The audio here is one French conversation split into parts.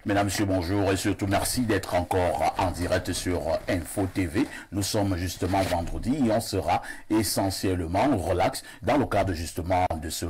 Mesdames, Messieurs, bonjour et surtout merci d'être encore en direct sur Info TV. Nous sommes justement vendredi et on sera essentiellement relax dans le cadre justement de ce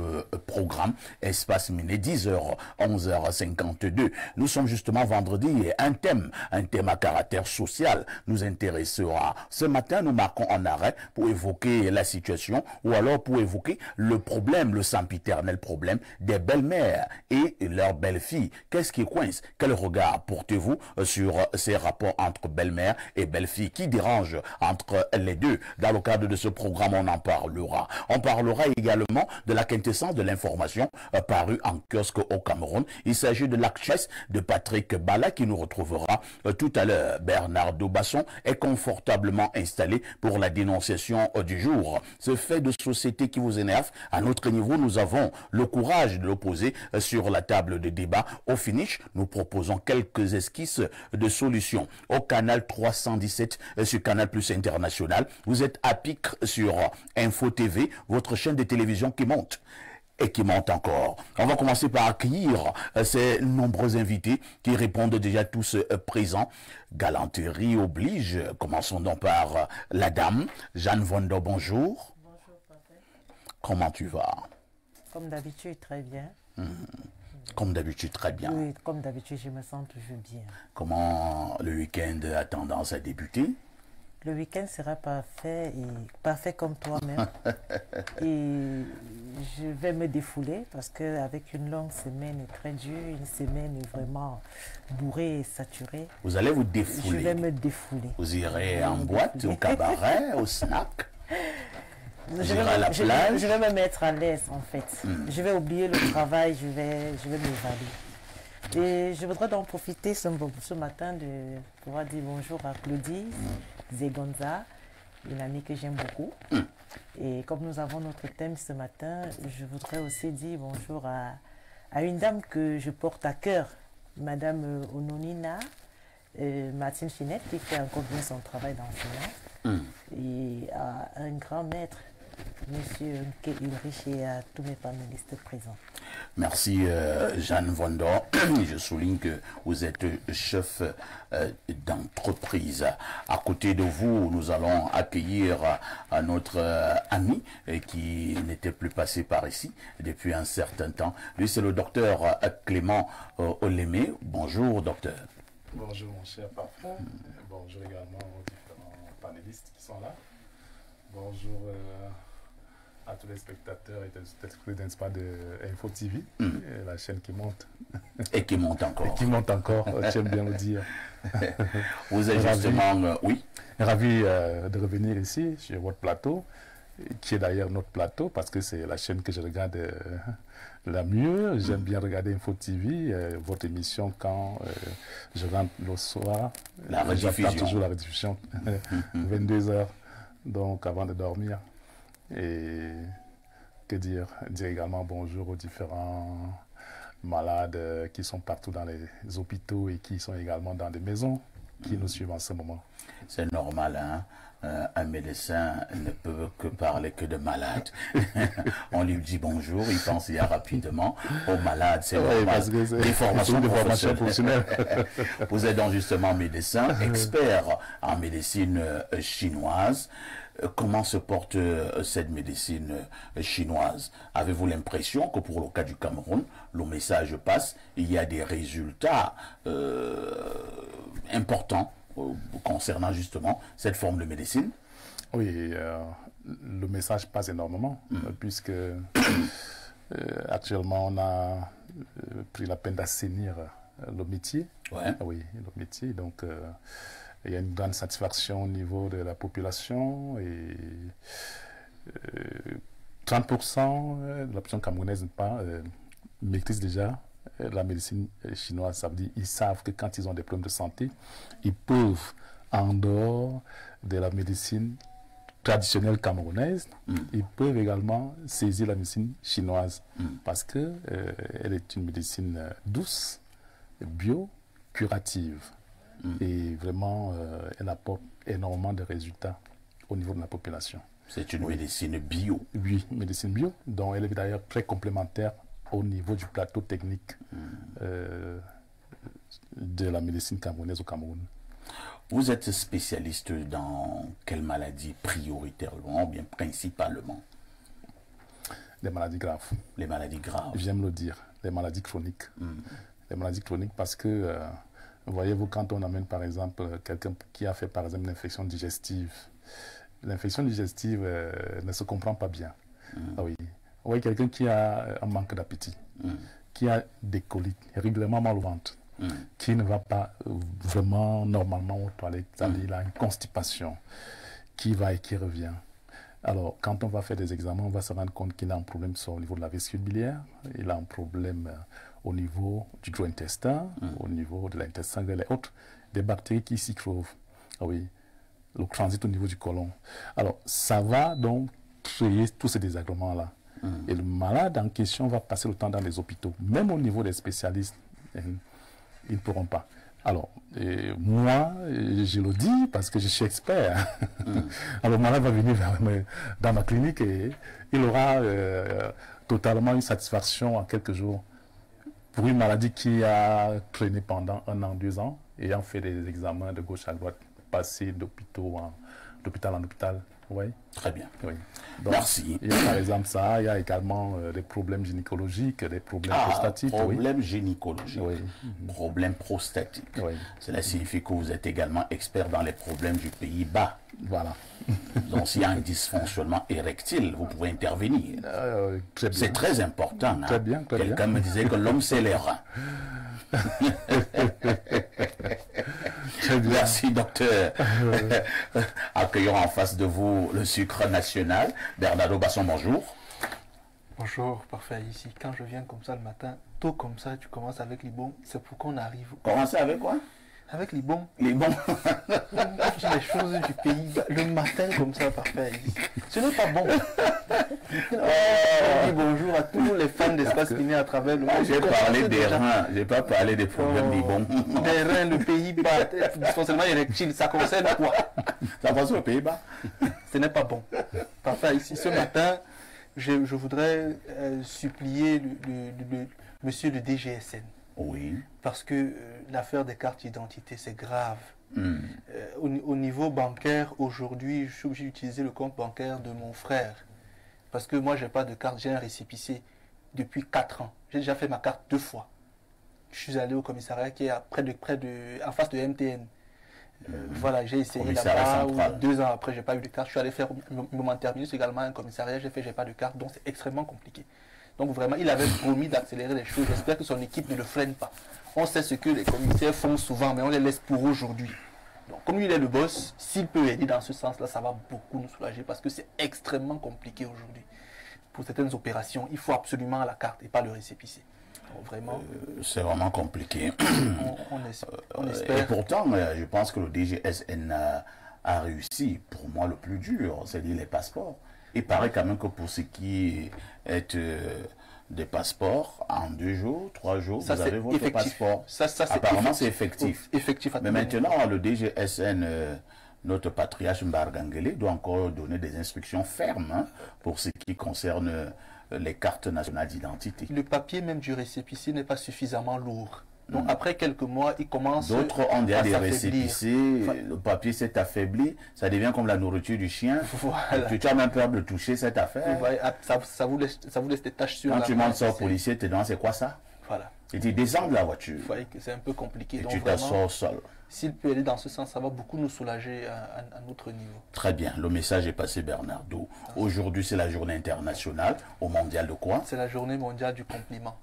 programme Espace Miné, 10h, 11h52. Nous sommes justement vendredi et un thème à caractère social nous intéressera. Ce matin, nous marquons un arrêt pour évoquer la situation ou alors pour évoquer le problème, le sempiternel problème des belles-mères et leurs belles-filles. Qu'est-ce qui coince? Quel regard portez-vous sur ces rapports entre belle-mère et belle-fille qui dérangent entre les deux? Dans le cadre de ce programme, on en parlera. On parlera également de la quintessence de l'information parue en kiosque au Cameroun. Il s'agit de l'actrice de Patrick Bala qui nous retrouvera tout à l'heure. Bernard Dobasson est confortablement installé pour la dénonciation du jour. Ce fait de société qui vous énerve, à notre niveau, nous avons le courage de l'opposer sur la table de débat. Au finish, nous proposons quelques esquisses de solutions. Au canal 317 sur Canal Plus International, vous êtes à pic sur Info TV, votre chaîne de télévision qui monte et qui monte encore. On va commencer par accueillir ces nombreux invités qui répondent déjà tous présents. Galanterie oblige. Commençons donc par la dame. Jeanne Vondo, bonjour. Bonjour, papa. Comment tu vas? Comme d'habitude, très bien. Comme d'habitude, très bien. Oui, comme d'habitude, je me sens toujours bien. Comment le week-end a tendance à débuter? Le week-end sera parfait et parfait comme toi-même. Et je vais me défouler parce qu'avec une longue semaine très dure, une semaine vraiment bourrée et saturée. Vous allez vous défouler. Je vais me défouler. Vous irez en boîte, au cabaret, au snack. Je vais me mettre à l'aise en fait. Je vais oublier le travail, je vais m'évader. Et je voudrais donc profiter ce matin de pouvoir dire bonjour à Claudie Zegonza, une amie que j'aime beaucoup. Et comme nous avons notre thème ce matin, je voudrais aussi dire bonjour à une dame que je porte à cœur, Madame Ononina Martine Chinette, qui fait encore bien son travail d'enseignant. Et à un grand maître, Monsieur Nke Ulrich, et à tous mes panélistes présents. Merci Jeanne Vondor. Je souligne que vous êtes chef d'entreprise. À côté de vous, nous allons accueillir notre ami qui n'était plus passé par ici depuis un certain temps. Lui, c'est le docteur Clément Olémé. Bonjour, docteur. Bonjour, mon cher parfait. Bonjour également aux différents panélistes qui sont là. Bonjour à tous les spectateurs et téléspectateurs, n'est-ce pas, de Info TV, la chaîne qui monte. Et qui monte encore. Et qui monte encore, j'aime bien le dire. Vous êtes justement, oui. Ravi de revenir ici, sur votre plateau, qui est d'ailleurs notre plateau, parce que c'est la chaîne que je regarde la mieux. J'aime bien regarder Info TV, votre émission quand je rentre le soir. La rediffusion. J'attends toujours la rediffusion, 22h, donc avant de dormir. Et que dire également bonjour aux différents malades qui sont partout dans les hôpitaux et qui sont également dans des maisons qui nous suivent en ce moment. C'est normal, hein? Un médecin ne peut que parler que de malades. On lui dit bonjour, il pense rapidement aux malades, c'est normal. Parce que c'est des formations professionnelles. Vous êtes donc justement médecin, expert en médecine chinoise. Comment se porte cette médecine chinoise? Avez-vous l'impression que pour le cas du Cameroun, le message passe, il y a des résultats importants concernant justement cette forme de médecine? Oui, le message passe énormément, puisque actuellement on a pris la peine d'assainir le métier. Ouais. Oui, le métier, donc il y a une grande satisfaction au niveau de la population et 30% de la population camerounaise maîtrise déjà la médecine chinoise. Ça veut dire qu'ils savent que quand ils ont des problèmes de santé, ils peuvent, en dehors de la médecine traditionnelle camerounaise, ils peuvent également saisir la médecine chinoise parce que elle est une médecine douce, bio, curative. Et vraiment, elle apporte énormément de résultats au niveau de la population. C'est une médecine bio. Oui, médecine bio, dont elle est d'ailleurs très complémentaire au niveau du plateau technique de la médecine camerounaise au Cameroun. Vous êtes spécialiste dans quelle maladie prioritairement ou bien principalement? Les maladies graves. Les maladies graves. J'aime le dire, les maladies chroniques. Les maladies chroniques parce que, voyez-vous, quand on amène par exemple quelqu'un qui a fait par exemple une infection digestive, l'infection digestive ne se comprend pas bien. Ah oui. Vous voyez quelqu'un qui a un manque d'appétit, qui a des coliques, régulièrement mal au ventre, qui ne va pas vraiment normalement aux toilettes, il a une constipation qui va et qui revient. Alors, quand on va faire des examens, on va se rendre compte qu'il a un problème au niveau de la vésicule biliaire, il a un problème au niveau du gros intestin, au niveau de l'intestin grêle et autres, des bactéries qui s'y trouvent. Ah oui, le transit au niveau du côlon. Alors, ça va donc créer tous ces désagréments-là. Et le malade en question va passer le temps dans les hôpitaux. Même au niveau des spécialistes, ils ne pourront pas. Alors, moi, je le dis parce que je suis expert. Alors, le malade va venir dans ma clinique et il aura totalement une satisfaction en quelques jours pour une maladie qui a traîné pendant 1 an, 2 ans, ayant fait des examens de gauche à droite, passé d'hôpital en hôpital. Oui. Très bien. Oui. Donc, merci. Il y a par exemple ça, il y a également des problèmes gynécologiques, des problèmes prostatiques. Problèmes gynécologiques, oui. Problèmes prostatiques. Oui. Cela signifie que vous êtes également expert dans les problèmes du pays bas. Voilà. Donc s'il y a un dysfonctionnement érectile, vous pouvez intervenir. C'est très important. Très bien, très bien. Quelqu'un me disait que l'homme c'est les reins. Merci docteur. Accueillons en face de vous le sucre national. Bernardo Basson, bonjour. Bonjour, parfait. Ici, quand je viens comme ça le matin, tôt comme ça, tu commences avec les bons. C'est pour qu'on arrive. Commencez avec quoi? Avec les bons. Les bons. Les choses du pays. Le matin comme ça, parfait. Ici. Ce n'est pas bon. On dit bonjour à tous les fans d'Espace Kiné à travers le monde. J'ai parlé des reins, j'ai pas parlé des problèmes des bons. Des reins, le pays bas, dysfonctionnement érectile, ça concerne quoi? Ça concerne le pays bas. Ce n'est pas bon. Parfait. Ici, ce matin, je voudrais supplier monsieur le DGSN. Oui. Parce que l'affaire des cartes d'identité, c'est grave. Au niveau bancaire, aujourd'hui, je suis obligé d'utiliser le compte bancaire de mon frère. Parce que moi, je n'ai pas de carte, j'ai un récépissé depuis 4 ans. J'ai déjà fait ma carte 2 fois. Je suis allé au commissariat qui est en face de MTN. Voilà, j'ai essayé là-bas, 2 ans après, je n'ai pas eu de carte. Je suis allé faire au moment terminus également un commissariat, j'ai pas de carte, donc c'est extrêmement compliqué. Donc vraiment, il avait promis d'accélérer les choses. J'espère que son équipe ne le freine pas. On sait ce que les commissaires font souvent, mais on les laisse pour aujourd'hui. Donc comme lui, il est le boss, s'il peut aider dans ce sens-là, ça va beaucoup nous soulager parce que c'est extrêmement compliqué aujourd'hui. Pour certaines opérations, il faut absolument la carte et pas le récépissé. Donc vraiment... c'est vraiment compliqué. On espère. Et pourtant, je pense que le DGSN a réussi. Pour moi, le plus dur, c'est les passeports. Il paraît quand même que pour ce qui est des passeports, en 2 jours, 3 jours, ça, vous avez votre passeport. Apparemment, c'est effectif. Mais maintenant, le DGSN, notre patriarche Mbargangele, doit encore donner des instructions fermes pour ce qui concerne les cartes nationales d'identité. Le papier même du récépissé n'est pas suffisamment lourd. Donc après quelques mois, il commence D'autres ont déjà des récépissés, le papier s'est affaibli, ça devient comme la nourriture du chien. Voilà. Tu as même peur de toucher cette affaire. Ça vous laisse des taches sur la main. Quand tu montes sur policier, tu te demandes c'est quoi ça? Voilà. Et tu descends de la voiture. Vous voyez que c'est un peu compliqué. Et donc tu t'assois au sol. S'il peut aller dans ce sens, ça va beaucoup nous soulager à notre niveau. Très bien, le message est passé, Bernardo. Aujourd'hui, c'est la journée internationale, au mondial de quoi? C'est la journée mondiale du compliment.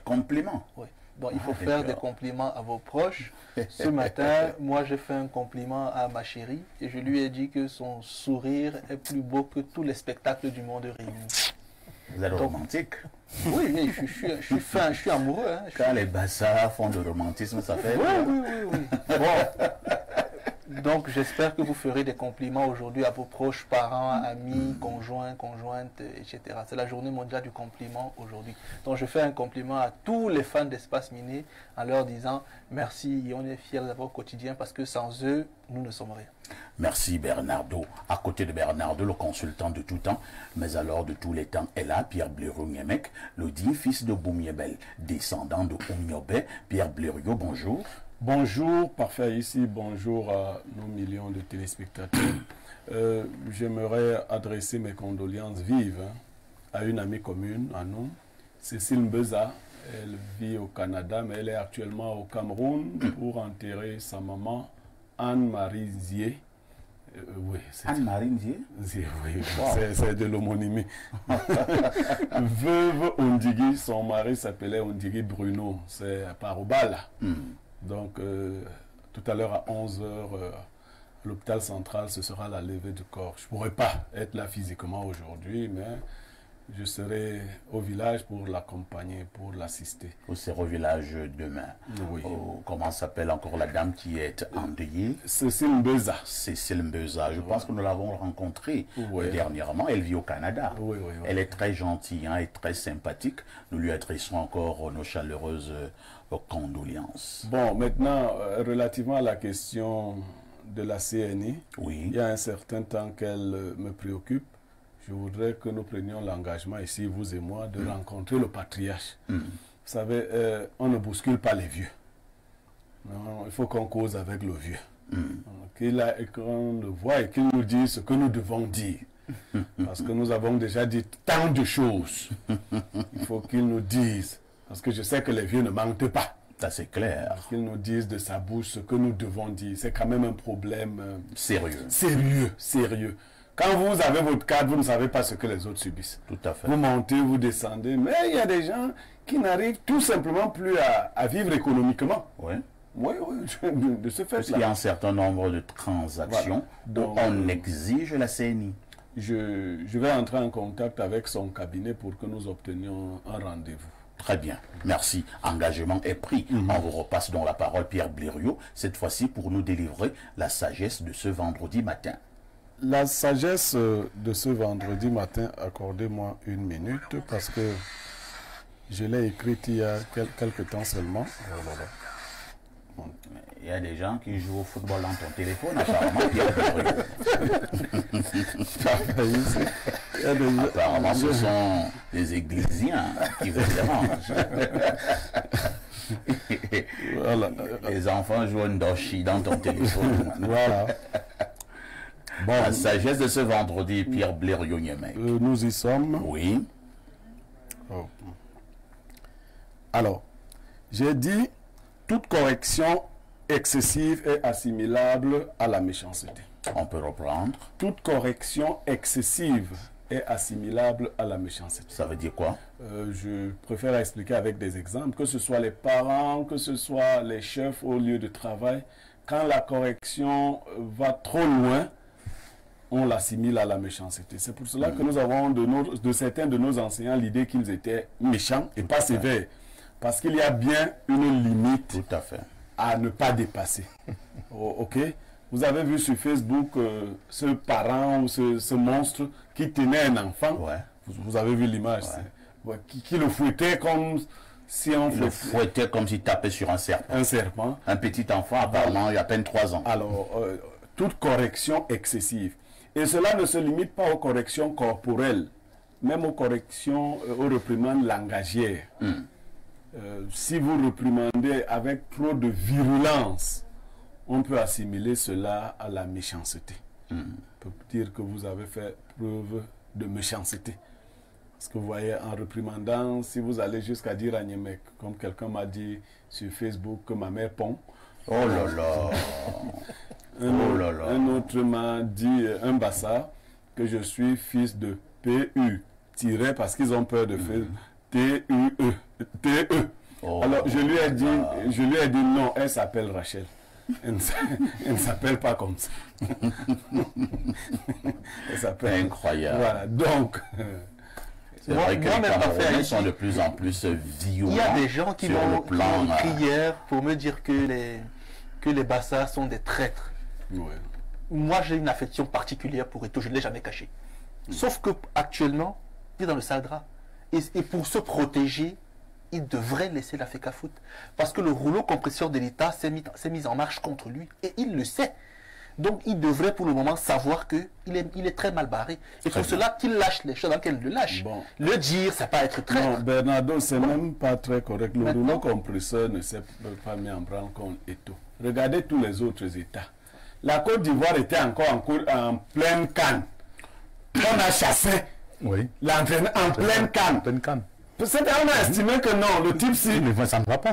Compliment? Oui. Donc, il faut faire des compliments à vos proches. Ce matin, moi, j'ai fait un compliment à ma chérie et je lui ai dit que son sourire est plus beau que tous les spectacles du monde réunis. Vous êtes romantique? Oui, mais je suis amoureux. Hein. Quand les bassards font de romantisme, ça fait... Oui. Bon, Donc, j'espère que vous ferez des compliments aujourd'hui à vos proches, parents, amis, conjoints, conjointes, etc. C'est la journée mondiale du compliment aujourd'hui. Donc, je fais un compliment à tous les fans d'Espace Minier en leur disant merci et on est fiers d'avoir au quotidien parce que sans eux, nous ne sommes rien. Merci Bernardo. À côté de Bernardo, le consultant de tout temps, mais alors de tous les temps, est là, Pierre Blériot-Niemek, le digne fils de Boumiebel, descendant de Oumiobe. Pierre Blériot, bonjour. Bonjour, parfait ici, bonjour à nos millions de téléspectateurs. J'aimerais adresser mes condoléances vives à une amie commune, à nous, Cécile Mbeza. Elle vit au Canada, mais elle est actuellement au Cameroun pour enterrer sa maman, Anne-Marie Zier. Oui, Anne-Marie Zier? Oui, wow. C'est de l'homonymie. Veuve Ondigui, son mari s'appelait Ondigui Bruno, c'est par Obala. Donc, tout à l'heure à 11h, à l'hôpital central, ce sera la levée du corps. Je ne pourrais pas être là physiquement aujourd'hui, mais je serai au village pour l'accompagner, pour l'assister. Vous serez au village demain. Oui. Oh, comment s'appelle encore la dame qui est endeuillée? Cécile Mbeza. Cécile Mbeza. Je pense que nous l'avons rencontrée dernièrement. Elle vit au Canada. Oui. Elle est très gentille et très sympathique. Nous lui adressons encore nos chaleureuses condoléances. Bon, maintenant, relativement à la question de la CNI, il y a un certain temps qu'elle me préoccupe. Je voudrais que nous prenions l'engagement ici, vous et moi, de rencontrer le patriarche. Vous savez, on ne bouscule pas les vieux. Non, il faut qu'on cause avec le vieux. Qu'on le voit et qu'il nous dise ce que nous devons dire. Parce que nous avons déjà dit tant de choses. Il faut qu'il nous dise. Parce que je sais que les vieux ne mentent pas. Ça, c'est clair. Qu'ils nous disent de sa bouche ce que nous devons dire. C'est quand même un problème sérieux. Sérieux. Quand vous avez votre cadre, vous ne savez pas ce que les autres subissent. Tout à fait. Vous montez, vous descendez, mais il y a des gens qui n'arrivent tout simplement plus à vivre économiquement. Oui. Oui, de ce fait-là. Parce qu'il y a un certain nombre de transactions dont on exige la CNI. Je vais entrer en contact avec son cabinet pour que nous obtenions un rendez-vous. Très bien, merci. Engagement est pris. On vous repasse donc la parole, Pierre Blériot, cette fois-ci pour nous délivrer la sagesse de ce vendredi matin. La sagesse de ce vendredi matin, accordez-moi une minute parce que je l'ai écrite il y a quelques temps seulement. Il y a des gens qui jouent au football dans ton téléphone, apparemment, Pierre Blériot. Apparemment, ce sont les églisiens qui vous dérangent. Voilà. Les enfants jouent un doshi dans ton téléphone. Voilà. Bon, la sagesse de ce vendredi, Pierre Blériot-Niemek. Nous y sommes. Oui. Oh. Alors, j'ai dit, toute correction excessive est assimilable à la méchanceté. On peut reprendre. Toute correction excessive est assimilable à la méchanceté. Ça veut dire quoi? Je préfère expliquer avec des exemples, que ce soit les parents, que ce soit les chefs au lieu de travail. Quand la correction va trop loin, on l'assimile à la méchanceté. C'est pour cela que nous avons de certains de nos enseignants l'idée qu'ils étaient méchants et pas sévères. Parce qu'il y a bien une limite tout à fait à ne pas dépasser. Ok? Vous avez vu sur Facebook ce parent ou ce monstre qui tenait un enfant. Vous avez vu l'image. Qui le fouettait comme si on le fouettait comme s'il tapait sur un serpent. Un serpent. Un petit enfant, apparemment, il y a à peine 3 ans. Alors, toute correction excessive. Et cela ne se limite pas aux corrections corporelles, même aux corrections, aux réprimandes langagières. Si vous réprimandez avec trop de virulence, on peut assimiler cela à la méchanceté. On peut dire que vous avez fait preuve de méchanceté. Parce que vous voyez, en réprimandant, si vous allez jusqu'à dire à Niemek, comme quelqu'un m'a dit sur Facebook que ma mère pond. Oh là là. Un autre m'a dit, un bassa, que je suis fils de PU, tiré parce qu'ils ont peur de faire TUE. TE. Alors je lui ai dit non, elle s'appelle Rachel. Elle ne s'appelle pas comme ça. Elle s'appelle. Incroyable. Voilà, donc. C'est vrai que les Camerounais sont de plus en plus violents. Il y a des gens qui m'ont écrit hier pour me dire que les Bassas sont des traîtres. Moi, j'ai une affection particulière pour Eto'o, je ne l'ai jamais caché. Sauf qu'actuellement, il est dans le sale drap. Et pour se protéger, il devrait laisser la FECAFOOT. Parce que le rouleau compresseur de l'État s'est mis en marche contre lui. Et il le sait. Donc, il devrait pour le moment savoir qu'il est très mal barré. Et pour cela qu'il lâche les choses, qu'elle le lâche. Bon. Le dire, ça peut être très... Non, Bernardo, c'est même pas très correct. Le rouleau compresseur ne s'est pas mis en branle contre Eto'o. Regardez tous les autres États. La Côte d'Ivoire était encore en pleine canne. On a chassé l'entraîneur en pleine canne. C'est-à-dire on a estimé que non, le type, si, ça ne va pas.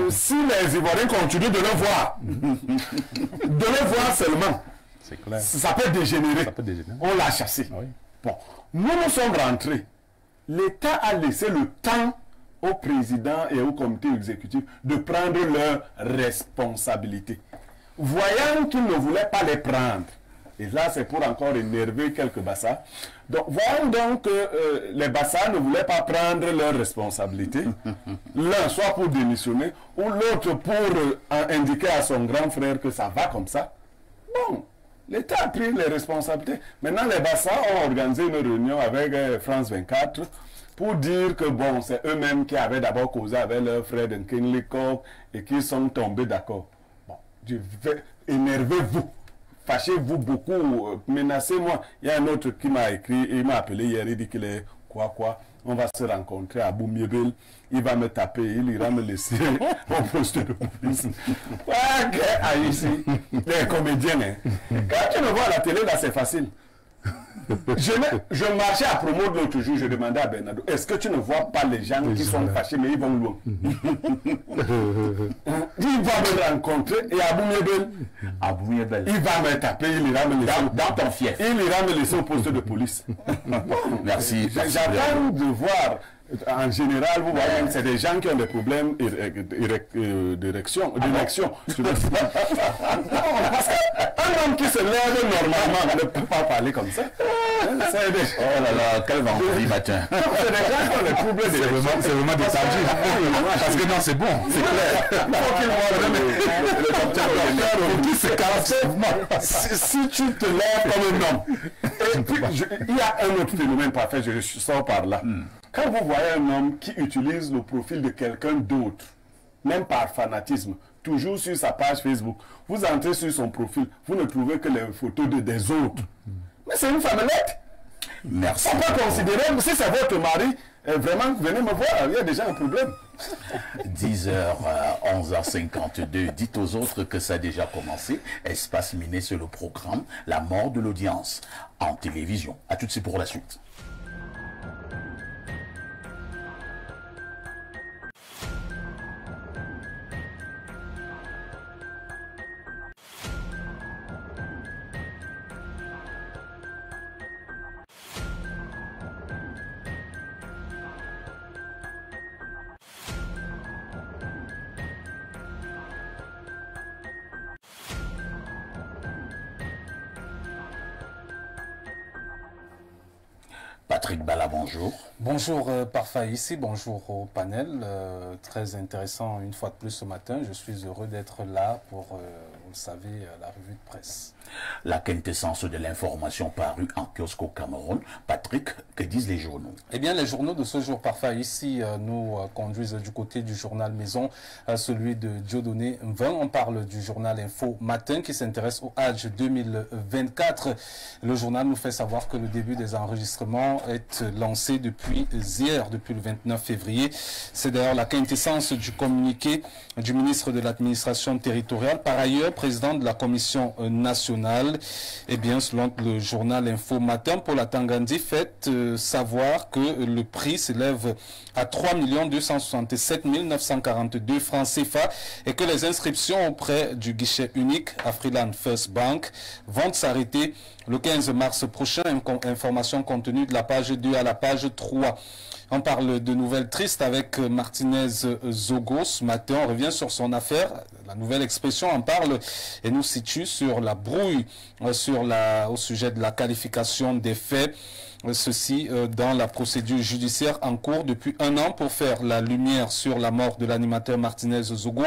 Si les Ivoiriens continuent de le voir, de le voir seulement, clair. Ça peut dégénérer. On l'a chassé. Oui. Bon, nous sommes rentrés. L'État a laissé le temps au président et au comité exécutif de prendre leurs responsabilités. Voyant qu'ils ne voulaient pas les prendre, et là c'est pour encore énerver quelques bassards, donc voyons donc que les bassards ne voulaient pas prendre leurs responsabilités, l'un soit pour démissionner, ou l'autre pour indiquer à son grand frère que ça va comme ça. Bon, l'État a pris les responsabilités. Maintenant les bassards ont organisé une réunion avec France 24 pour dire que bon, c'est eux-mêmes qui avaient d'abord causé avec leur frère de Nkenlikov et qui sont tombés d'accord. Bon, énervez-vous, fâchez-vous beaucoup, menacez-moi. Il y a un autre qui m'a écrit, il m'a appelé hier, il dit qu'il est quoi, on va se rencontrer à Boumiebel, il va me taper, il ira me laisser au poste de police. Ici, les comédiens, quand tu me vois à la télé, là, c'est facile. Je marchais à Promo de l'autre jour, je demandais à Bernardo, est-ce que tu ne vois pas les gens qui sont fâchés, mais ils vont loin? Il va me rencontrer et à Boumiebel, il va me taper, il ira me laisser dans ton fief. Il ira me laisser au poste de police. Merci. J'attends de voir. En général, vous voyez, c'est des gens qui ont des problèmes d'érection. Parce qu'un homme qui se lève normalement ne peut pas parler comme ça. Oh là là, quel vendredi matin. C'est des gens qui ont des problèmes d'érection. C'est vraiment des tardifs. Parce que non, c'est bon, c'est clair. Il faut qu'il voit si tu te lèves comme un homme. Et puis, il y a un autre phénomène parfait, je sors par là. Quand vous voyez un homme qui utilise le profil de quelqu'un d'autre, même par fanatisme, toujours sur sa page Facebook, vous entrez sur son profil, vous ne trouvez que les photos des autres. Mais c'est une femmelette. Merci. On peut considérer, si c'est votre mari, vraiment, venez me voir, il y a déjà un problème. 10h, 11h52, dites aux autres que ça a déjà commencé. Espace Miné sur le programme La mort de l'audience en télévision. À tout de suite pour la suite. Patrick Bala, bonjour. Bonjour Parfa ici, bonjour au panel. Très intéressant une fois de plus ce matin. Je suis heureux d'être là pour, vous le savez, la revue de presse. La quintessence de l'information parue en kiosque au Cameroun. Patrick, que disent les journaux? Eh bien, les journaux de ce jour, parfois ici, nous conduisent du côté du journal Maison, celui de Dieudonné Mvin. On parle du journal Info Matin qui s'intéresse au Hajj 2024. Le journal nous fait savoir que le début des enregistrements est lancé depuis hier, depuis le 29 février. C'est d'ailleurs la quintessence du communiqué du ministre de l'administration territoriale, par ailleurs président de la commission nationale. Eh bien, selon le journal Info Matin, Paula Tangandi fait savoir que le prix s'élève à 3 267 942 francs CFA et que les inscriptions auprès du guichet unique Afriland First Bank vont s'arrêter le 15 mars prochain. Information contenue de la page 2 à la page 3. On parle de nouvelles tristes avec Martinez Zogo. Ce matin, on revient sur son affaire. La nouvelle expression en parle et nous situe sur la brouille au sujet de la qualification des faits. Ceci dans la procédure judiciaire en cours depuis 1 an pour faire la lumière sur la mort de l'animateur Martinez Zogo.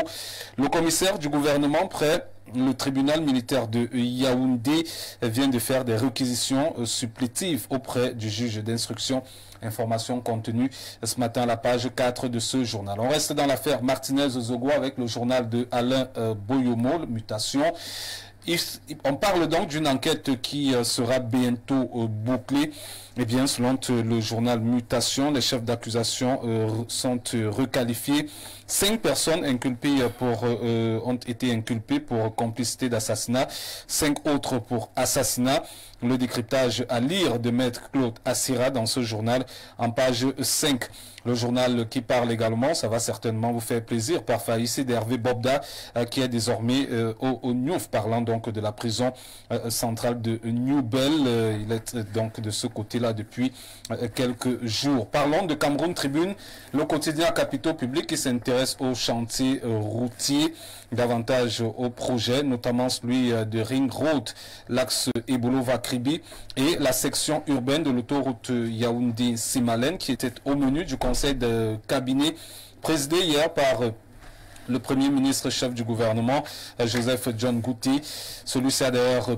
Le commissaire du gouvernement prêt le tribunal militaire de Yaoundé vient de faire des réquisitions supplétives auprès du juge d'instruction. Information contenue ce matin à la page 4 de ce journal. On reste dans l'affaire Martinez-Zogo avec le journal de Alain Boyomo, mutation. On parle donc d'une enquête qui sera bientôt bouclée. Eh bien, selon le journal Mutation, les chefs d'accusation sont requalifiés. 5 personnes inculpées ont été inculpées pour complicité d'assassinat, 5 autres pour assassinat. Le décryptage à lire de Maître Claude Assira dans ce journal en page 5. Le journal qui parle également, ça va certainement vous faire plaisir, par ici d'Hervé Bobda, qui est désormais au Niouf, parlant donc de la prison centrale de Newbel. Il est donc de ce côté-là depuis quelques jours. Parlons de Cameroun Tribune, le quotidien Capitaux Publics qui s'intéresse aux chantiers routiers, davantage au projet, notamment celui de Ring Road, l'axe Ebolo-Vakribi et la section urbaine de l'autoroute Yaoundé-Simalène qui était au menu du conseil de cabinet présidé hier par le Premier ministre chef du gouvernement, Joseph John Gouti. Celui-ci a d'ailleurs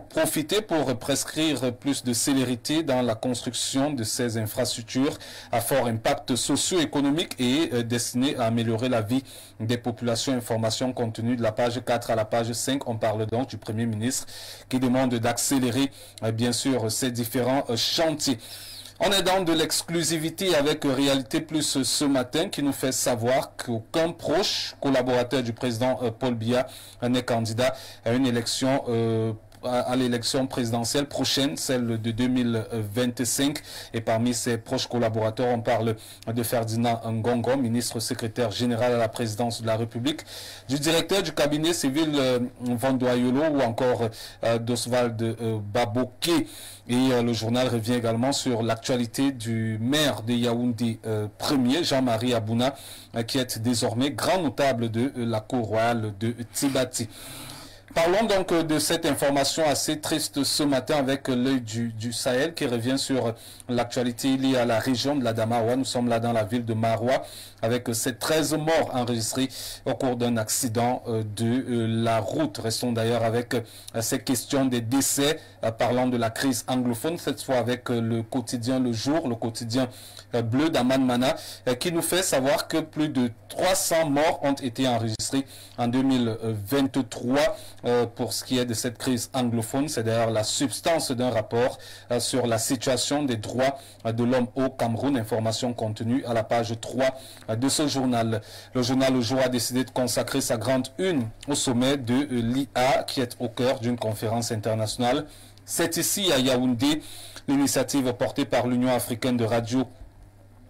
profiter pour prescrire plus de célérité dans la construction de ces infrastructures à fort impact socio-économique et destinées à améliorer la vie des populations. Information contenue de la page 4 à la page 5. On parle donc du Premier ministre qui demande d'accélérer bien sûr ces différents chantiers. On est dans de l'exclusivité avec Réalité Plus ce matin qui nous fait savoir qu'aucun proche collaborateur du président Paul Biya n'est candidat à une élection à l'élection présidentielle prochaine, celle de 2025. Et parmi ses proches collaborateurs, on parle de Ferdinand Ngongo, ministre secrétaire général à la présidence de la République, du directeur du cabinet civil Vandoyolo ou encore d'Oswald Baboké. Et le journal revient également sur l'actualité du maire de Yaoundé premier, Jean-Marie Abouna, qui est désormais grand notable de la cour royale de Tibati. Parlons donc de cette information assez triste ce matin avec l'œil du Sahel qui revient sur l'actualité liée à la région de la Damawa. Nous sommes là dans la ville de Maroua avec ces 13 morts enregistrés au cours d'un accident de la route. Restons d'ailleurs avec ces questions des décès, parlant de la crise anglophone, cette fois avec le quotidien Le Jour, le quotidien bleu d'Aman Mana, qui nous fait savoir que plus de 300 morts ont été enregistrés en 2023 pour ce qui est de cette crise anglophone. C'est d'ailleurs la substance d'un rapport sur la situation des droits de l'homme au Cameroun. Information contenue à la page 3 de ce journal. Le journal Le Jour a décidé de consacrer sa grande une au sommet de l'IA qui est au cœur d'une conférence internationale. C'est ici à Yaoundé. L'initiative portée par l'Union africaine de radio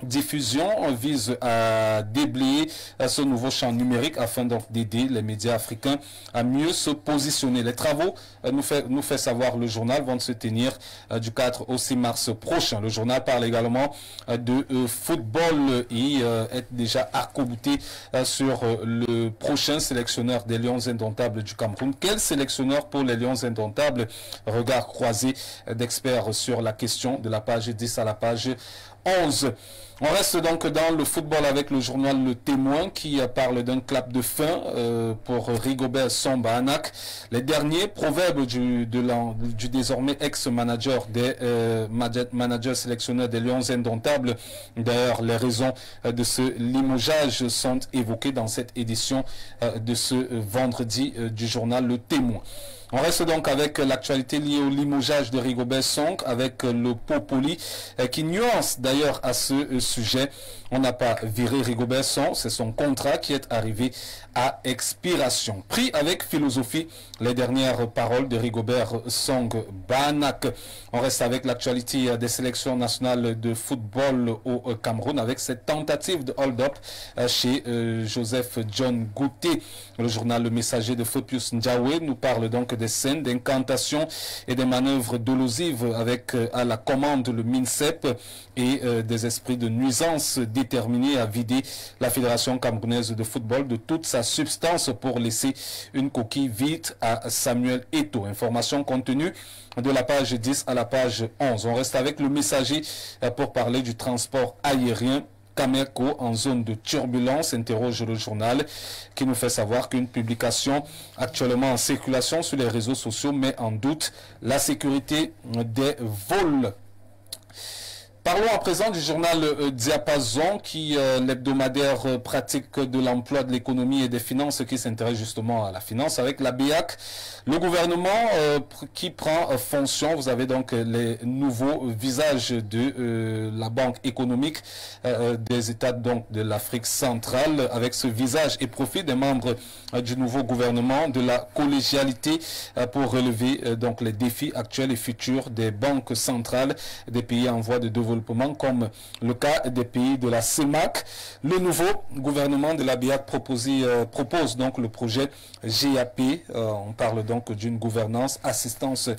diffusion vise à déblayer ce nouveau champ numérique afin donc d'aider les médias africains à mieux se positionner. Les travaux, nous fait savoir le journal, vont se tenir du 4 au 6 mars prochain. Le journal parle également de football et est déjà arc-bouté sur le prochain sélectionneur des Lions Indomptables du Cameroun. Quel sélectionneur pour les Lions Indomptables? Regard croisé d'experts sur la question de la page 10 à la page 11. On reste donc dans le football avec le journal Le Témoin qui parle d'un clap de fin pour Rigobert Song-Banak. Les derniers proverbes du désormais ex-manager des managers sélectionneurs des Lions Indomptables. D'ailleurs, les raisons de ce limogeage sont évoquées dans cette édition de ce vendredi du journal Le Témoin. On reste donc avec l'actualité liée au limogeage de Rigobert Song avec le Popoli qui nuance d'ailleurs à ce sujet. On n'a pas viré Rigobert Song, c'est son contrat qui est arrivé à expiration. Pris avec philosophie, les dernières paroles de Rigobert Song-Banak. On reste avec l'actualité des sélections nationales de football au Cameroun avec cette tentative de hold-up chez Joseph John Gouti. Le journal Le Messager de Fopius Ndiawe nous parle donc des scènes d'incantation et des manœuvres dolosives avec à la commande le MINSEP et des esprits de nuisance déterminés à vider la Fédération camerounaise de football de toute sa substance pour laisser une coquille vide à Samuel Eto'o. Information contenue de la page 10 à la page 11. On reste avec le Messager pour parler du transport aérien Cameco en zone de turbulence, interroge le journal qui nous fait savoir qu'une publication actuellement en circulation sur les réseaux sociaux met en doute la sécurité des vols. Parlons à présent du journal Diapason, qui l'hebdomadaire pratique de l'emploi, de l'économie et des finances, qui s'intéresse justement à la finance avec la BEAC. Le gouvernement qui prend fonction, vous avez donc les nouveaux visages de la Banque économique des États donc de l'Afrique centrale, avec ce visage et profil des membres du nouveau gouvernement, de la collégialité pour relever donc les défis actuels et futurs des banques centrales des pays en voie de développement, comme le cas des pays de la CEMAC. Le nouveau gouvernement de la BEAC propose donc le projet GAP. On parle donc d'une gouvernance, assistance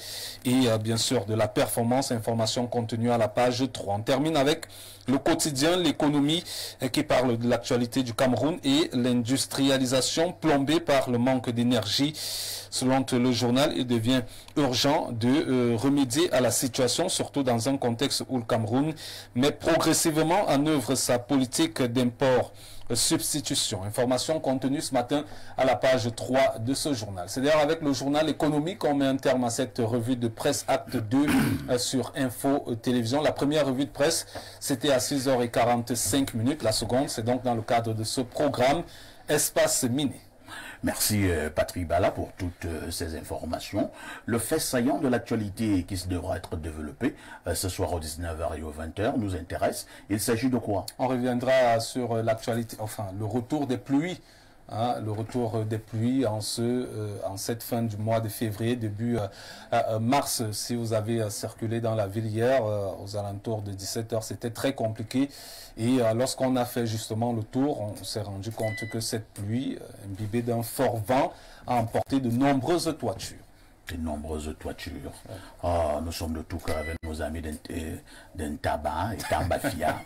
et bien sûr de la performance. Information contenue à la page 3. On termine avec le quotidien, l'économie, qui parle de l'actualité du Cameroun et l'industrialisation plombée par le manque d'énergie. Selon le journal, il devient urgent de remédier à la situation, surtout dans un contexte où le Cameroun met progressivement en œuvre sa politique d'import substitution. Information contenue ce matin à la page 3 de ce journal. C'est d'ailleurs avec le journal économique qu'on met un terme à cette revue de presse acte 2 sur Info Télévision. La première revue de presse, c'était à 6h45. La seconde, c'est donc dans le cadre de ce programme Espace Miné. Merci Patrick Bala pour toutes ces informations. Le fait saillant de l'actualité qui devra être développé ce soir aux 19h et aux 20h nous intéresse. Il s'agit de quoi? On reviendra sur l'actualité, enfin le retour des pluies. Le retour des pluies en cette fin du mois de février, début mars. Si vous avez circulé dans la ville hier, aux alentours de 17h, c'était très compliqué. Et lorsqu'on a fait justement le tour, on s'est rendu compte que cette pluie, imbibée d'un fort vent, a emporté de nombreuses toitures. De nombreuses toitures. Oh, nous sommes de tout cœur avec nos amis d'un tabac et Tambafia.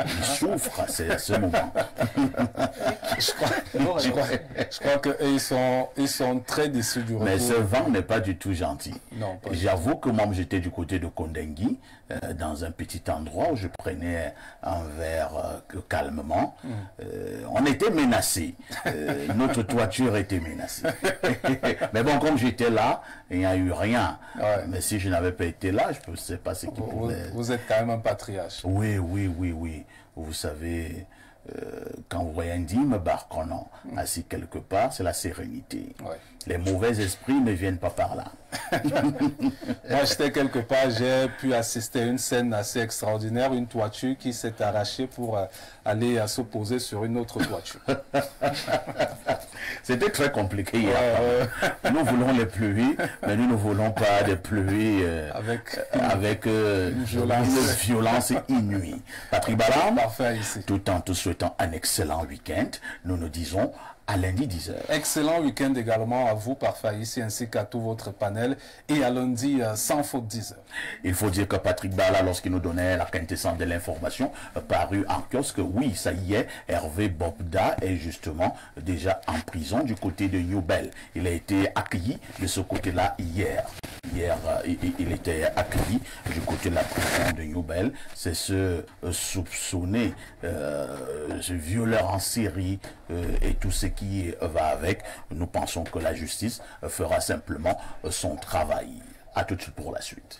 Ils souffrent à ce moment. je crois qu'ils sont très déçus du retour. Mais ce vent n'est pas du tout gentil. J'avoue que moi, j'étais du côté de Kondengui, dans un petit endroit où je prenais un verre calmement. On était menacés. Notre toiture était menacée. Mais bon, comme j'étais là, il n'y a eu rien. Ouais. Mais si je n'avais pas été là, je ne sais pas ce qui pouvait... Vous êtes quand même un patriarche. Oui. Vous savez, quand vous voyez un dîme barconnant assis quelque part, c'est la sérénité. Ouais. Les mauvais esprits ne viennent pas par là. Moi, j'étais quelque part, j'ai pu assister à une scène assez extraordinaire, une toiture qui s'est arrachée pour aller s'opposer sur une autre toiture. C'était très compliqué hier. Nous voulons les pluies, mais nous ne voulons pas des pluies avec une violence inouïe. Patrick Balam, parfait ici. Tout en te souhaitant un excellent week-end, nous nous disons à lundi 10h. Excellent week-end également à vous, Parfait ici, ainsi qu'à tout votre panel. Et à lundi, sans faute 10h. Il faut dire que Patrick Bala, lorsqu'il nous donnait la quintessence de l'information, paru en kiosque, oui, ça y est, Hervé Bobda est justement déjà en prison du côté de New Bell. Il a été accueilli de ce côté-là hier. Hier, il était accueilli du côté de la prison de New Bell. C'est ce soupçonné, ce violeur en série et tout ce qui va avec. Nous pensons que la justice fera simplement son travail. À tout de suite pour la suite.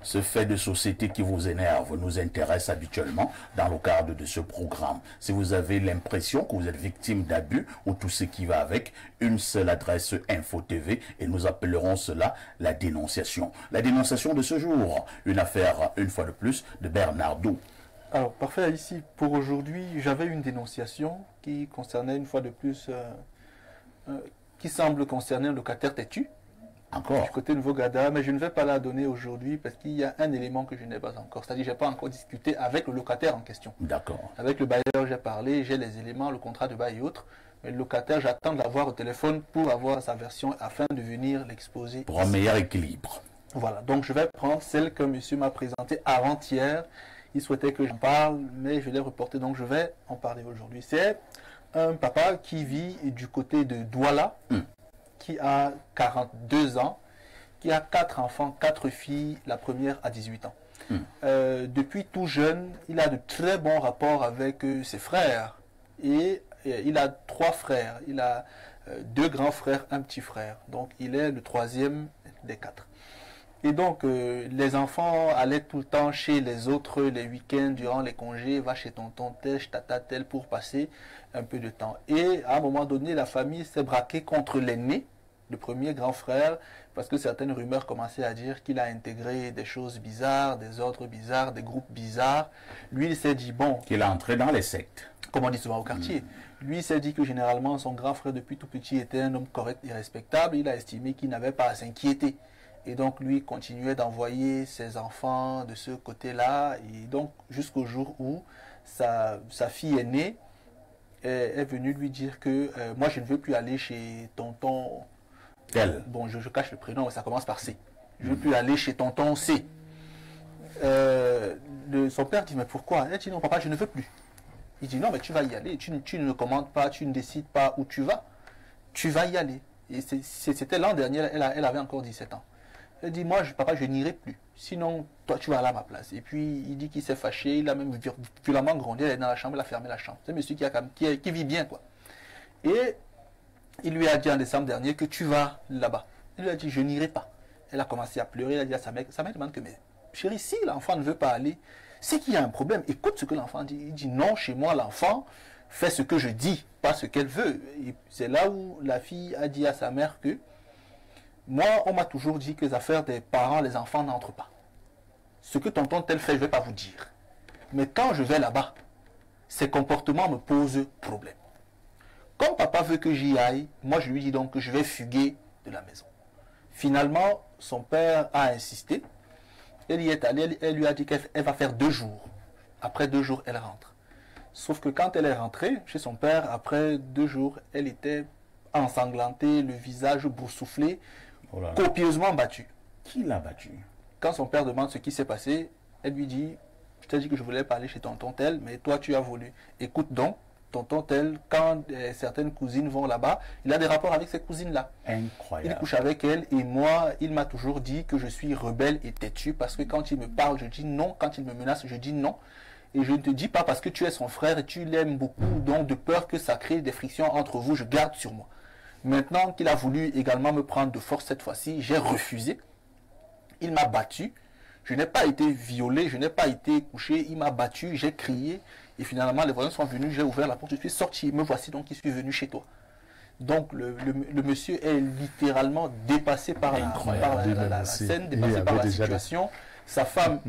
Ce fait de société qui vous énerve nous intéresse habituellement dans le cadre de ce programme. Si vous avez l'impression que vous êtes victime d'abus ou tout ce qui va avec, une seule adresse Info TV et nous appellerons cela la dénonciation. La dénonciation de ce jour, une affaire, une fois de plus, de Bernardo. Alors, parfait, ici, pour aujourd'hui, j'avais une dénonciation qui concernait une fois de plus, qui semble concerner un locataire têtu. Encore. Du côté de Nouveau-Gada, mais je ne vais pas la donner aujourd'hui parce qu'il y a un élément que je n'ai pas encore. C'est-à-dire que je n'ai pas encore discuté avec le locataire en question. D'accord. Avec le bailleur, j'ai parlé, j'ai les éléments, le contrat de bail et autres. Mais le locataire, j'attends de l'avoir au téléphone pour avoir sa version afin de venir l'exposer. Pour un meilleur équilibre. Voilà, donc je vais prendre celle que monsieur m'a présentée avant-hier. Il souhaitait que j'en parle, mais je l'ai reporté, donc je vais en parler aujourd'hui. C'est un papa qui vit du côté de Douala, qui a 42 ans, qui a 4 enfants, 4 filles, la première à 18 ans. Depuis tout jeune, il a de très bons rapports avec ses frères. Et il a 3 frères. Il a 2 grands frères, un petit frère. Donc il est le 3e des 4. Et donc, les enfants allaient tout le temps chez les autres, les week-ends, durant les congés, va chez tonton tel, chez tata tel, pour passer un peu de temps. Et à un moment donné, la famille s'est braquée contre l'aîné, le premier grand frère, parce que certaines rumeurs commençaient à dire qu'il a intégré des choses bizarres, des ordres bizarres, des groupes bizarres. Lui, il s'est dit, bon... Qu'il est entré dans les sectes. Comme on dit souvent au quartier. Lui, il s'est dit que généralement, son grand frère, depuis tout petit, était un homme correct et respectable. Il a estimé qu'il n'avait pas à s'inquiéter. Et donc, lui continuait d'envoyer ses enfants de ce côté-là. Et donc, jusqu'au jour où sa fille aînée est venue lui dire que moi, je ne veux plus aller chez tonton... Tel. Bon, je cache le prénom, mais ça commence par C. Je ne veux plus aller chez tonton C. Son père dit, mais pourquoi? Elle dit, non, papa, je ne veux plus. Il dit, non, mais tu vas y aller. Tu ne commandes pas, tu ne décides pas où tu vas. Tu vas y aller. Et c'était l'an dernier, elle avait encore 17 ans. Elle dit, moi, papa, je n'irai plus. Sinon, toi, tu vas aller à ma place. Et puis, il dit qu'il s'est fâché. Il a même violemment grondé. Elle est dans la chambre. Il a fermé la chambre. C'est un monsieur qui vit bien, quoi. Et il lui a dit en décembre dernier que tu vas là-bas. Il lui a dit, je n'irai pas. Elle a commencé à pleurer. Elle a dit à sa mère demande que, mais chérie, si l'enfant ne veut pas aller, c'est qu'il y a un problème. Écoute ce que l'enfant dit. Il dit, non, chez moi, l'enfant fait ce que je dis, pas ce qu'elle veut. C'est là où la fille a dit à sa mère que, moi, on m'a toujours dit que les affaires des parents, les enfants n'entrent pas. Ce que tonton tel fait, je ne vais pas vous dire. Mais quand je vais là-bas, ses comportements me posent problème. Comme papa veut que j'y aille, moi je lui dis donc que je vais fuguer de la maison. Finalement, son père a insisté. Elle y est allée, elle lui a dit qu'elle va faire 2 jours. Après 2 jours, elle rentre. Sauf que quand elle est rentrée chez son père, après 2 jours, elle était ensanglantée, le visage boursouflé, copieusement battue. Qui l'a battue? Quand son père demande ce qui s'est passé, elle lui dit, je t'ai dit que je voulais pas aller chez tonton tel, mais toi tu as voulu. Écoute donc, tonton tel, quand certaines cousines vont là-bas, il a des rapports avec ces cousines-là. Incroyable. Il couche avec elles et moi, il m'a toujours dit que je suis rebelle et têtu parce que quand il me parle, je dis non. Quand il me menace, je dis non. Et je ne te dis pas parce que tu es son frère et tu l'aimes beaucoup, donc de peur que ça crée des frictions entre vous, je garde sur moi. Maintenant qu'il a voulu également me prendre de force cette fois-ci, j'ai refusé. Il m'a battu. Je n'ai pas été violé, je n'ai pas été couché. Il m'a battu, j'ai crié. Et finalement, les voisins sont venus, j'ai ouvert la porte, je suis sorti. Me voici donc, je suis venu chez toi. Donc, le monsieur est littéralement dépassé par la scène, dépassé par la situation. Sa femme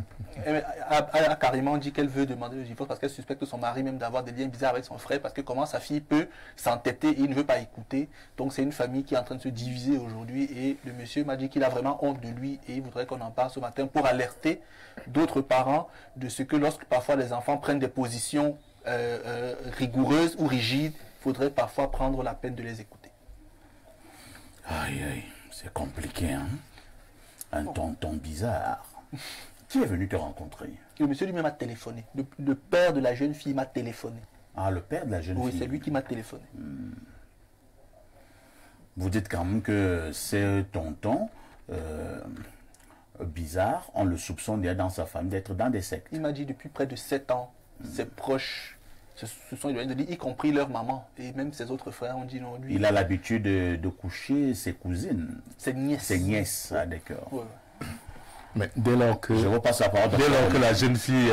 a carrément dit qu'elle veut demander le divorce parce qu'elle suspecte son mari même d'avoir des liens bizarres avec son frère parce que comment sa fille peut s'entêter et il ne veut pas écouter. Donc c'est une famille qui est en train de se diviser aujourd'hui et le monsieur m'a dit qu'il a vraiment honte de lui et il voudrait qu'on en parle ce matin pour alerter d'autres parents de ce que lorsque parfois les enfants prennent des positions rigoureuses ou rigides, il faudrait parfois prendre la peine de les écouter. Aïe, aïe, c'est compliqué, hein? Un tonton bizarre. Qui est venu te rencontrer? Le monsieur lui-même m'a téléphoné. Le père de la jeune fille m'a téléphoné. Ah, le père de la jeune fille? Oui, c'est lui qui m'a téléphoné. Vous dites quand même que c'est tonton bizarre, on le soupçonne dans sa famille d'être dans des sectes. Il m'a dit depuis près de 7 ans, ses proches se sont éloignés de lui, y compris leur maman. Et même ses autres frères ont dit non. Lui, il a l'habitude de coucher ses cousines. Ses nièces. Ses nièces, ah, d'accord. Ouais. Mais dès lors que, la jeune fille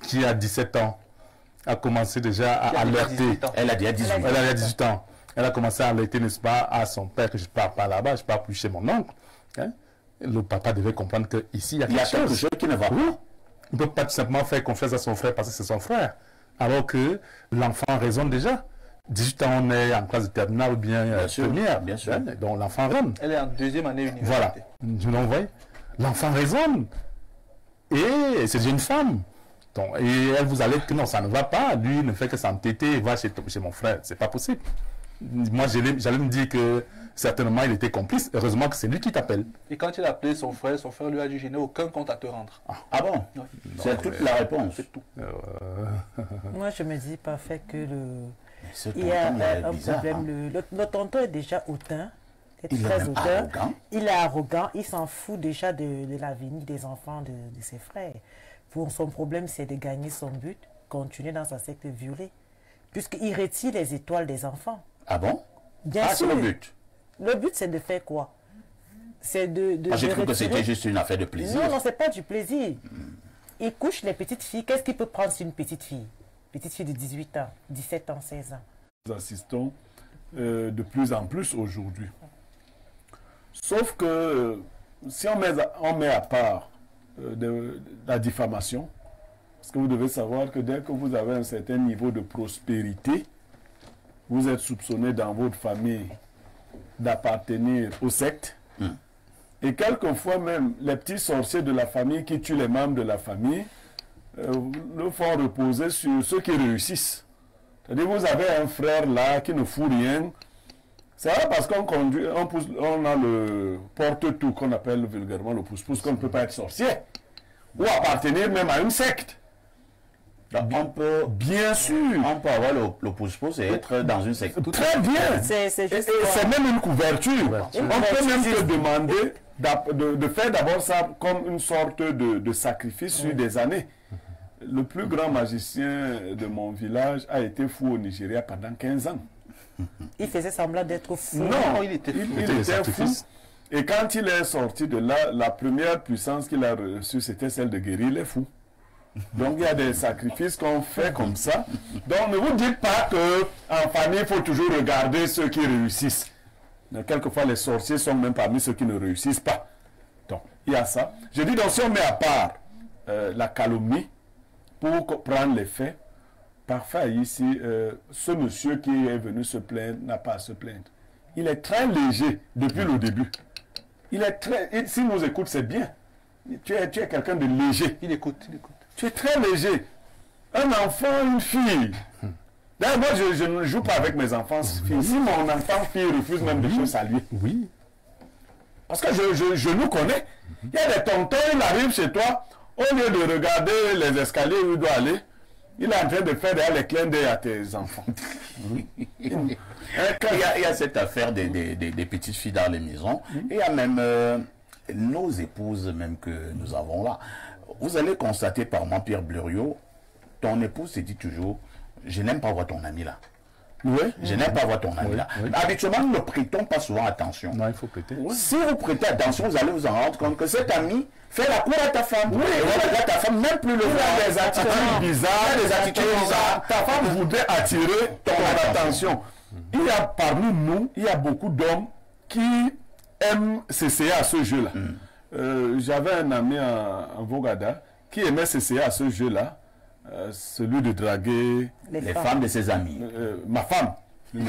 qui a 17 ans a commencé déjà à alerter, elle a déjà 18 ans, elle a commencé à alerter, n'est-ce pas, à son père que je ne pars pas là-bas, je ne pars plus chez mon oncle. Hein? Le papa devait comprendre qu'ici, il y a quelque chose qui ne va pas. Il ne peut pas tout simplement faire confiance à son frère parce que c'est son frère. Alors que l'enfant raisonne déjà. 18 ans, on est en classe de terminale ou bien, première. Bien sûr. Donc l'enfant raisonne. Elle est en deuxième année université. Voilà. Vous voyez, l'enfant raisonne. Et c'est une femme. Donc, et elle vous allait que non, ça ne va pas. Lui ne fait que s'entêter et va chez mon frère. C'est pas possible. Moi, j'allais me dire que certainement il était complice. Heureusement que c'est lui qui t'appelle. Et quand il a appelé son frère lui a dit: je n'ai aucun compte à te rendre. Ah bon? Oui. C'est toute la réponse. C'est tout. Moi, je me dis parfait que il y a un bizarre, problème. Hein? Le tonton est déjà hautain. Il est très arrogant. Il est arrogant. Il s'en fout déjà de l'avenir des enfants de ses frères. Pour son problème, c'est de gagner son but, continuer dans sa secte violée. Puisqu'il retire les étoiles des enfants. Ah bon? Bien sûr. C'est le but. Le but, c'est de faire quoi? C'est de j'ai cru que c'était juste une affaire de plaisir. Non, c'est pas du plaisir. Il couche les petites filles. Qu'est-ce qu'il peut prendre sur une petite fille? Petite fille de 18 ans, 17 ans, 16 ans. Nous assistons de plus en plus aujourd'hui. Sauf que si on met à part la diffamation, parce que vous devez savoir que dès que vous avez un certain niveau de prospérité, vous êtes soupçonné dans votre famille d'appartenir aux sectes. Et quelquefois même, les petits sorciers de la famille qui tuent les membres de la famille le font reposer sur ceux qui réussissent. C'est-à-dire, vous avez un frère là qui ne fout rien. C'est vrai parce qu'on conduit, on a le porte-tout qu'on appelle vulgairement le pouce-pouce, qu'on ne peut pas être sorcier. Ou appartenir même à une secte. Donc, on peut, bien sûr, on peut avoir le pouce-pouce et être dans une secte. Très bien. C'est même une couverture. On peut même te demander de faire d'abord ça comme une sorte de sacrifice sur des années. Le plus grand magicien de mon village a été fou au Nigeria pendant 15 ans. Il faisait semblant d'être fou. Non, il était fou. Et quand il est sorti de là, la première puissance qu'il a reçue, c'était celle de guérir les fous. Donc il y a des sacrifices qu'on fait comme ça. Donc ne vous dites pas qu'en famille, il faut toujours regarder ceux qui réussissent. Mais quelquefois, les sorciers sont même parmi ceux qui ne réussissent pas. Donc il y a ça. Je dis donc, si on met à part la calomnie pour prendre les faits, parfois ici, ce monsieur qui est venu se plaindre n'a pas à se plaindre. Il est très léger depuis le début. Il est très... S'il nous écoute, c'est bien. Tu es quelqu'un de léger. Il écoute. Tu es très léger. Un enfant, une fille. D'ailleurs, moi, je ne joue pas avec mes enfants filles. Si mon enfant fille refuse même de se saluer. Oui. Parce que je nous connais. Il y a des tontons, il arrive chez toi, au lieu de regarder les escaliers où il doit aller, il est en train de faire les clins d'œil à tes enfants. Il y a cette affaire des petites filles dans les maisons. Et il y a même nos épouses même que nous avons là. Vous allez constater par moi, Pierre Blériot, ton épouse se dit toujours: je n'aime pas voir ton ami là. Oui. Je n'aime pas voir ton ami là. Oui. Habituellement, nous ne prêtons pas souvent attention. Non, il faut prêter. Si vous prêtez attention, vous allez vous en rendre compte que cet ami fait la cour à ta femme. Oui, et voilà, ta femme même plus le voir. Il y a des attitudes bizarres, des attitudes bizarres. Ta femme voudrait attirer ton attention. Il y a parmi nous, il y a beaucoup d'hommes qui aiment s'essayer à ce jeu-là. J'avais un ami en Vogada qui aimait s'essayer à ce jeu-là, celui de draguer les femmes de ses amis. Ma femme. Donc,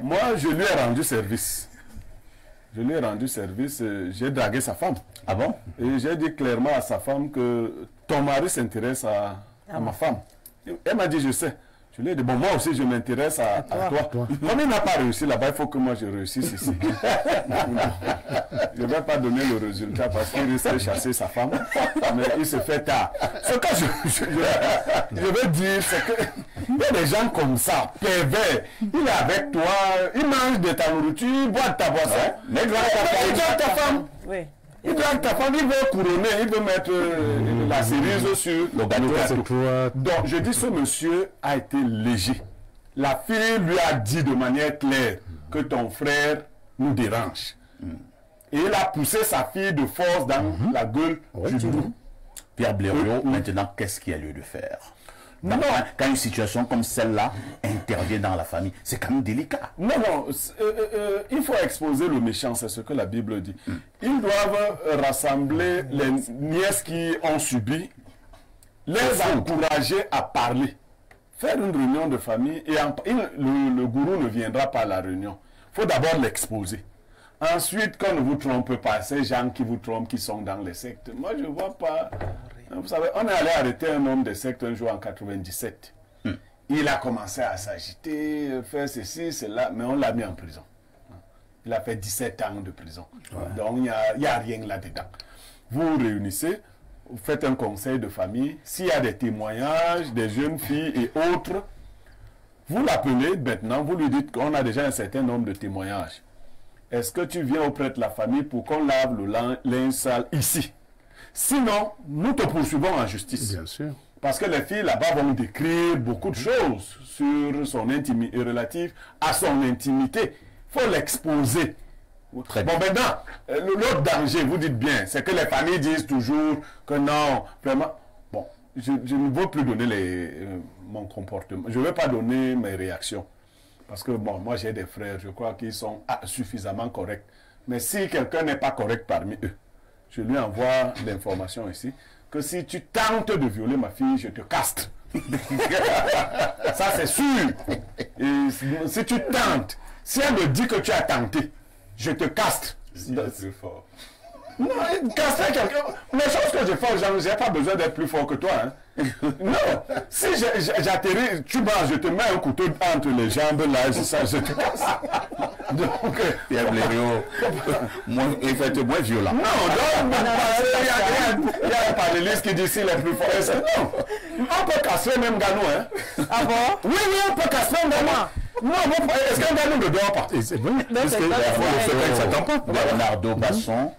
moi, je lui ai rendu service. J'ai dragué sa femme. Ah bon? Et j'ai dit clairement à sa femme que ton mari s'intéresse à ma femme. Elle m'a dit: je sais. Je lui ai dit: bon, moi aussi je m'intéresse à toi. Comme il n'a pas réussi là-bas, il faut que moi je réussisse ici. Je ne vais pas donner le résultat parce qu'il risque de chasser sa femme, mais il se fait tard. Ce que je veux dire, c'est que il y a des gens comme ça, pervers. Il est avec toi, il mange de ta nourriture, il boit de ta boisson, mais il drague ta femme. Oui. Il drague ta femme, il veut couronner, il veut mettre la cerise sur le gâteau. Donc, je dis, ce monsieur a été léger. La fille lui a dit de manière claire que ton frère nous dérange. Et il a poussé sa fille de force dans la gueule du loup. Pierre Blériot, maintenant, qu'est-ce qu'il y a lieu de faire? Non. Quand une situation comme celle-là intervient dans la famille, c'est quand même délicat. Non, il faut exposer le méchant, c'est ce que la Bible dit. Ils doivent rassembler les nièces qui ont subi, les encourager à parler. faire une réunion de famille et le gourou ne viendra pas à la réunion. Il faut d'abord l'exposer. Ensuite, qu'on ne vous trompe pas, ces gens qui vous trompent, qui sont dans les sectes. Moi, je ne vois pas. Vous savez, on est allé arrêter un homme de secte un jour en 97. Il a commencé à s'agiter, faire ceci, cela, mais on l'a mis en prison. Il a fait 17 ans de prison. Donc, il n'y a rien là-dedans. Vous vous réunissez, vous faites un conseil de famille. S'il y a des témoignages, des jeunes filles et autres, vous l'appelez maintenant, vous lui dites qu'on a déjà un certain nombre de témoignages. Est-ce que tu viens auprès de la famille pour qu'on lave le linge sale ici? Sinon, nous te poursuivons en justice. Bien sûr. Parce que les filles là-bas vont décrire beaucoup de choses sur son intimité, relative à son intimité. Il faut l'exposer. Bon, maintenant, l'autre danger, vous dites bien, c'est que les familles disent toujours que non, vraiment. Bon, je ne veux plus donner mon comportement. Je ne vais pas donner mes réactions. Parce que, bon, moi j'ai des frères, je crois qu'ils sont suffisamment corrects. Mais si quelqu'un n'est pas correct parmi eux, je lui envoie l'information ici, que si tu tentes de violer ma fille, je te castre. Ça c'est sûr. Et si tu tentes, si elle me dit que tu as tenté, je te castre. C'est plus fort. Non, castrer quelqu'un. Les choses que je fais aux gens, je n'ai pas besoin d'être plus fort que toi. Hein. Non, si j'atterris, tu manges, je te mets un couteau entre les jambes, là, ça, je te casse. Donc, Pierre Blériot, il faut être moins violent. Non, il y a un panéliste qui dit s'il est plus fort. Non, on peut casser même Ganou. Hein. Ah bon? Oui, on peut casser même Ganou. Non, est-ce qu'un Ganou ne dort pas? C'est bon. Bernardo Basson,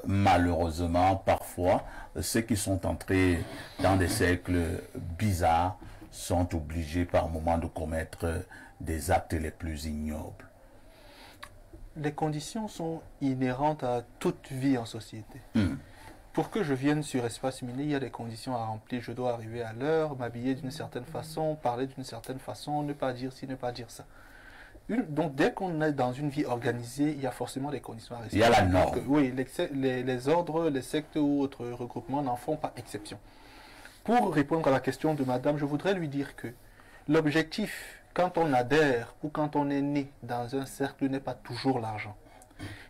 malheureusement, parfois, ceux qui sont entrés dans des cercles bizarres sont obligés par moment de commettre des actes les plus ignobles. Les conditions sont inhérentes à toute vie en société. Pour que je vienne sur Espace Miné, il y a des conditions à remplir. Je dois arriver à l'heure, m'habiller d'une certaine façon, parler d'une certaine façon, ne pas dire ci, ne pas dire ça. Donc, dès qu'on est dans une vie organisée, il y a forcément des conditions à respecter. Il y a la norme. Donc, oui, les ordres, les sectes ou autres regroupements n'en font pas exception. Pour répondre à la question de madame, je voudrais lui dire que l'objectif, quand on adhère ou quand on est né dans un cercle, n'est pas toujours l'argent.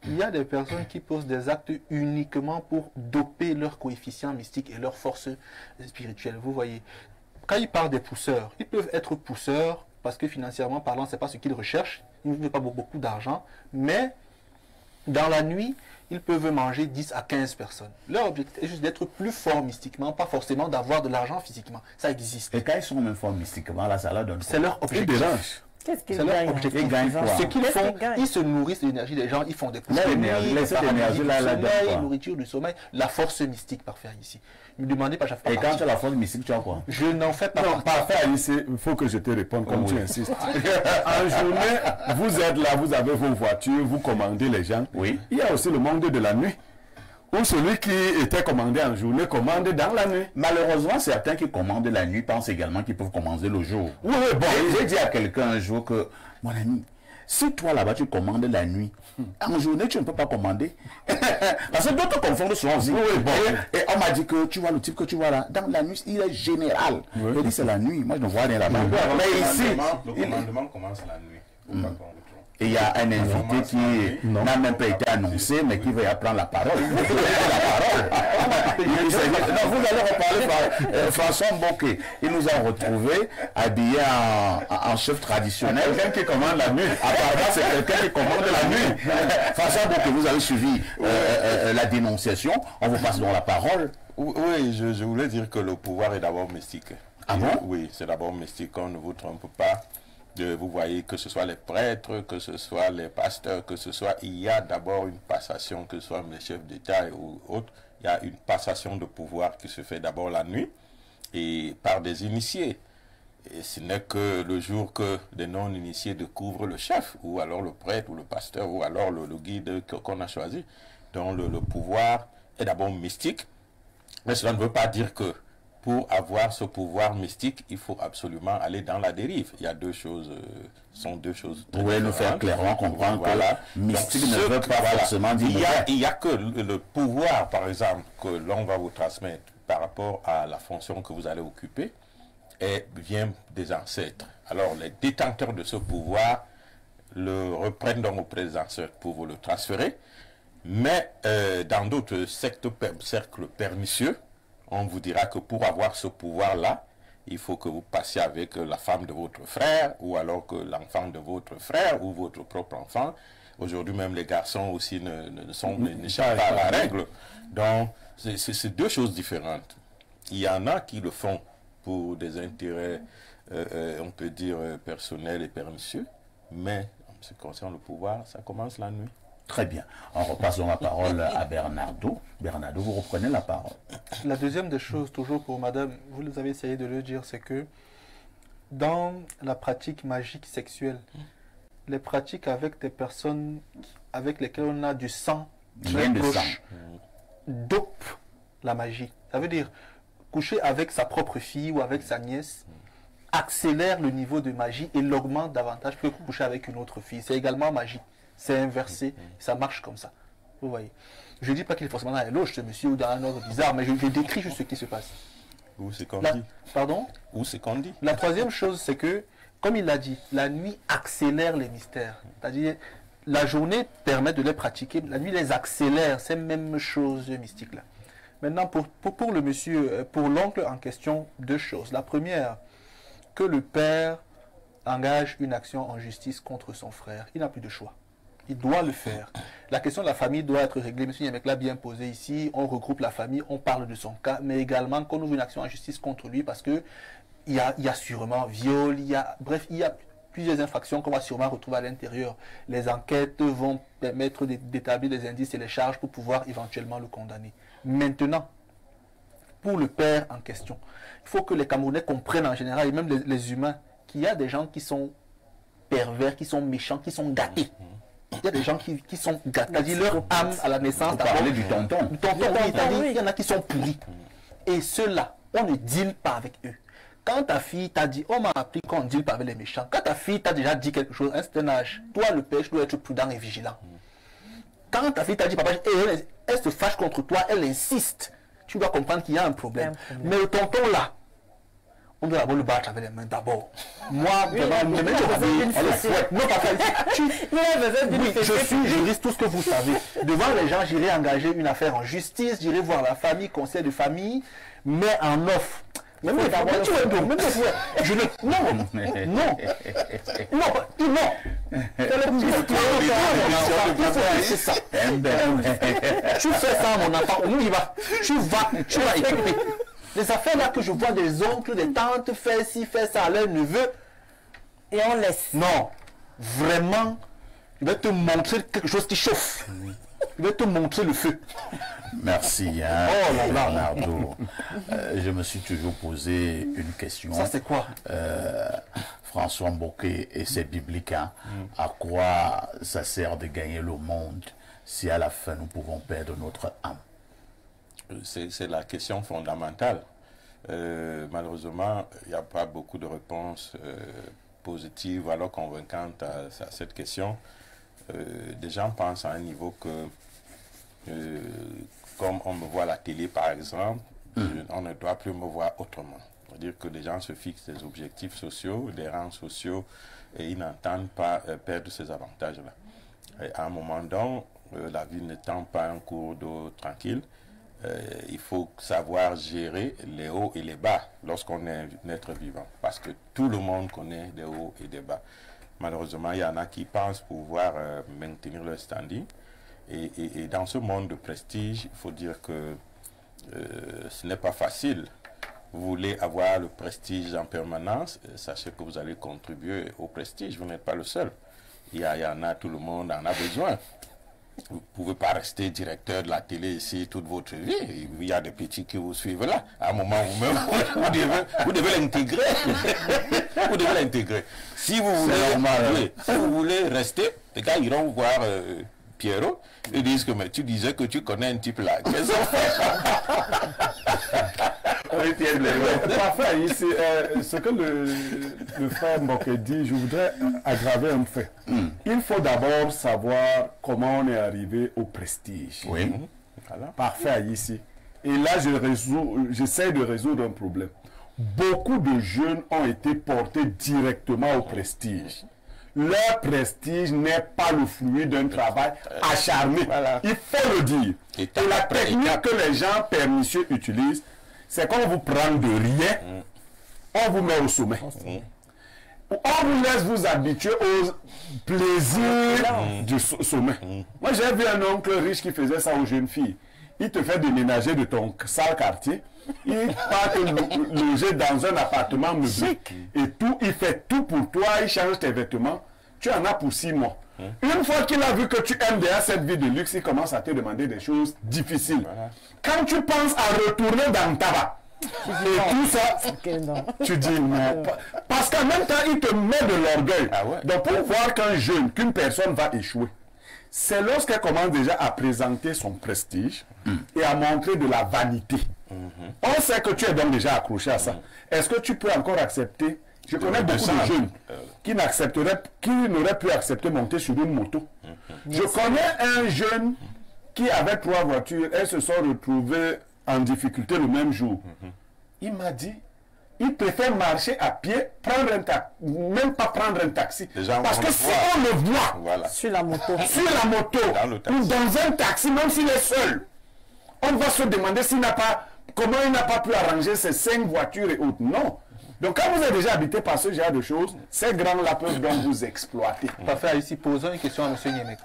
Il y a des personnes qui posent des actes uniquement pour doper leur coefficient mystique et leur force spirituelle. Vous voyez, quand ils parlent des pousseurs, ils peuvent être pousseurs parce que financièrement parlant, ce n'est pas ce qu'ils recherchent. Ils ne veulent pas beaucoup d'argent, mais dans la nuit, ils peuvent manger 10 à 15 personnes. Leur objectif est juste d'être plus fort mystiquement, pas forcément d'avoir de l'argent physiquement. Ça existe. Et quand ils sont même forts mystiquement, là, ça leur donne. C'est leur objectif. Qu'est-ce qu'ils C'est leur gagnent? objectif. Ils gagnent quoi? Ce qu'ils font, ils se nourrissent de l'énergie des gens, ils font des courses de nuit, cette énergie là, la nourriture du sommeil, la force mystique par faire ici. Ne me demandez pas, j'avais pas. Et quand tu as la force mystique, tu as quoi? Je n'en fais pas. Non, par faire ici, il faut que je te réponde comme tu insistes. En journée, vous êtes là, vous avez vos voitures, vous commandez les gens. Oui. Il y a aussi le monde de la nuit. Ou celui qui était commandé en journée commande dans la nuit. Malheureusement, certains qui commandent la nuit pensent également qu'ils peuvent commander le jour. Oui, bon. J'ai dit à quelqu'un un jour que, mon ami, si toi là-bas tu commandes la nuit, en journée tu ne peux pas commander. Parce que d'autres confondent souvent. Oui, bon. Et on m'a dit que tu vois le type que tu vois là, dans la nuit, il est général. Oui. Je dis c'est la nuit, moi je ne vois rien là-bas. Mais ici, Le commandement commence la nuit. et il y a un invité qui n'a même pas été annoncé, mais qui va prendre la parole. Il dit, non, vous allez reparler François Mboké. Il nous a retrouvés habillés en chef traditionnel. Quelqu'un qui commande la nuit. Apparemment, c'est quelqu'un qui commande la nuit. François Mboké, vous avez suivi la dénonciation. On vous passe donc la parole. Oui, je voulais dire que le pouvoir est d'abord mystique. Ah bon? Oui, c'est d'abord mystique, on ne vous trompe pas. Vous voyez, que ce soit les prêtres, que ce soit les pasteurs, que ce soit, il y a d'abord une passation, que ce soit les chefs d'État ou autres, il y a une passation de pouvoir qui se fait d'abord la nuit et par des initiés. Et ce n'est que le jour que des non-initiés découvrent le chef, ou alors le prêtre, ou le pasteur, ou alors le guide qu'on a choisi. Donc le pouvoir est d'abord mystique, mais cela ne veut pas dire que pour avoir ce pouvoir mystique, il faut absolument aller dans la dérive. Il y a deux choses, sont deux choses très Vous voulez nous faire clairement comprendre que mystique ne veut pas forcément dire... Il y a que le pouvoir, par exemple, que l'on va vous transmettre par rapport à la fonction que vous allez occuper, vient des ancêtres. Alors, les détenteurs de ce pouvoir le reprennent donc auprès des ancêtres pour vous le transférer. Mais dans d'autres cercles pernicieux, on vous dira que pour avoir ce pouvoir-là, il faut que vous passiez avec la femme de votre frère, ou alors que l'enfant de votre frère, ou votre propre enfant. Aujourd'hui même, les garçons aussi n'échappent pas à la règle. Donc, c'est deux choses différentes. Il y en a qui le font pour des intérêts, on peut dire, personnels et pernicieux, mais en ce qui concerne le pouvoir, ça commence la nuit. Très bien. On repasse la parole à Bernardo. Bernardo, vous reprenez la parole. La deuxième des choses, toujours pour madame, vous avez essayé de le dire, c'est que dans la pratique magique sexuelle, les pratiques avec des personnes avec lesquelles on a du sang très proche dopent la magie. Ça veut dire, coucher avec sa propre fille ou avec sa nièce accélère le niveau de magie et l'augmente davantage que coucher avec une autre fille. C'est également magie. C'est inversé, ça marche comme ça. Vous voyez. Je ne dis pas qu'il est forcément dans les loges, ce monsieur, ou dans un ordre bizarre, mais je décris juste ce qui se passe. Où c'est qu'on dit. Pardon? Où c'est qu'on dit. La troisième chose, c'est que, comme il l'a dit, la nuit accélère les mystères. C'est-à-dire, la journée permet de les pratiquer, la nuit les accélère, ces mêmes choses mystiques-là. Maintenant, pour le monsieur, pour l'oncle en question, deux choses. La première, que le père engage une action en justice contre son frère. Il n'a plus de choix. Il doit le faire. La question de la famille doit être réglée. Monsieur Yamek l'a bien posé ici. On regroupe la famille, on parle de son cas, mais également qu'on ouvre une action en justice contre lui parce que il y a sûrement viol, bref, il y a plusieurs infractions qu'on va sûrement retrouver à l'intérieur. Les enquêtes vont permettre d'établir les indices et les charges pour pouvoir éventuellement le condamner. Maintenant, pour le père en question, il faut que les Camerounais comprennent en général, et même les humains, qu'il y a des gens qui sont pervers, qui sont méchants, qui sont gâtés. Il y a des gens qui sont gâtés, c'est-à-dire leur âme à la naissance. Vous parlez du tonton. Du tonton, oui, c'est-à-dire il y en a qui sont pourris. Et ceux-là, on ne deal pas avec eux. Quand ta fille t'a dit, on m'a appris qu'on ne deal pas avec les méchants. Quand ta fille t'a déjà dit quelque chose à un certain âge, toi, le père, tu dois être prudent et vigilant. Quand ta fille t'a dit, papa, elle se fâche contre toi, elle insiste. Tu dois comprendre qu'il y a un problème. Mais le tonton là, on doit d'abord le battre avec les mains d'abord. Moi, vraiment, on le fouette. Non, papa, oui, je suis juriste, tout ce que vous savez. Devant les gens, j'irai engager une affaire en justice, j'irai voir la famille, conseil de famille, mais en offre. Même les d'abord, je ne. Non, c'est ça. Tu fais ça, mon enfant, on y va. Tu vas écouter. Les affaires là que je vois des oncles, des tantes faire ci, faire ça à leur neveu, et on laisse. Non, vraiment, je vais te montrer quelque chose qui chauffe. Je vais te montrer le feu. Merci, hein, Bernardo. Je me suis toujours posé une question. Ça, c'est quoi? François Mboké, et c'est biblique, hein, à quoi ça sert de gagner le monde si à la fin nous pouvons perdre notre âme? C'est la question fondamentale. Malheureusement, il n'y a pas beaucoup de réponses positives alors convaincantes à cette question. Des gens pensent à un niveau que, comme on me voit à la télé par exemple, on ne doit plus me voir autrement. C'est-à-dire que les gens se fixent des objectifs sociaux, des rangs sociaux, et ils n'entendent pas perdre ces avantages-là. À un moment donné, la vie n'étant pas un cours d'eau tranquille, il faut savoir gérer les hauts et les bas lorsqu'on est un être vivant. Parce que tout le monde connaît des hauts et des bas. Malheureusement, il y en a qui pensent pouvoir maintenir leur standing. Et dans ce monde de prestige, il faut dire que ce n'est pas facile. Vous voulez avoir le prestige en permanence, sachez que vous allez contribuer au prestige. Vous n'êtes pas le seul. Il y en a, tout le monde en a besoin. Vous ne pouvez pas rester directeur de la télé ici toute votre vie. Il y a des petits qui vous suivent là. À un moment vous-même, vous devez l'intégrer. Vous devez l'intégrer. Si vous voulez, si vous voulez rester, les gars iront voir Pierrot. Ils disent que mais tu disais que tu connais un type là. Qu'est-ce qu'on fait? Parfait, ici, ce que le frère Mboké dit, je voudrais aggraver un fait. Il faut d'abord savoir comment on est arrivé au prestige. Oui. Voilà. Parfait, ici. Et là, j'essaie de résoudre un problème. beaucoup de jeunes ont été portés directement au prestige. Leur prestige n'est pas le fruit d'un travail acharné. Voilà. Il faut le dire. Et la technique que les gens pernicieux utilisent, c'est qu'on vous prend de rien, on vous met au sommet. On vous laisse vous habituer aux plaisirs du sommet. Moi, j'ai vu un oncle riche qui faisait ça aux jeunes filles. Il te fait déménager de ton sale quartier. Il part te loger dans un appartement meublé. Et tout, il fait tout pour toi. Il change tes vêtements. Tu en as pour 6 mois. Une fois qu'il a vu que tu aimes déjà cette vie de luxe, il commence à te demander des choses difficiles. Quand tu penses à retourner dans le tabac, et tout ça, tu dis non. Parce qu'en même temps, il te met de l'orgueil. Donc pour voir qu'une personne va échouer, c'est lorsqu'elle commence déjà à présenter son prestige et à montrer de la vanité. On sait que tu es donc déjà accroché à ça. Est-ce que tu peux encore accepter? Je connais beaucoup de jeunes qui n'auraient pu accepter monter sur une moto. Je connais un jeune qui avait 3 voitures. Elles se sont retrouvées en difficulté le même jour. Il m'a dit, il préfère marcher à pied, prendre un taxi, même pas prendre un taxi. Parce que si on le voit sur la moto, ou dans un taxi, même s'il est seul, on va se demander comment il n'a pas pu arranger ses 5 voitures et autres. Non. Donc quand vous êtes déjà habité par ce genre de choses, ces grands-là peuvent donc vous exploiter. Parfait, ici, posons une question à M. Niemek.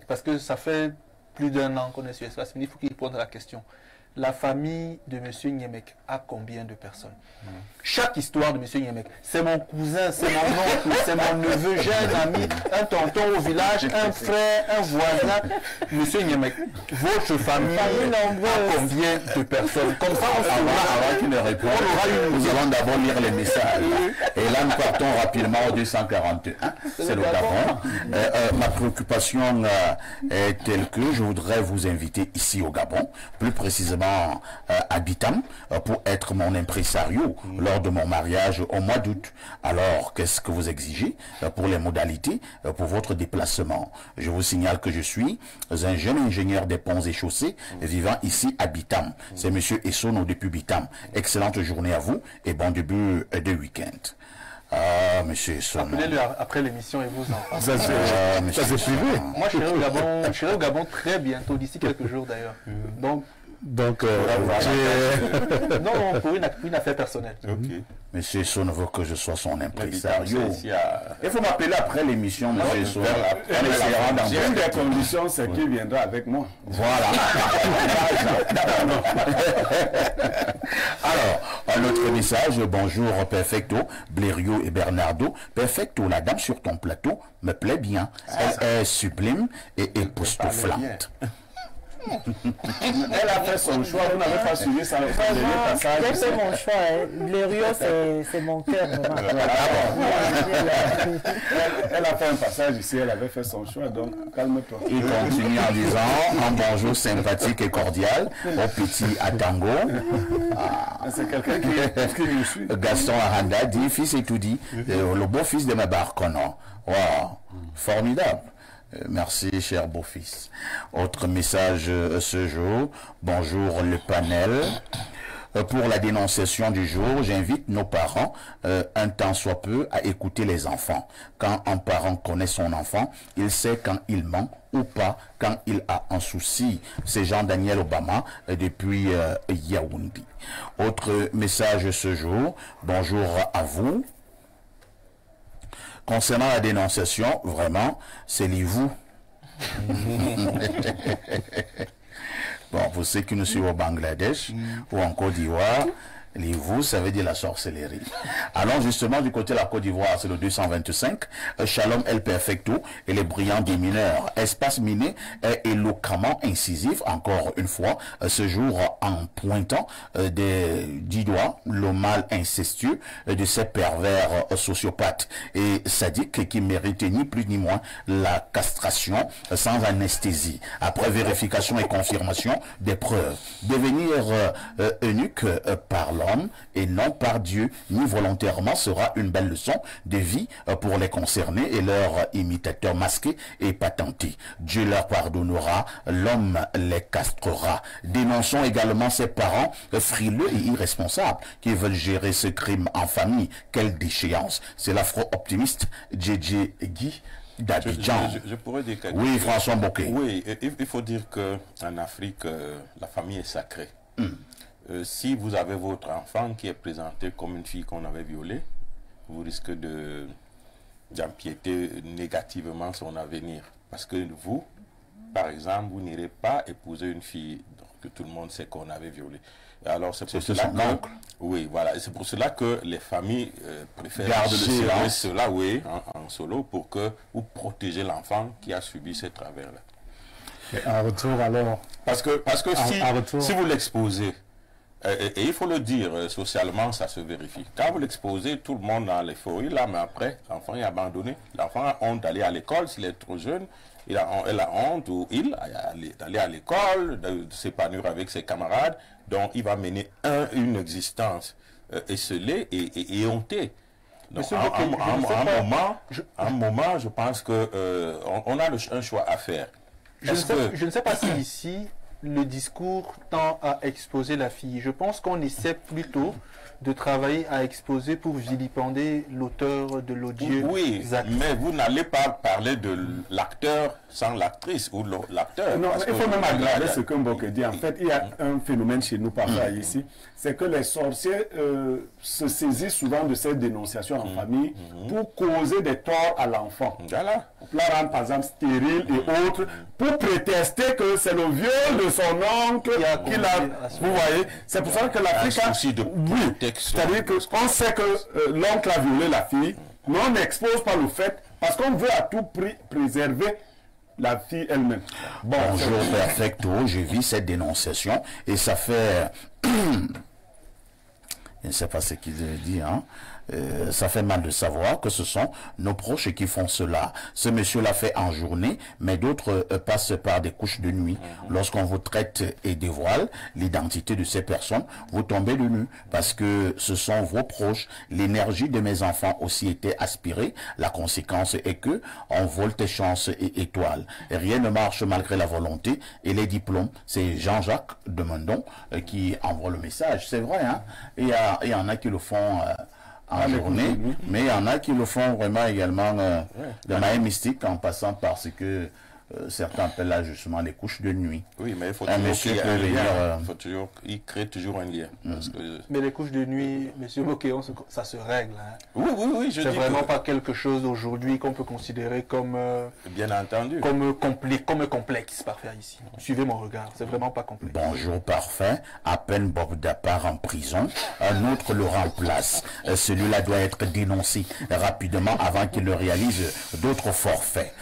Parce que ça fait plus d'1 an qu'on est sur Espace Midi, il faut qu'il réponde à la question. La famille de M. Niemek a combien de personnes? Chaque histoire de M. Niemek, c'est mon cousin, c'est mon oncle, c'est mon neveu, j'ai un ami, un tonton au village, un frère, un voisin. M. Niemek, votre famille a combien de personnes? Comme ça, on avant qu'il ne réponde, nous allons d'abord lire les messages. Et là, nous partons rapidement au 241. C'est le Gabon. Ma préoccupation est telle que je voudrais vous inviter ici au Gabon, plus précisément à Bitam, pour être mon impresario lors de mon mariage au mois d'août. Alors, qu'est-ce que vous exigez pour les modalités pour votre déplacement? Je vous signale que je suis un jeune ingénieur des ponts et chaussées vivant ici à Bitam. C'est M. Essono depuis Bitam. Excellente journée à vous et bon début de week-end. Ah, monsieur Essono. Appelez-le après l'émission et vous en parlez. Ça c'est privé. Moi, je serai au Gabon très bientôt, d'ici quelques jours d'ailleurs. Donc non, pour une affaire personnelle. Monsieur Son veut que je sois son impresario. Il faut m'appeler après l'émission, monsieur Son. Une des conditions, c'est qu'il viendra avec moi. Voilà. Alors, un autre message. Bonjour, Perfecto, Blériot et Bernardo. Perfecto, la dame sur ton plateau me plaît bien. Elle est sublime et époustouflante. Elle a fait son choix, vous n'avez pas suivi ça. J'ai fait mon choix. Blériot, c'est mon cœur. Elle a fait un passage ici, elle avait fait son choix, donc calme-toi. Il continue en disant un bonjour sympathique et cordial au petit Atango. C'est quelqu'un qui nous suit. Gaston Aranda dit, fils et tout dit, le beau-fils de ma Barcono. Wow, formidable. Merci, cher beau-fils. Autre message ce jour. Bonjour le panel. Pour la dénonciation du jour, j'invite nos parents, un temps soit peu, à écouter les enfants. Quand un parent connaît son enfant, il sait quand il ment ou pas, quand il a un souci. C'est Jean-Daniel Obama depuis Yaoundé. Autre message ce jour. Bonjour à vous. Concernant la dénonciation, vraiment, c'est vous. Bon, pour ceux qui nous suivent au Bangladesh ou en Côte d'Ivoire, vous, ça veut dire la sorcellerie. Allons justement du côté de la Côte d'Ivoire, c'est le 225. Shalom El Perfecto et les brillants des mineurs. Espace miné est éloquemment incisif, encore une fois, ce jour en pointant du doigt le mal incestueux de ces pervers sociopathes et sadiques qui méritent ni plus ni moins la castration sans anesthésie. Après vérification et confirmation des preuves, devenir eunuque par l'homme et non par Dieu, ni volontairement, sera une belle leçon de vie pour les concernés et leurs imitateurs masqués et patentés. Dieu leur pardonnera, l'homme les castrera. Dénonçons également ces parents frileux et irresponsables qui veulent gérer ce crime en famille. Quelle déchéance! C'est l'afro-optimiste JJ Guy d'Abidjan. Je pourrais dire quelque chose. Oui, chose. François Bokeh. Oui, il faut dire qu'en Afrique, la famille est sacrée. Si vous avez votre enfant qui est présenté comme une fille qu'on avait violée, vous risquez d'empiéter négativement son avenir. Parce que vous, par exemple, vous n'irez pas épouser une fille que tout le monde sait qu'on avait violée. Alors c'est pour cela que, oui, voilà, c'est pour cela que les familles préfèrent garder cela, oui, en solo, pour que vous protégez l'enfant qui a subi ces travers-là. En retour alors. Parce que si vous l'exposez, et il faut le dire, socialement, ça se vérifie. Quand vous l'exposez, tout le monde a l'euphorie là, mais après, l'enfant est abandonné. L'enfant a honte d'aller à l'école s'il est trop jeune. Elle a honte ou d'aller à l'école, de s'épanouir avec ses camarades. Donc, il va mener une existence esselée et hontée. Donc, à un moment, je pense qu'on a un choix à faire. Je ne sais pas si ici, le discours tend à exposer la fille. Je pense qu'on essaie plutôt de travailler à exposer pour vilipender l'auteur de l'odieux. Oui, mais vous n'allez pas parler de l'acteur sans l'actrice ou l'acteur. Non, il faut même aggraver ce que Mbokeh dit. En fait, il y a un phénomène chez nous parfois ici, c'est que les sorciers se saisissent souvent de cette dénonciation en famille pour causer des torts à l'enfant. Voilà. Pour la rendre par exemple stérile et autres, pour prétester que c'est le viol de son oncle qui l'a... Vous voyez, c'est pour ça que l'Afrique a... Oui, c'est-à-dire qu'on sait que l'oncle a violé la fille, mais on n'expose pas le fait parce qu'on veut à tout prix préserver la fille elle-même. Bonjour Perfecto, je vis cette dénonciation et ça fait... Je ne sais pas ce qu'il dit, hein. Ça fait mal de savoir que ce sont nos proches qui font cela. Ce monsieur l'a fait en journée, mais d'autres passent par des couches de nuit. Lorsqu'on vous traite et dévoile l'identité de ces personnes, vous tombez de nu parce que ce sont vos proches. L'énergie de mes enfants aussi était aspirée. La conséquence est que on vole tes chances et étoiles. Et rien ne marche malgré la volonté et les diplômes. C'est Jean-Jacques Demondon qui envoie le message. C'est vrai, hein? Il y en a qui le font... en journée, mais il y en a qui le font vraiment également de manière mystique en passant par ce que certains appellent là justement les couches de nuit. Oui, mais il faut toujours il crée toujours un lien. Parce que... Mais les couches de nuit, monsieur Bokeh, ça se règle. Hein. Oui, c'est vraiment pas quelque chose aujourd'hui qu'on peut considérer comme... bien entendu. Comme complexe parfait ici. Suivez mon regard, c'est vraiment pas complexe. Bonjour parfait, à peine Bob Dapar en prison, un autre le remplace. Celui-là doit être dénoncé rapidement avant qu'il ne réalise d'autres forfaits.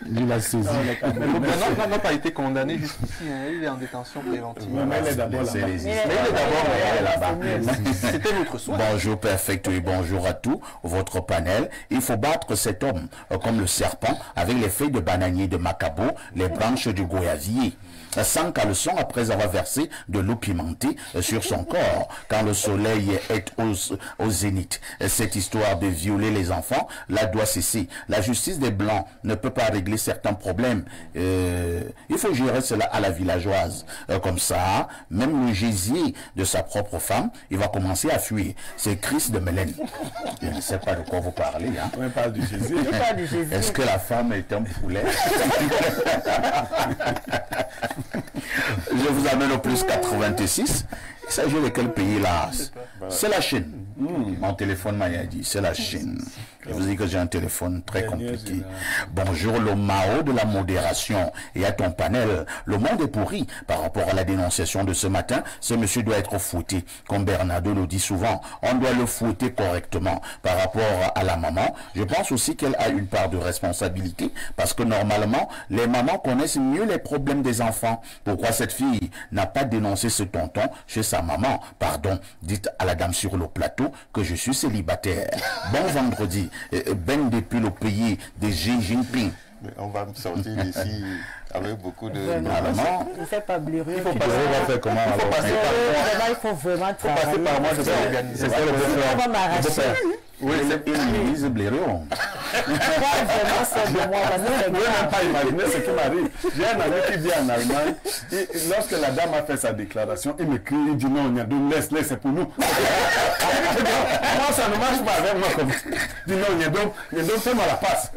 Il a saisi. Le n'a pas été condamné jusqu'ici, hein. Il est en détention préventive. Mais il est d'abord là-bas. C'était notre souhait. Bonjour Perfecto et bonjour à tous, votre panel. Il faut battre cet homme comme le serpent avec les feuilles de bananier de Macabo, les branches du goyavier. Sans caleçon après avoir versé de l'eau pimentée sur son corps quand le soleil est au zénith. Cette histoire de violer les enfants, là doit cesser. La justice des Blancs ne peut pas régler certains problèmes. Il faut gérer cela à la villageoise. Comme ça, même le gésier de sa propre femme, il va commencer à fuir. C'est Chris de Mélène. Je ne sais pas de quoi vous parlez. Hein. On parle du gésier. Est-ce que la femme est un poulet? Je vous amène au plus 86. Il s'agit de quel pays là? C'est la Chine. Mon téléphone m'a dit, c'est la Chine. Je vous dis que j'ai un téléphone très compliqué. Bonjour le Mao de la modération et à ton panel. Le monde est pourri par rapport à la dénonciation de ce matin. Ce monsieur doit être fouetté. Comme Bernardo le dit souvent, on doit le fouetter correctement. Par rapport à la maman, je pense aussi qu'elle a une part de responsabilité parce que normalement, les mamans connaissent mieux les problèmes des enfants. Pourquoi cette fille n'a pas dénoncé ce tonton chez sa maman? Pardon, dites à la dame sur le plateau que je suis célibataire. Bon vendredi. Ben depuis le pays de Xi Jinping. Mais on va me sortir d'ici avec beaucoup de... Normalement, il ne fait pas blaireau. Il faut passer, on va faire comment? Il faut vraiment travailler. Passer par moi, c'est ça organiser. C'est ça le on va m'arracher. Oui, il mise blaireau. Je ne peux même pas imaginer ce qui m'arrive. J'ai un ami qui vit en Allemagne. Lorsque la dame a fait sa déclaration, il me crie, il dit non, laisse, c'est pour nous. Moi, ça ne marche pas avec moi comme ça. Il dit non, fais-moi la passe.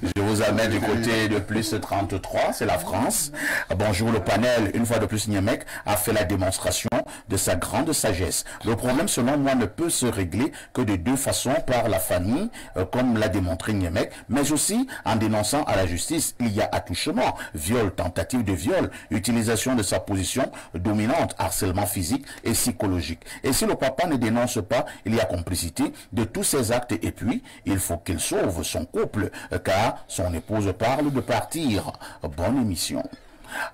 Je vous amène du côté de plus 33, c'est la France. Bonjour le panel. Une fois de plus, Niamek a fait la démonstration de sa grande sagesse. Le problème, selon moi, ne peut se régler que de deux façons, par la famille, comme l'a démontré Niamek, mais aussi en dénonçant à la justice. Il y a attouchement, viol, tentative de viol, utilisation de sa position dominante, harcèlement physique et psychologique. Et si le papa ne dénonce pas, il y a complicité de tous ces actes et puis il faut qu'il sauve son couple car son épouse parle de partir. Bonne émission.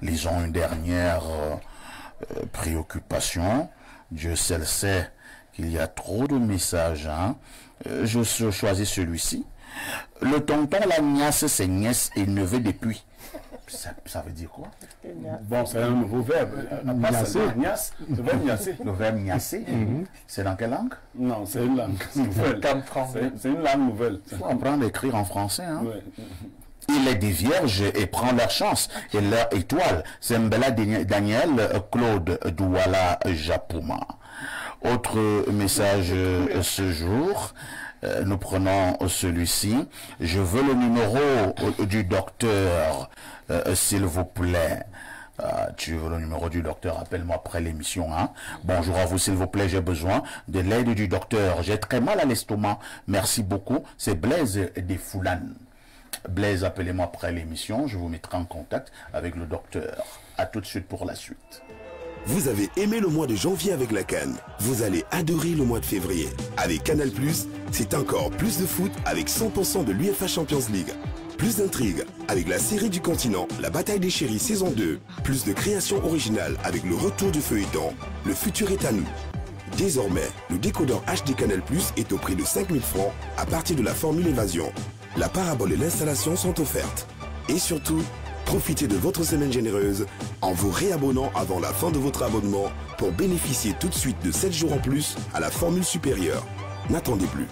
Lisons une dernière préoccupation. Dieu seul sait qu'il y a trop de messages. Je choisis celui-ci. Le tonton, la nièce, c'est nièce et neveu depuis. Ça veut dire quoi? Bon, c'est un nouveau verbe. Le verbe niasser. C'est dans quelle langue? Non, c'est une langue nouvelle. C'est une langue nouvelle. Il faut apprendre à écrire en français. Ouais. Il est des vierges et prend leur chance et leur étoile. C'est Mbela Daniel Claude Douala Japouma. Autre message ce jour. Nous prenons celui-ci. Je veux le numéro du docteur, s'il vous plaît. Tu veux le numéro du docteur, appelle-moi après l'émission. Bonjour à vous, s'il vous plaît, j'ai besoin de l'aide du docteur. J'ai très mal à l'estomac. Merci beaucoup. C'est Blaise des Foulanes. Blaise, appelez-moi après l'émission. Je vous mettrai en contact avec le docteur. À tout de suite pour la suite. Vous avez aimé le mois de janvier avec la CAN. Vous allez adorer le mois de février. Avec Canal+, c'est encore plus de foot avec 100% de l'UEFA Champions League. Plus d'intrigues avec la série du continent, la bataille des chéris saison 2. Plus de créations originales avec le retour du feuilleton. Le futur est à nous. Désormais, le décodeur HD Canal+ est au prix de 5 000 francs à partir de la formule évasion. La parabole et l'installation sont offertes. Et surtout, profitez de votre semaine généreuse en vous réabonnant avant la fin de votre abonnement pour bénéficier tout de suite de 7 jours en plus à la formule supérieure. N'attendez plus.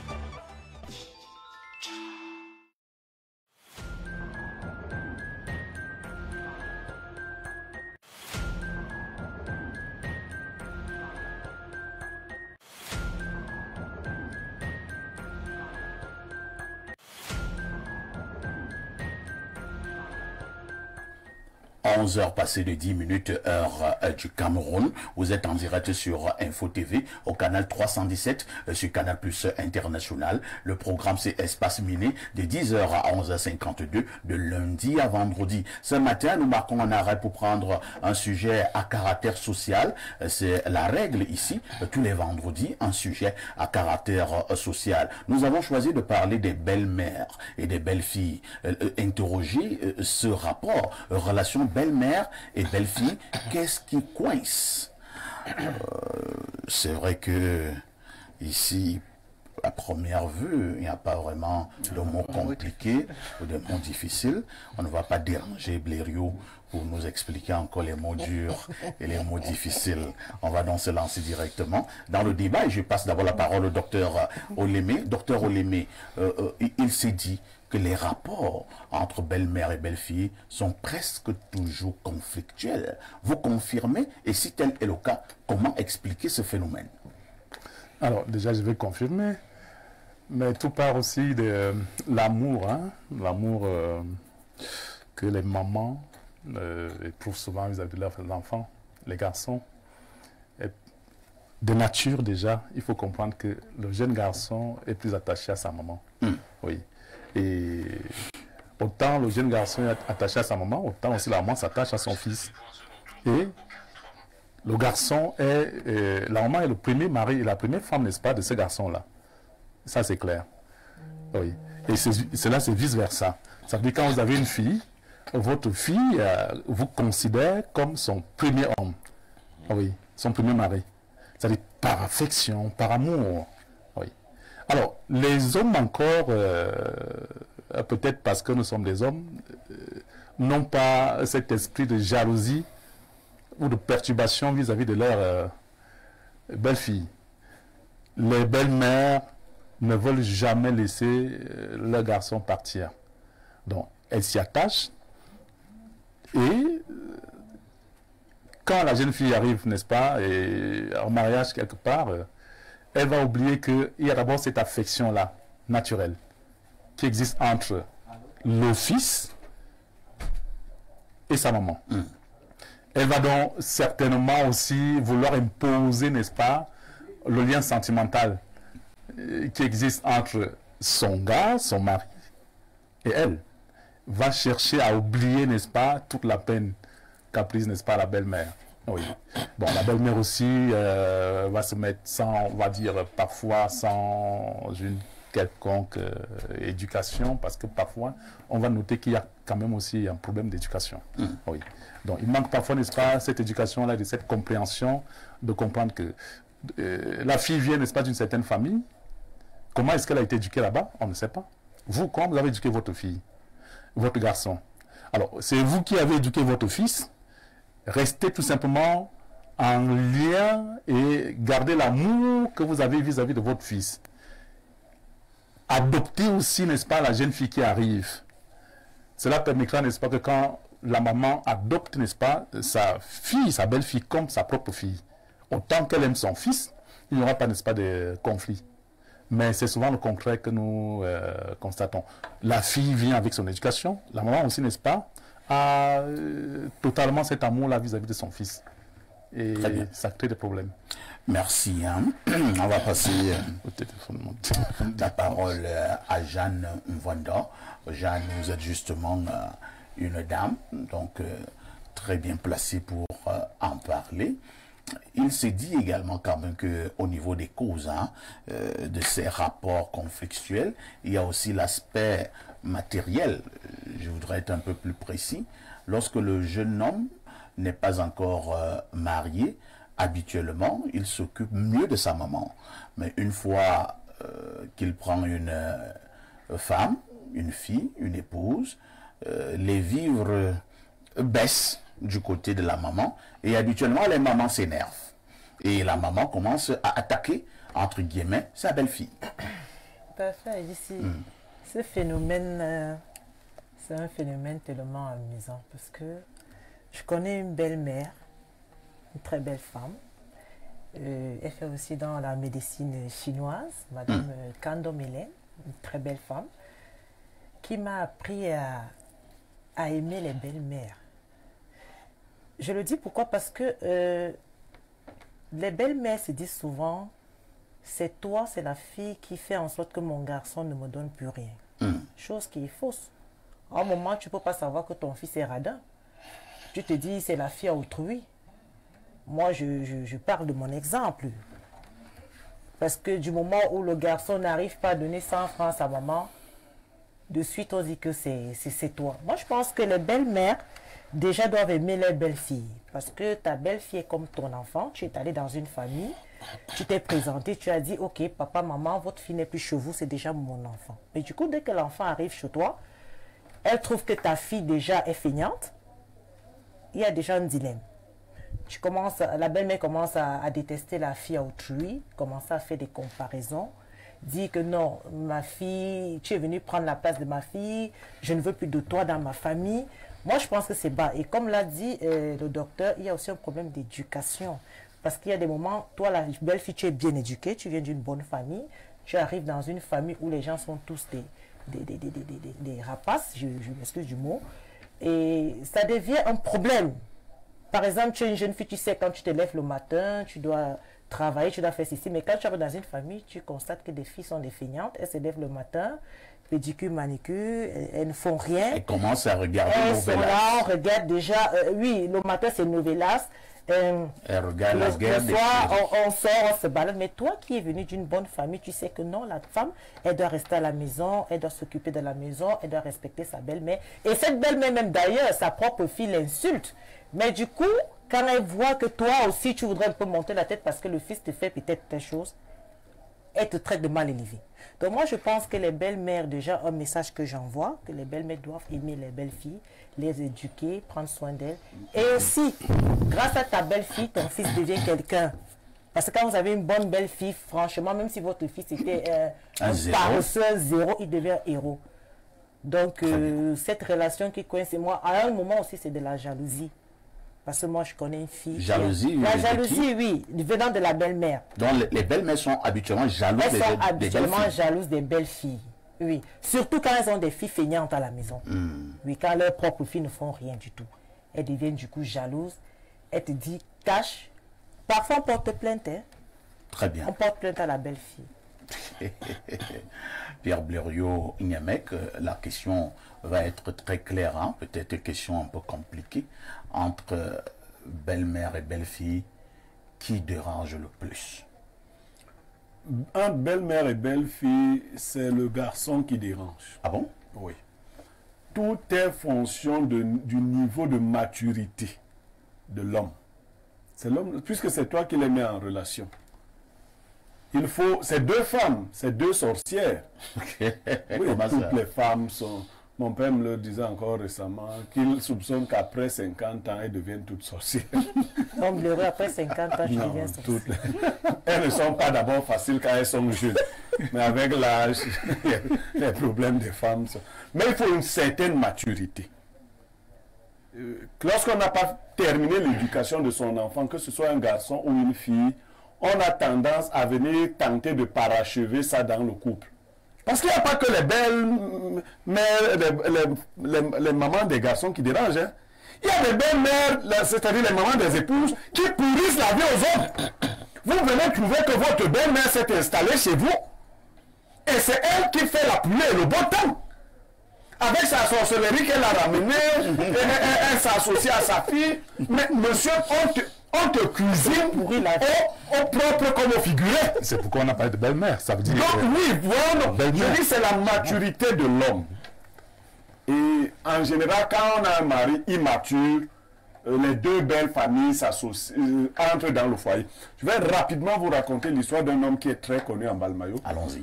– 11h passées de 10 minutes, heure du Cameroun. Vous êtes en direct sur Info TV au canal 317 sur Canal Plus International. Le programme c'est Espace Miné de 10h à 11h52 de lundi à vendredi. Ce matin, nous marquons un arrêt pour prendre un sujet à caractère social. C'est la règle ici, tous les vendredis, un sujet à caractère social. Nous avons choisi de parler des belles-mères et des belles-filles. Interroger ce rapport, relation belle-mère et belle-fille, qu'est-ce qui coince? C'est vrai que ici, à première vue, il n'y a pas vraiment de mots compliqués ou de mots difficiles. On ne va pas déranger Blériot pour nous expliquer encore les mots durs et les mots difficiles. On va donc se lancer directement dans le débat et je passe d'abord la parole au docteur Olémé. Docteur Olémé, il s'est dit que les rapports entre belle-mère et belle-fille sont presque toujours conflictuels. Vous confirmez? Et si tel est le cas, comment expliquer ce phénomène? Alors, déjà, je vais confirmer. Mais tout part aussi de l'amour, l'amour que les mamans éprouvent souvent vis-à-vis de leurs enfants, les garçons. Et de nature, déjà, il faut comprendre que le jeune garçon est plus attaché à sa maman. Oui. Et autant le jeune garçon est attaché à sa maman, autant aussi la maman s'attache à son fils. Et le garçon est... la maman est le premier mari et la première femme, n'est-ce pas, de ce garçon-là. Ça, c'est clair. Oui. Et cela, c'est vice-versa. Ça veut dire quand vous avez une fille, votre fille vous considère comme son premier homme. Oui, son premier mari. C'est-à-dire par affection, par amour. Oui. Alors, les hommes encore peut-être parce que nous sommes des hommes, n'ont pas cet esprit de jalousie ou de perturbation vis-à-vis de leur belle-fille. Les belles-mères ne veulent jamais laisser leur garçon partir. Donc, elles s'y attachent et quand la jeune fille arrive, n'est-ce pas, et en mariage quelque part, elle va oublier qu'il y a d'abord cette affection-là, naturelle, qui existe entre le fils et sa maman. Elle va donc certainement aussi vouloir imposer, n'est-ce pas, le lien sentimental qui existe entre son gars, son mari, et elle. Va chercher à oublier, n'est-ce pas, toute la peine qu'a prise, n'est-ce pas, la belle-mère. Oui. Bon, la belle-mère aussi va se mettre sans, on va dire, parfois sans une quelconque éducation, parce que parfois, on va noter qu'il y a quand même aussi un problème d'éducation. Oui. Donc, il manque parfois, n'est-ce pas, cette éducation-là, de cette compréhension, de comprendre que la fille vient, n'est-ce pas, d'une certaine famille. Comment est-ce qu'elle a été éduquée là-bas? On ne sait pas. Vous, comment vous avez éduqué votre fille, votre garçon? Alors, c'est vous qui avez éduqué votre fils. Restez tout simplement en lien et gardez l'amour que vous avez vis-à-vis de votre fils. Adoptez aussi, n'est-ce pas, la jeune fille qui arrive. Cela permettra, n'est-ce pas, que quand la maman adopte, n'est-ce pas, sa fille, sa belle-fille comme sa propre fille, autant qu'elle aime son fils, il n'y aura pas, n'est-ce pas, de conflit. Mais c'est souvent le contraire que nous constatons. La fille vient avec son éducation, la maman aussi, n'est-ce pas, a totalement cet amour-là vis-à-vis de son fils. Et ça crée des problèmes. Merci. On va passer la parole à Jeanne Mvanda. Jeanne, vous êtes justement une dame, donc très bien placée pour en parler. Il s'est dit également quand même qu'au niveau des causes de ces rapports conflictuels, il y a aussi l'aspect matériel. Je voudrais être un peu plus précis. Lorsque le jeune homme n'est pas encore marié, habituellement, il s'occupe mieux de sa maman. Mais une fois qu'il prend une femme, une fille, une épouse, les vivres baissent du côté de la maman et habituellement les mamans s'énervent et la maman commence à attaquer entre guillemets sa belle-fille. Parfait, ici, ce phénomène, c'est un phénomène tellement amusant parce que je connais une belle-mère, une très belle femme. Elle fait aussi dans la médecine chinoise, Madame Kando Mélène, une très belle femme, qui m'a appris à aimer les belles-mères. Je le dis pourquoi? Parce que les belles-mères se disent souvent, c'est toi, c'est la fille qui fait en sorte que mon garçon ne me donne plus rien. Chose qui est fausse. À un moment, tu ne peux pas savoir que ton fils est radin. Tu te dis, c'est la fille à autrui. Moi, je parle de mon exemple. Parce que du moment où le garçon n'arrive pas à donner 100 francs à sa maman, de suite on dit que c'est toi. Moi, je pense que les belles-mères, déjà, doivent aimer les belles-filles. Parce que ta belle-fille est comme ton enfant. Tu es allé dans une famille, tu t'es présenté, tu as dit, ok, papa, maman, votre fille n'est plus chez vous, c'est déjà mon enfant. Mais du coup, dès que l'enfant arrive chez toi, elle trouve que ta fille déjà est feignante. Il y a déjà un dilemme. La belle-mère commence à détester la fille à autrui, commence à faire des comparaisons, dit que non, ma fille, tu es venu prendre la place de ma fille, je ne veux plus de toi dans ma famille. Moi, je pense que c'est bas. Et comme l'a dit le docteur, il y a aussi un problème d'éducation. Parce qu'il y a des moments, toi, la belle-fille, tu es bien éduquée, tu viens d'une bonne famille, tu arrives dans une famille où les gens sont tous des rapaces, je m'excuse du mot, et ça devient un problème. Par exemple, tu es une jeune fille, tu sais, quand tu te lèves le matin, tu dois travailler, tu dois faire ceci, mais quand tu arrives dans une famille, tu constates que des filles sont des feignantes, elles se lèvent le matin, pédicure, manicure, elles ne font rien. Elles commencent à regarder Novelas. On regarde déjà, oui, le matin c'est Novelas. Elles regardent la guerre des on sort, on se balade. Mais toi qui es venu d'une bonne famille, tu sais que non, la femme, elle doit rester à la maison, elle doit s'occuper de la maison, elle doit respecter sa belle-mère. Et cette belle-mère, même d'ailleurs, sa propre fille l'insulte. Mais du coup, quand elle voit que toi aussi, tu voudrais un peu monter la tête parce que le fils te fait peut-être telle chose, elle te traite de mal élevé. Donc moi, je pense que les belles-mères, déjà, un message que j'envoie, que les belles-mères doivent aimer les belles-filles, les éduquer, prendre soin d'elles. Et aussi, grâce à ta belle-fille, ton fils devient quelqu'un. Parce que quand vous avez une bonne belle-fille, franchement, même si votre fils était un paresseux zéro, il devient un héros. Donc, cette relation qui coince, moi, à un moment aussi, c'est de la jalousie. Parce que moi, je connais une fille. Jalousie, la jalousie, oui, venant de la belle-mère. Donc, les belles-mères sont habituellement jalouses des belles-filles. Elles sont habituellement jalouses des belles-filles. Oui. Surtout quand elles ont des filles feignantes à la maison. Oui, quand leurs propres filles ne font rien du tout. Elles deviennent du coup jalouses. Elles te disent, cache. Parfois, on porte plainte. Hein. Très bien. On porte plainte à la belle-fille. Pierre Blériot-Ignamek, la question va être très claire, hein? Peut-être une question un peu compliquée. Entre belle-mère et belle-fille, qui dérange le plus? Entre belle-mère et belle-fille, c'est le garçon qui dérange. Ah bon? Oui. Tout est fonction du niveau de maturité de l'homme. C'est l'homme, puisque c'est toi qui les mets en relation. Il faut, c'est deux femmes, c'est deux sorcières. Oui, toutes les femmes sont... Mon père me le disait encore récemment, qu'il soupçonne qu'après 50 ans, elles deviennent toutes sorcières. On me après 50 ans, je deviens sorcière. Elles ne sont pas d'abord faciles quand elles sont jeunes. Mais avec l'âge, les problèmes des femmes sont... Mais il faut une certaine maturité. Lorsqu'on n'a pas terminé l'éducation de son enfant, que ce soit un garçon ou une fille, on a tendance à venir tenter de parachever ça dans le couple. Parce qu'il n'y a pas que les belles mères, les mamans des garçons qui dérangent. Hein. Il y a des belles mères, c'est-à-dire les mamans des épouses, qui pourrissent la vie aux autres. Vous venez trouver que votre belle-mère s'est installée chez vous. Et c'est elle qui fait la pluie et le beau temps. Avec sa sorcellerie qu'elle a ramenée, elle s'associe à sa fille. Mais monsieur, on te cuisine au propre comme au figuré. C'est pourquoi on a parlé de belle-mère. Ça veut dire. Donc oui, voilà. Je dis c'est la maturité de l'homme. Et en général, quand on a un mari immature, les deux belles familles s'associent, entrent dans le foyer. Je vais rapidement vous raconter l'histoire d'un homme qui est très connu en Balmayo. Allons-y.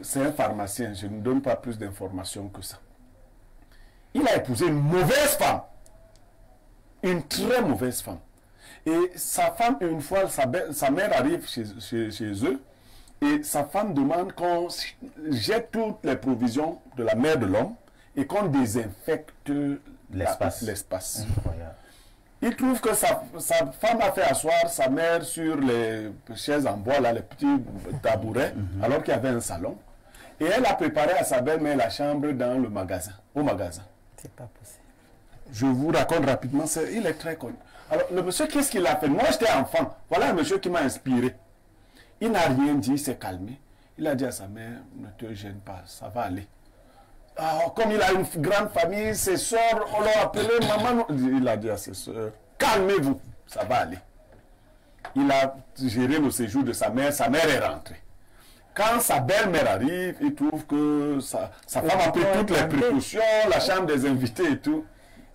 C'est un pharmacien. Je ne donne pas plus d'informations que ça. Il a épousé une mauvaise femme. Une très mauvaise femme. Et sa femme, une fois, sa mère arrive chez eux et sa femme demande qu'on jette toutes les provisions de la mère de l'homme et qu'on désinfecte l'espace. Il trouve que sa femme a fait asseoir sa mère sur les chaises en bois, là, les petits tabourets, alors qu'il y avait un salon. Et elle a préparé à sa belle-mère la chambre dans le magasin, au magasin. C'est pas possible. Je vous raconte rapidement, il est très connu. Alors, le monsieur, qu'est-ce qu'il a fait? Moi, j'étais enfant. Voilà un monsieur qui m'a inspiré. Il n'a rien dit, il s'est calmé. Il a dit à sa mère, ne te gêne pas, ça va aller. Alors, comme il a une grande famille, ses soeurs, on l'a appelé maman. Il a dit à ses soeurs, calmez-vous, ça va aller. Il a géré le séjour de sa mère est rentrée. Quand sa belle-mère arrive, il trouve que sa femme a pris toutes les précautions, la chambre des invités et tout.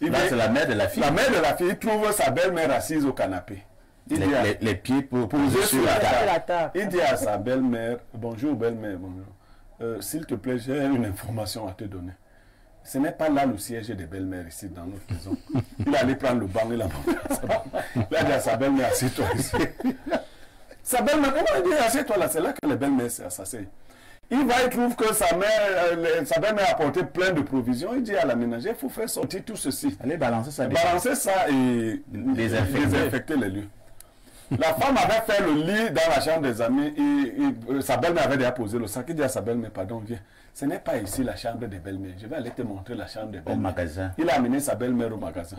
C'est la mère de la fille. La mère de la fille trouve sa belle-mère assise au canapé. Les pieds posés sur la table. Il dit à sa belle-mère, bonjour belle-mère, bonjour. S'il te plaît, j'ai une information à te donner. Ce n'est pas là le siège des belles-mères ici dans notre maison. Il allait prendre le banc, il a dit à sa belle-mère, assieds-toi ici. Sa belle-mère, comment il dit, assieds-toi là, c'est là que les belles-mères s'asseyent. Il va, il trouve que sa belle-mère a apporté plein de provisions. Il dit à la ménagère, il faut faire sortir tout ceci. Allez balancer ça. Balancer ça et désinfecter les lieux. La femme avait fait le lit dans la chambre des amis et sa belle-mère avait déjà posé le sac. Il dit à sa belle-mère, pardon, viens. Ce n'est pas ici la chambre des belles-mères. Je vais aller te montrer la chambre des belles-mères. Au magasin. Il a amené sa belle-mère au magasin.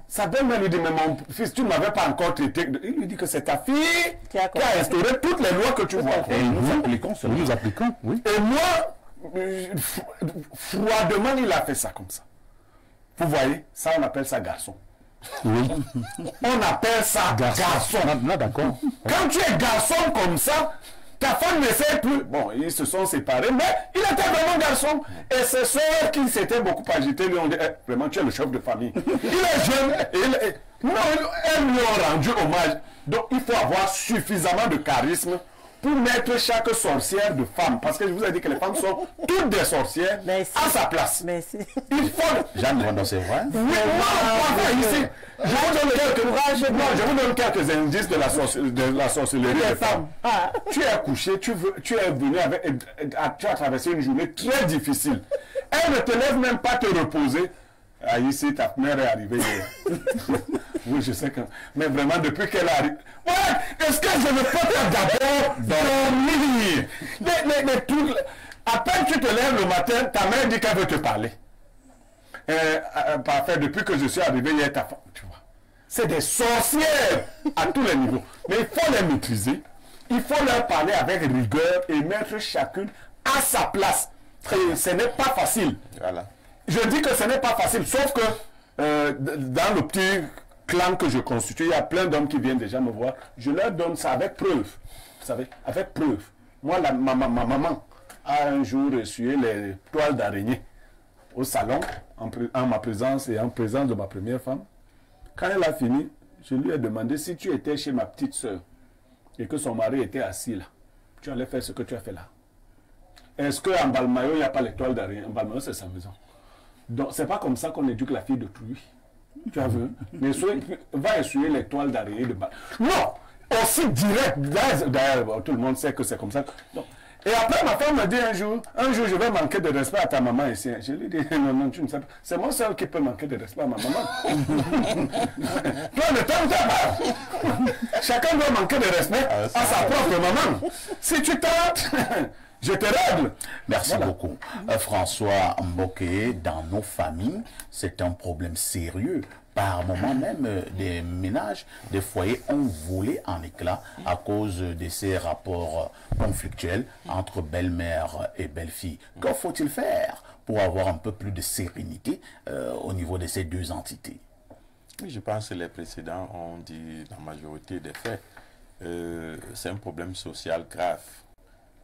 Sa belle-mère lui dit, mais mon fils, tu ne m'avais pas encore traité. Il lui dit que c'est ta fille qui a instauré toutes les lois que tu vois. Et nous appliquons, oui. Et moi, froidement, il a fait ça comme ça. Vous voyez, ça on appelle ça garçon. Oui. On appelle ça garçon. Non, d'accord. Quand tu es garçon comme ça, ta femme ne sait plus. Bon, ils se sont séparés, mais il était vraiment garçon. Et ses soeurs qui s'étaient beaucoup agitées lui ont dit, vraiment, tu es le chef de famille. Il est jeune. Et elles lui ont rendu hommage. Donc, il faut avoir suffisamment de charisme pour mettre chaque sorcière de femme, parce que je vous ai dit que les femmes sont toutes des sorcières, à sa place. Merci. Il faut... Jeanne Grondon, c'est vrai? Oui, non, ici. Je vous donne quelques indices de la sorcellerie des femmes. Tu es accouché, tu es venu avec... Tu as traversé une journée très difficile. Elle ne te laisse même pas te reposer. Ah, ici, ta mère est arrivée hier. Oui, je sais que... Mais vraiment, depuis qu'elle arrive... Ouais, est-ce que je ne peux pas d'abord dormir? À peine tu te lèves le matin, ta mère dit qu'elle veut te parler. Parfait, depuis que je suis arrivé hier, ta femme... Tu vois, c'est des sorcières à tous les niveaux. Mais il faut les maîtriser. Il faut leur parler avec rigueur et mettre chacune à sa place. Et ce n'est pas facile. Voilà. Je dis que ce n'est pas facile, sauf que dans le petit clan que je constitue, il y a plein d'hommes qui viennent déjà me voir. Je leur donne ça avec preuve. Vous savez, avec preuve. Moi, ma maman a un jour essuyé les toiles d'araignée au salon, en ma présence et en présence de ma première femme. Quand elle a fini, je lui ai demandé si tu étais chez ma petite soeur et que son mari était assis là, tu allais faire ce que tu as fait là. Est-ce qu'en Balmayo, il n'y a pas les toiles d'araignée? En Balmayo, c'est sa maison. Donc, c'est pas comme ça qu'on éduque la fille d'autrui. Tu as vu? Mais va essuyer les toiles d'araignée de bas. Non! Aussi direct. D'ailleurs, tout le monde sait que c'est comme ça. Non. Et après, ma femme m'a dit un jour, je vais manquer de respect à ta maman ici. Je lui ai dit, non, tu ne sais pas. C'est moi seul qui peut manquer de respect à ma maman. Toi, ne t'en pas. Chacun doit manquer de respect à sa propre maman. Si tu tentes... Je te règle. Merci beaucoup. François Mboké, dans nos familles, c'est un problème sérieux. Par moment même, des ménages, des foyers ont volé en éclats à cause de ces rapports conflictuels entre belle-mère et belle-fille. Que faut-il faire pour avoir un peu plus de sérénité au niveau de ces deux entités? Oui, je pense que les précédents ont dit la majorité des faits. C'est un problème social grave.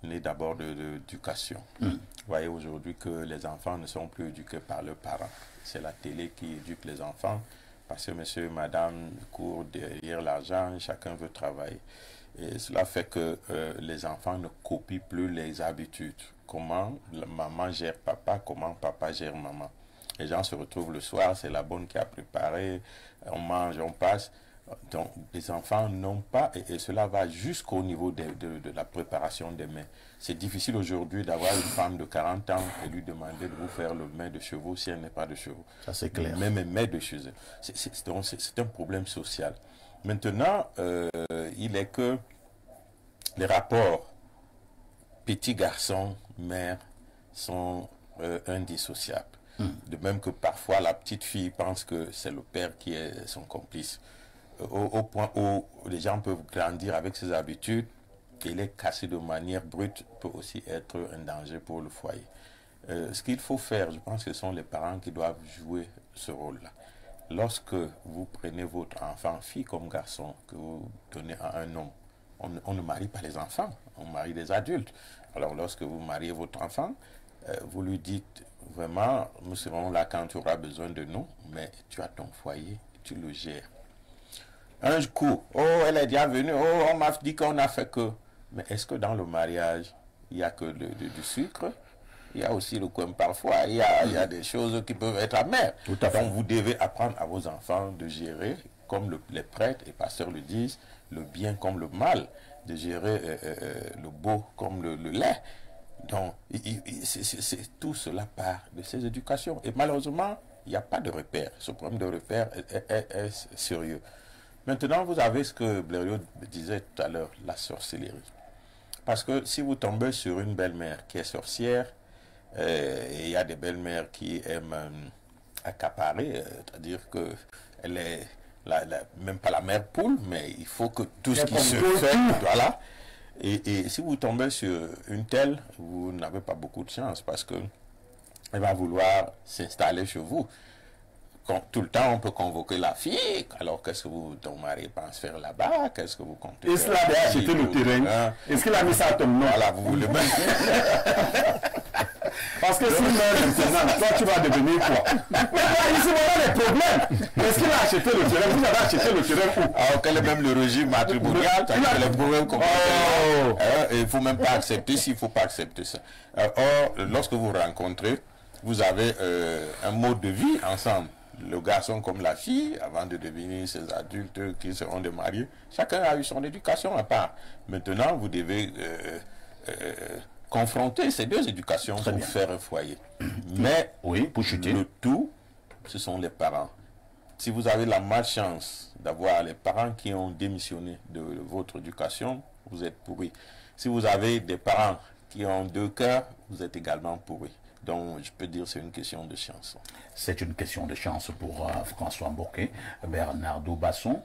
Né d'abord de l'éducation. Vous voyez aujourd'hui que les enfants ne sont plus éduqués par leurs parents. C'est la télé qui éduque les enfants parce que monsieur et madame courent derrière l'argent, chacun veut travailler. Et cela fait que les enfants ne copient plus les habitudes. Comment la maman gère papa, comment papa gère maman. Les gens se retrouvent le soir, c'est la bonne qui a préparé, on mange, on passe. Donc, les enfants n'ont pas, et cela va jusqu'au niveau de la préparation des mets. C'est difficile aujourd'hui d'avoir une femme de 40 ans et lui demander de vous faire le mets de chevaux si elle n'est pas de chevaux. Ça, c'est clair. Même un mets de chez eux. C'est un problème social. Maintenant, il est que les rapports petit garçon, mère sont indissociables. De même que parfois la petite fille pense que c'est le père qui est son complice. Au point où les gens peuvent grandir avec ses habitudes et les casser de manière brute peut aussi être un danger pour le foyer. Ce qu'il faut faire, je pense que ce sont les parents qui doivent jouer ce rôle-là. Lorsque vous prenez votre enfant, fille comme garçon, que vous donnez à un homme, on ne marie pas les enfants, on marie des adultes. Alors lorsque vous mariez votre enfant, vous lui dites vraiment, nous serons là quand tu auras besoin de nous, mais tu as ton foyer, tu le gères. Un coup, oh, elle est déjà venue, oh, on m'a dit qu'on a fait que. Mais est-ce que dans le mariage, il n'y a que du sucre? Il y a aussi le coin parfois, il y a des choses qui peuvent être amères. Donc vous devez apprendre à vos enfants de gérer, comme les prêtres et pasteurs le disent, le bien comme le mal, de gérer le beau comme le laid. Donc, tout cela part de ces éducations. Et malheureusement, il n'y a pas de repère. Ce problème de repère est sérieux. Maintenant, vous avez ce que Blériot disait tout à l'heure, la sorcellerie. Parce que si vous tombez sur une belle-mère qui est sorcière, et il y a des belles-mères qui aiment accaparer, c'est-à-dire qu'elle est même pas la mère poule, mais il faut que tout ce qui se fait, voilà. Et si vous tombez sur une telle, vous n'avez pas beaucoup de chance parce que elle va vouloir s'installer chez vous. Tout le temps, on peut convoquer la fille. Alors, qu'est-ce que ton mari pense faire là-bas? Qu'est-ce que vous comptez faire? Est-ce qu'il a acheté le terrain? Est-ce qu'il a mis ça à ton nom? Voilà, vous voulez même. Parce que si maintenant, toi tu vas devenir quoi? Mais ici, voilà les problèmes. Est-ce qu'il a acheté le terrain? Vous avez acheté le terrain où? Alors, quel est même le régime matrimonial? Les problèmes qu'on il ne faut même pas accepter s'il ne faut pas accepter ça. Or, lorsque vous rencontrez, vous avez un mode de vie ensemble. Le garçon comme la fille, avant de devenir ces adultes qui seront des mariés, chacun a eu son éducation à part. Maintenant, vous devez confronter ces deux éducations pour faire un foyer. Mais pour chuter. Le tout, ce sont les parents. Si vous avez la malchance d'avoir les parents qui ont démissionné de votre éducation, vous êtes pourri. Si vous avez des parents qui ont deux cœurs, vous êtes également pourri. Donc, je peux dire que c'est une question de chance. C'est une question de chance pour François Mboké. Bernardo Basson,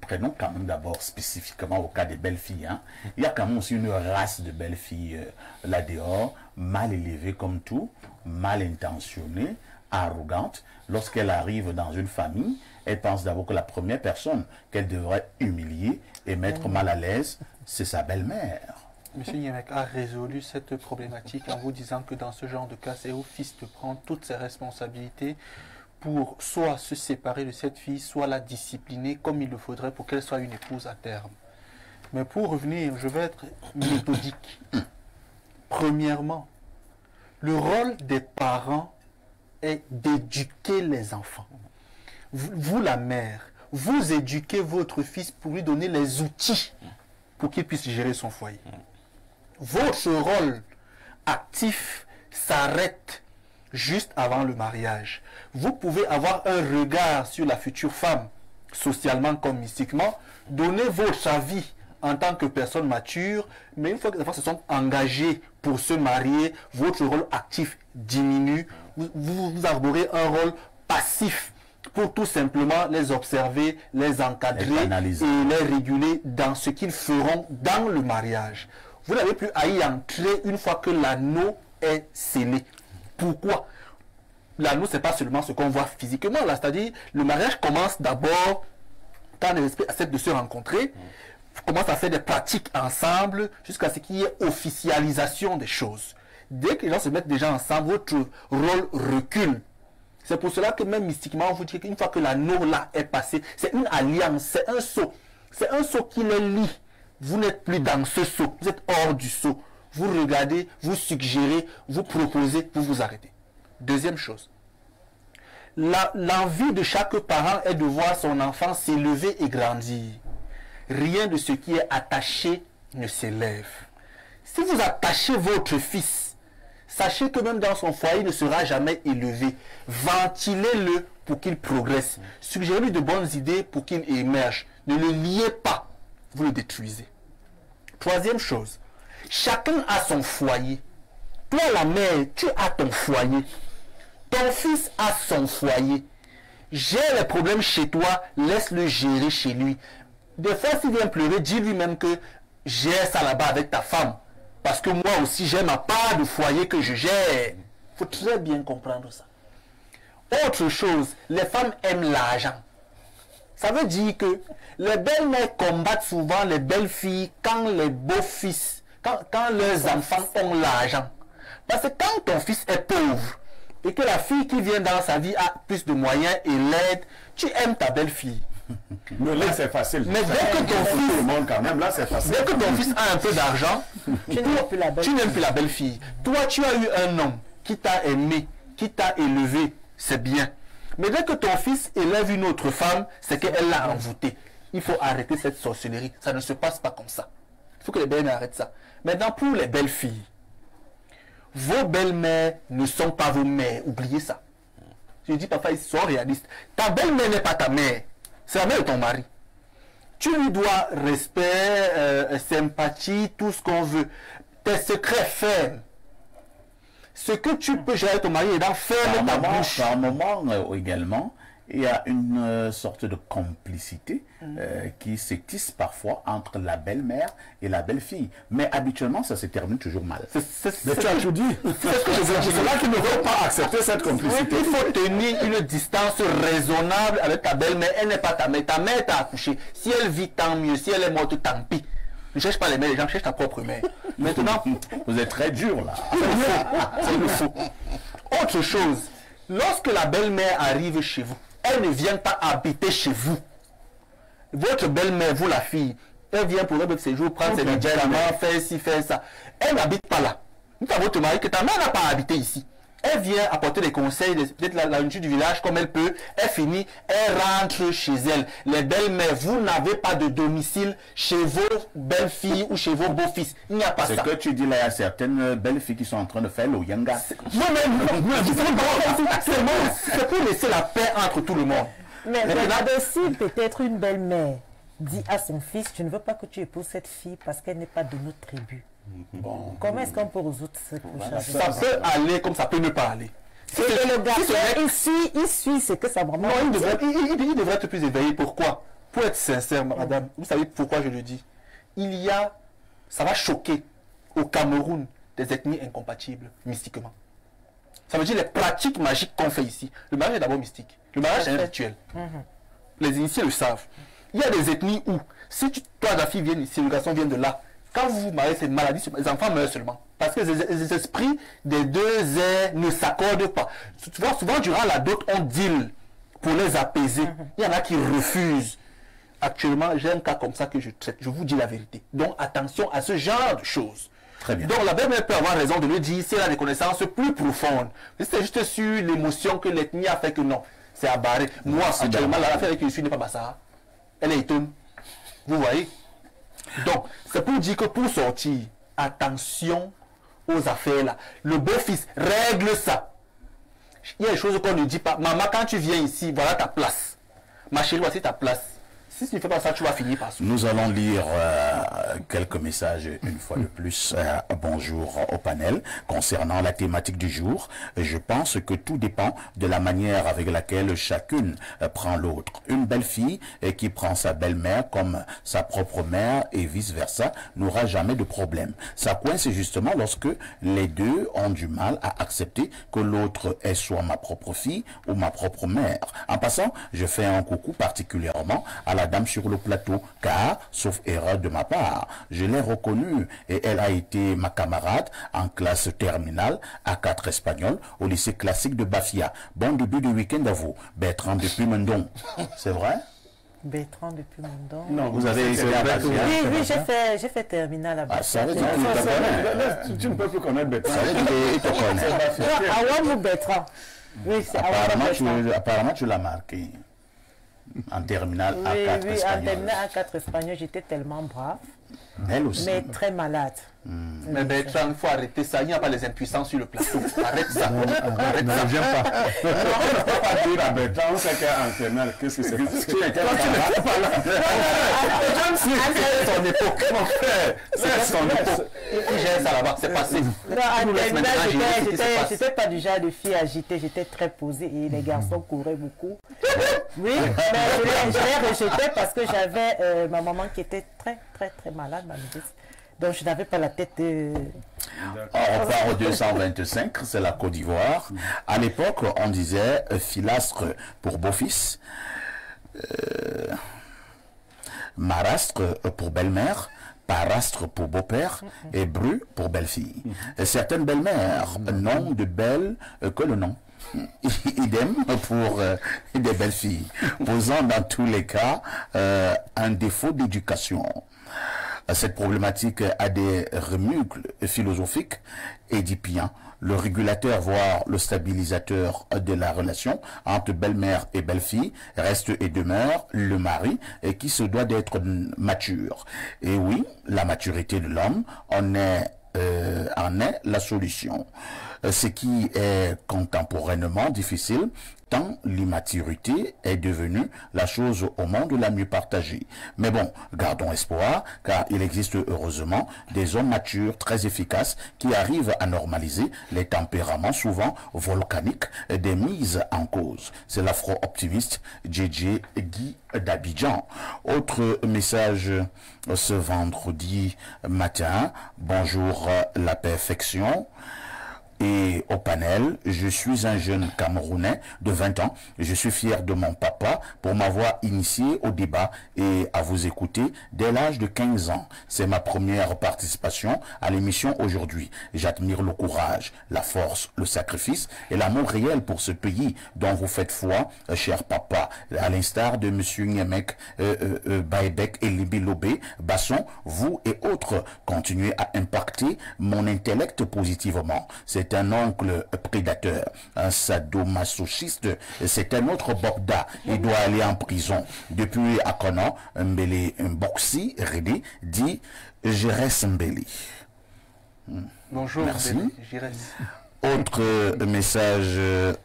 prenons quand même d'abord spécifiquement au cas des belles filles. Hein. Il y a quand même aussi une race de belles filles là-dehors, mal élevées comme tout, mal intentionnées, arrogantes. Lorsqu'elle arrive dans une famille, elle pense d'abord que la première personne qu'elle devrait humilier et mettre mal à l'aise, c'est sa belle-mère. Monsieur Niemek a résolu cette problématique en vous disant que dans ce genre de cas, c'est au fils de prendre toutes ses responsabilités pour soit se séparer de cette fille, soit la discipliner comme il le faudrait pour qu'elle soit une épouse à terme. Mais pour revenir, je vais être méthodique. Premièrement, le rôle des parents est d'éduquer les enfants. Vous, la mère, vous éduquez votre fils pour lui donner les outils pour qu'il puisse gérer son foyer. Votre rôle actif s'arrête juste avant le mariage. Vous pouvez avoir un regard sur la future femme, socialement comme mystiquement, donner votre avis en tant que personne mature, mais une fois que les enfants se sont engagés pour se marier, votre rôle actif diminue. Vous arborez un rôle passif pour tout simplement les observer, les encadrer et les réguler dans ce qu'ils feront dans le mariage. Vous n'avez plus à y entrer une fois que l'anneau est scellé. Pourquoi? L'anneau, ce n'est pas seulement ce qu'on voit physiquement, c'est-à-dire le mariage commence d'abord quand les esprits acceptent de se rencontrer, commencent à faire des pratiques ensemble jusqu'à ce qu'il y ait officialisation des choses. Dès que les gens se mettent déjà ensemble, votre rôle recule. C'est pour cela que même mystiquement, on vous dit qu'une fois que l'anneau là est passé, c'est une alliance, c'est un sceau. C'est un sceau qui les lie. Vous n'êtes plus dans ce sceau, vous êtes hors du sceau. Vous regardez, vous suggérez, vous proposez, vous vous arrêtez. Deuxième chose, l'envie de chaque parent est de voir son enfant s'élever et grandir. Rien de ce qui est attaché ne s'élève. Si vous attachez votre fils, sachez que même dans son foyer, il ne sera jamais élevé. Ventilez-le pour qu'il progresse. Suggérez-lui de bonnes idées pour qu'il émerge. Ne le liez pas, vous le détruisez. Troisième chose, chacun a son foyer. Toi, la mère, tu as ton foyer. Ton fils a son foyer. Gère les problèmes chez toi, laisse-le gérer chez lui. Des fois, s'il vient pleurer, dis lui-même que gère ça là-bas avec ta femme. Parce que moi aussi, j'ai ma part de foyer que je gère. Il faut très bien comprendre ça. Autre chose, les femmes aiment l'argent. Ça veut dire que les belles-mères combattent souvent les belles filles quand les beaux-fils, quand leurs enfants ont l'argent. Parce que quand ton fils est pauvre et que la fille qui vient dans sa vie a plus de moyens et l'aide, tu aimes ta belle-fille. Mais là, c'est facile. Mais dès que ton fils, quand même, là, c'est facile. Dès que ton fils a un peu d'argent, tu n'aimes plus la belle-fille. Toi, tu as eu un homme qui t'a aimé, qui t'a élevé, c'est bien. Mais dès que ton fils élève une autre femme, c'est qu'elle l'a envoûté. Il faut arrêter cette sorcellerie. Ça ne se passe pas comme ça. Il faut que les belles-mères arrêtent ça. Maintenant, pour les belles filles, vos belles-mères ne sont pas vos mères. Oubliez ça. Je dis, papa, ils sont réalistes. Ta belle-mère n'est pas ta mère. C'est la mère de ton mari. Tu lui dois respect, sympathie, tout ce qu'on veut. Tes secrets fermes. Ce que tu peux gérer ton mari est dans ferme ta bouche. Par moment également, il y a une sorte de complicité qui s'étisse parfois entre la belle-mère et la belle-fille. Mais habituellement, ça se termine toujours mal. Mais tu as tout dit. C'est là qu'il ne veut pas accepter cette complicité. Il faut tenir une distance raisonnable avec ta belle-mère. Elle n'est pas ta mère. Ta mère t'a accouché. Si elle vit, tant mieux. Si elle est morte, tant pis. Ne cherche pas les mères des gens, cherche ta propre mère. Maintenant, vous êtes très dur là. C'est le faux. Autre chose, lorsque la belle-mère arrive chez vous, elle ne vient pas habiter chez vous. Votre belle-mère, vous la fille, elle vient pour un séjour, prendre ses médicaments, faire ci, faire ça. Elle n'habite pas là. Nous avons votre mari que ta mère n'a pas habité ici. Elle vient apporter des conseils, peut-être la nourriture du village comme elle peut. Elle finit, elle rentre chez elle. Les belles-mères, vous n'avez pas de domicile chez vos belles-filles ou chez vos beaux-fils. Il n'y a pas ça. Ce que tu dis là, il y a certaines belles-filles qui sont en train de faire le yanga. C'est pour laisser la paix entre tout le monde. Mais regardez, si peut-être une belle-mère dit à son fils, je ne veux pas que tu épouses cette fille parce qu'elle n'est pas de notre tribu. Bon. Comment est-ce qu'on peut résoudre ce problème? Ça peut aller comme ça peut ne pas aller. Le garçon, il suit ce que ça vraiment... Non, il devrait être plus éveillé. Pourquoi? Pour être sincère, madame, vous savez pourquoi je le dis? Ça va choquer au Cameroun des ethnies incompatibles mystiquement. Ça veut dire les pratiques magiques qu'on fait ici. Le mariage est d'abord mystique. Le mariage est un rituel. Les initiés le savent. Il y a des ethnies où, si toi, la fille vient ici, le garçon vient de là, quand vous vous mariez, c'est une maladie, les enfants meurent seulement. Parce que les esprits des deux airs ne s'accordent pas. Souvent, durant la dot, on deal pour les apaiser. Il y en a qui refusent. Actuellement, j'ai un cas comme ça que je traite. Je vous dis la vérité. Donc, attention à ce genre de choses. Très bien. Donc, la belle-mère peut avoir raison de lui dire si elle a des connaissances plus profondes. C'est juste sur l'émotion que l'ethnie a fait que non. C'est à barrer. Moi, actuellement, la fille avec qui je suis n'est pas Bassara. Elle est étonne. Vous voyez? Donc, c'est pour dire que pour sortir, attention aux affaires là. Le beau-fils règle ça. Il y a des choses qu'on ne dit pas. Maman, quand tu viens ici, voilà ta place. Ma chérie, voici ta place. Si tu ne fais pas ça, tu vas finir par ça. Nous allons lire quelques messages une fois de plus. Bonjour au panel. Concernant la thématique du jour, je pense que tout dépend de la manière avec laquelle chacune prend l'autre. Une belle fille qui prend sa belle-mère comme sa propre mère et vice-versa n'aura jamais de problème. Ça coince justement lorsque les deux ont du mal à accepter que l'autre est soit ma propre fille ou ma propre mère. En passant, je fais un coucou particulièrement à la dame sur le plateau, car, sauf erreur de ma part, je l'ai reconnue et elle a été ma camarade en classe terminale à 4 espagnol au lycée classique de Bafia. Bon début de week-end à vous, Bertrand depuis Mendon. C'est vrai? Bertrand depuis Mendon. Non, vous avez été à Bafia. Oui, j'ai fait terminale à Bafia. Tu ne peux plus connaître Bertrand. Ça veut dire qu'il te connaît. Awam ou Bertrand? Oui, c'est apparemment, tu l'as marqué. En terminale A4 oui, espagnol. En terminale A4 espagnol, j'étais tellement brave. Elle aussi. Mais très malade. Mais Bertrand, il faut arrêter ça. Il n'y a pas les impuissants sur le plateau. Arrête ça. Arrête ça. J'aime pas. On ne peut pas dire à Bertrand, on sait qu'en terminale, qu'est-ce que c'est? Tu n'étais pas là. C'est son époque. Mon frère, c'est son époque. Il gère ça là-bas. C'est passé. En terminale, j'étais pas du genre de fille agitée. J'étais très posée et les garçons couraient beaucoup. Oui, mais je l'ai rejeté parce que j'avais ma maman qui était très malade, ma maîtresse. Donc je n'avais pas la tête de... On part au 225, c'est la Côte d'Ivoire. À l'époque, on disait filastre pour beau-fils, marastre pour belle-mère, parastre pour beau-père et bru pour belle-fille. Certaines belles-mères n'ont de belles que le nom. Idem pour des belles filles, posant dans tous les cas un défaut d'éducation. Cette problématique a des remugles philosophiques édipiens. Le régulateur, voire le stabilisateur de la relation entre belle-mère et belle-fille reste et demeure le mari et qui se doit d'être mature. Et oui, la maturité de l'homme en est la solution. Ce qui est contemporainement difficile, tant l'immaturité est devenue la chose au monde la mieux partagée. Mais bon, gardons espoir, car il existe heureusement des hommes matures très efficaces qui arrivent à normaliser les tempéraments souvent volcaniques des mises en cause. C'est l'afro-optimiste JJ Guy d'Abidjan. Autre message ce vendredi matin. Bonjour la perfection. Et au panel, je suis un jeune Camerounais de 20 ans. Je suis fier de mon papa pour m'avoir initié au débat et à vous écouter dès l'âge de 15 ans. C'est ma première participation à l'émission aujourd'hui. J'admire le courage, la force, le sacrifice et l'amour réel pour ce pays dont vous faites foi, cher papa. À l'instar de M. Niemek, Baebek et Libi Lobé, Basson, vous et autres continuez à impacter mon intellect positivement. C'est un oncle prédateur, un sadomasochiste, c'est un autre Bokda. Il doit aller en prison. Depuis Akono, Mbele Mboksi Rede dit Jérès Mbeli. Bonjour, merci. Jérès. Autre message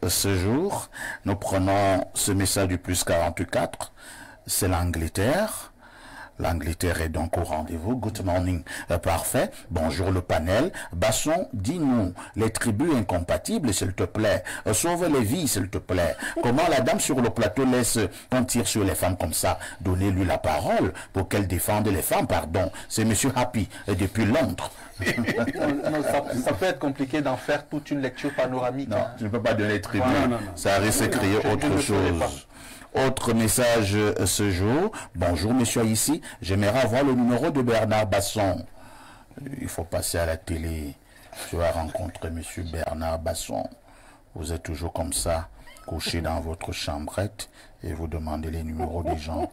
ce jour, nous prenons ce message du plus 44, c'est l'Angleterre. L'Angleterre est donc au rendez-vous. Good morning, parfait. Bonjour le panel. Basson, dis-nous, les tribus incompatibles, s'il te plaît. Sauve les vies, s'il te plaît. Comment la dame sur le plateau laisse qu'on tire sur les femmes comme ça? Donnez-lui la parole pour qu'elle défende les femmes, pardon. C'est Monsieur Happy, depuis Londres. Non, ça peut être compliqué d'en faire toute une lecture panoramique. Non, tu ne peux pas donner tribus. Non. Ça risque de créer autre chose. Autre message ce jour. Bonjour, monsieur ici. J'aimerais avoir le numéro de Bernard Basson. Il faut passer à la télé. Tu vas rencontrer monsieur Bernard Basson. Vous êtes toujours comme ça, couché dans votre chambrette et vous demandez les numéros des gens.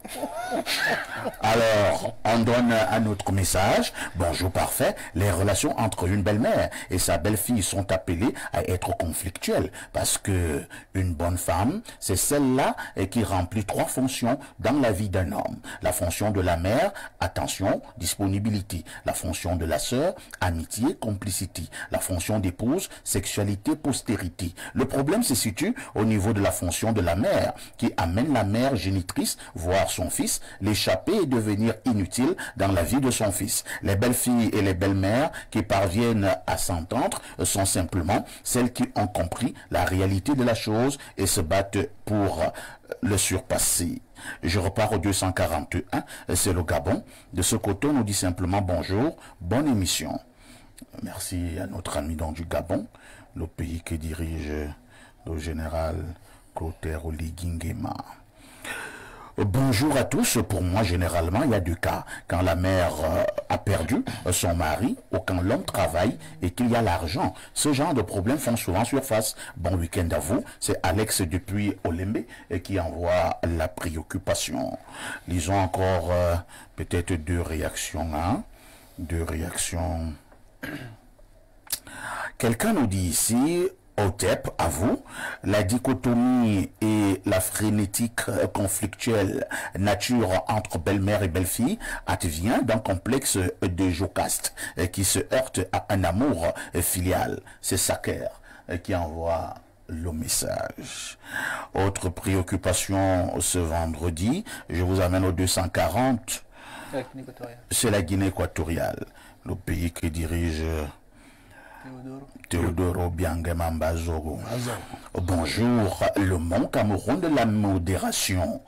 Alors, on donne un autre message. Bonjour, parfait. Les relations entre une belle-mère et sa belle-fille sont appelées à être conflictuelles parce que une bonne femme, c'est celle-là qui remplit 3 fonctions dans la vie d'un homme. La fonction de la mère, attention, disponibilité. La fonction de la sœur, amitié, complicité. La fonction d'épouse, sexualité, postérité. Le problème se situe au niveau de la fonction de la mère qui amène la mère génitrice, voire son fils, l'échapper et devenir inutile dans la vie de son fils. Les belles-filles et les belles-mères qui parviennent à s'entendre sont simplement celles qui ont compris la réalité de la chose et se battent pour le surpasser. Je repars au 241, c'est le Gabon. De ce côté, on nous dit simplement bonjour, bonne émission. Merci à notre ami donc du Gabon, le pays que dirige le général Clotaire Oligui-Nguema. Bonjour à tous. Pour moi, généralement, il y a 2 cas. Quand la mère a perdu son mari ou quand l'homme travaille et qu'il y a l'argent. Ce genre de problèmes font souvent surface. Bon week-end à vous. C'est Alex depuis Olembe qui envoie la préoccupation. Lisons encore peut-être 2 réactions. 2 réactions. Quelqu'un nous dit ici... Otep, à vous, la dichotomie et la frénétique conflictuelle nature entre belle-mère et belle-fille advient d'un complexe de Jocaste qui se heurte à un amour filial. C'est Saker qui envoie le message. Autre préoccupation ce vendredi, je vous amène au 240. C'est la Guinée équatoriale, le pays qui dirige... Théodore Obiangema Zogo. Bonjour, le Mont Cameroun de la modération.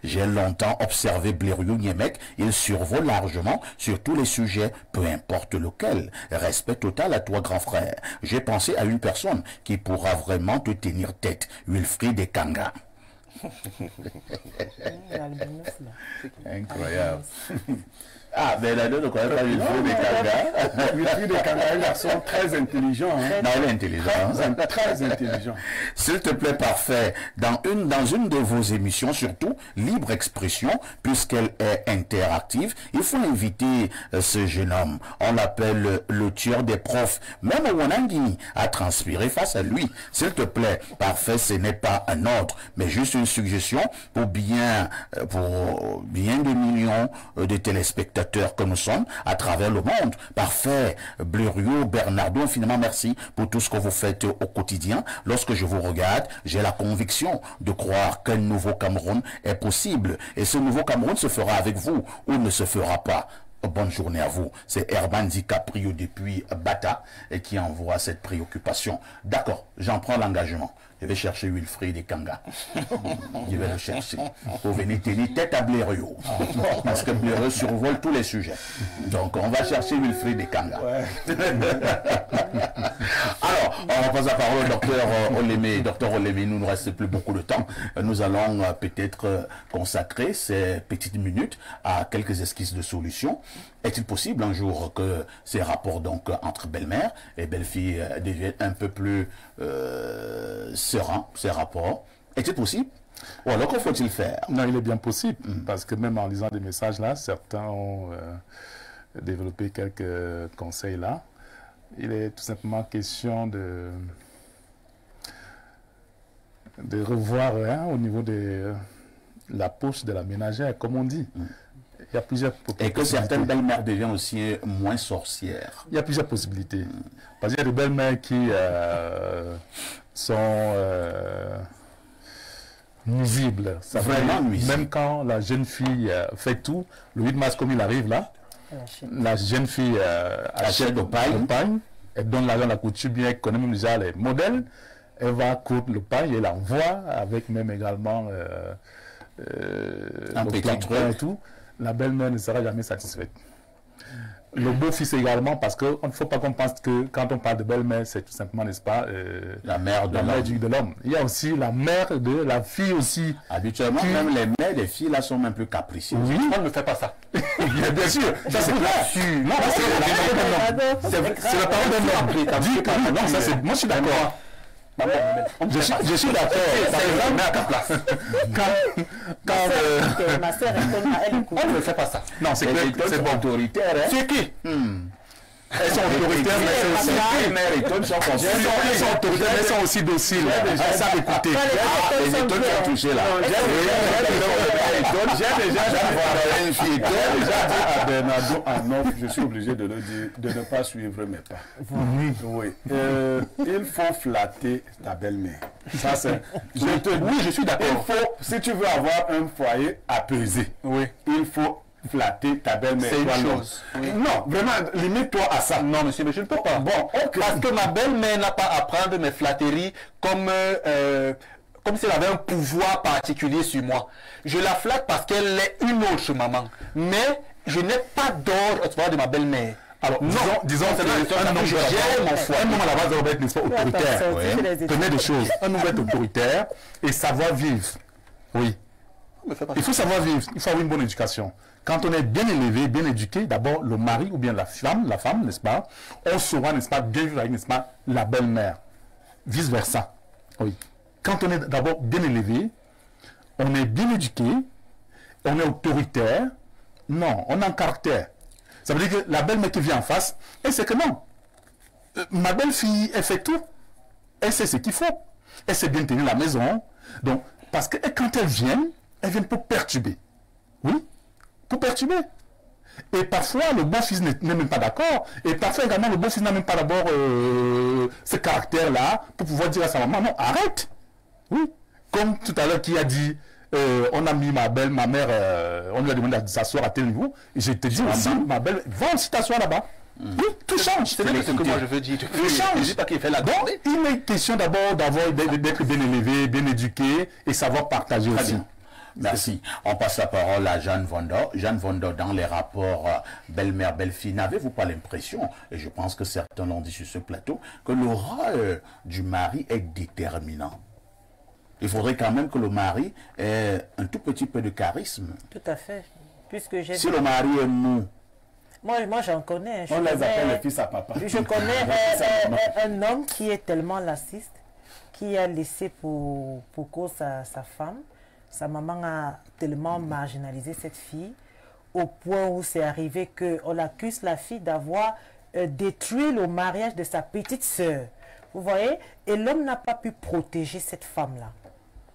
J'ai longtemps observé Blériot Niemek, il survole largement sur tous les sujets, peu importe lequel. Respect total à toi, grand frère. J'ai pensé à une personne qui pourra vraiment te tenir tête, Wilfried Ekanga. Incroyable. Ah, mais là, ne connaît pas Wilfried Ekanga. Wilfried Ekanga est un garçon très intelligent. Non, il est intelligent. Très intelligent. S'il te plaît, parfait. Dans une de vos émissions, surtout, Libre Expression, puisqu'elle est interactive, il faut inviter ce jeune homme. On l'appelle le tueur des profs. Même Wanangini a transpiré face à lui. S'il te plaît, parfait, ce n'est pas un ordre, mais juste une suggestion pour bien des millions de téléspectateurs que nous sommes à travers le monde. Parfait. Blériot, Bernardo, infiniment merci pour tout ce que vous faites au quotidien. Lorsque je vous regarde, j'ai la conviction de croire qu'un nouveau Cameroun est possible. Et ce nouveau Cameroun se fera avec vous ou ne se fera pas. Bonne journée à vous. C'est Herman DiCaprio depuis Bata et qui envoie cette préoccupation. D'accord, j'en prends l'engagement. Je vais chercher Wilfried et Kanga. Je vais le chercher pour venir tenir tête à Blériot. Parce que Blériot survole tous les sujets. Donc, on va chercher Wilfried et Kanga. Ouais. Alors, on va passer la parole au docteur Olémé. Docteur Olémé, il ne nous reste plus beaucoup de temps. Nous allons peut-être consacrer ces petites minutes à quelques esquisses de solutions. Est-il possible un jour que ces rapports donc entre belle-mère et belle-fille deviennent un peu plus sereins, ces rapports? Est-il possible? Ou alors que faut-il faire? Non, il est bien possible, parce que même en lisant des messages là, certains ont développé quelques conseils là. Il est tout simplement question de revoir au niveau de la poche de la ménagère, comme on dit. Il y a plusieurs possibilités. Et que certaines belles-mères deviennent aussi moins sorcières. Il y a plusieurs possibilités. Parce qu'il y a des belles-mères qui sont nuisibles. Ça vraiment nuisibles. Même quand la jeune fille fait tout, le 8 mars comme il arrive là, la jeune fille achète le pain, elle donne l'argent à la couture, bien elle connaît même déjà les modèles, elle va coudre le pain et elle envoie avec même également un petit truc et tout. La belle-mère ne sera jamais satisfaite. Le beau-fils également, parce qu'il ne faut pas qu'on pense que quand on parle de belle-mère, c'est tout simplement, n'est-ce pas, la mère de l'homme. Il y a aussi la mère de la fille aussi. Habituellement, même les mères des filles là sont un peu capricieuses. Oui. On ne fait pas ça. Bien sûr, ça c'est clair. Non, c'est la parole d'un homme. Non, ça c'est. Moi je suis d'accord. Je suis d'accord. Ma soeur, on ne fait pas ça. Non, c'est bon autoritaire. C'est qui? Elles sont autoritaires, mais elles sont autoritaires, mais elles sont aussi dociles. Elles savent écouter. Les étoiles sont touchées là. J'ai déjà dit à Bernardo Arnaud, je suis obligé de le dire, de ne pas suivre mes pas. Oui. Il faut flatter ta belle-mère. Ça c'est. Oui, je suis d'accord. Si tu veux avoir un foyer apaisé, il faut flatter ta belle-mère. C'est une chose. Oui. Non, vraiment, limite-toi à ça. Non, monsieur, mais je ne peux pas. Bon, okay. Parce que ma belle-mère n'a pas à prendre mes flatteries comme si elle avait un pouvoir particulier sur moi. Je la flatte parce qu'elle est une autre maman. Mais je n'ai pas d'ordre de ma belle-mère. Alors, disons un homme à la base doit être autoritaire. Tenez des choses. Un homme doit être autoritaire et savoir vivre. Oui. Il faut savoir vivre. Il faut avoir une bonne éducation. Quand on est bien élevé, bien éduqué, d'abord le mari ou bien la femme, n'est-ce pas, on saura, n'est-ce pas, bien vivre avec, n'est-ce pas, la belle-mère. Vice-versa. Oui. Quand on est d'abord bien élevé, on est bien éduqué, on est autoritaire, non, on a un caractère. Ça veut dire que la belle-mère qui vient en face, elle sait que non. Ma belle-fille, elle fait tout. Elle sait ce qu'il faut. Elle sait bien tenir la maison. Donc, parce que quand elles viennent pour perturber. Oui, pour perturber. Et parfois, le beau-fils n'est même pas d'accord. Et parfois également, le beau-fils n'a même pas d'abord ce caractère-là pour pouvoir dire à sa maman, non, arrête. Oui. Comme tout à l'heure qui a dit, on a mis ma mère, on lui a demandé de s'asseoir à tel niveau. Et je te dis aussi, ma belle, va aussi t'asseoir là-bas. Oui, tout change. C'est ce que moi je veux dire. Tout change. Pas qu'il fait la Donc, il est question d'abord d'être bien élevé, bien éduqué et savoir partager aussi. Bien. Merci. On passe la parole à Jeanne Vondor. Jeanne Vondor, dans les rapports belle-mère, belle-fille, n'avez-vous pas l'impression, et je pense que certains l'ont dit sur ce plateau, que le rôle du mari est déterminant? Il faudrait quand même que le mari ait un tout petit peu de charisme. Tout à fait. Puisque si le mari est mou, moi j'en connais. On les appelle les fils à papa. Je connais un homme qui est tellement lassiste, qui a laissé pour cause sa femme. Sa maman a tellement marginalisé cette fille au point où c'est arrivé qu'on accuse la fille d'avoir détruit le mariage de sa petite sœur. Vous voyez? Et l'homme n'a pas pu protéger cette femme-là.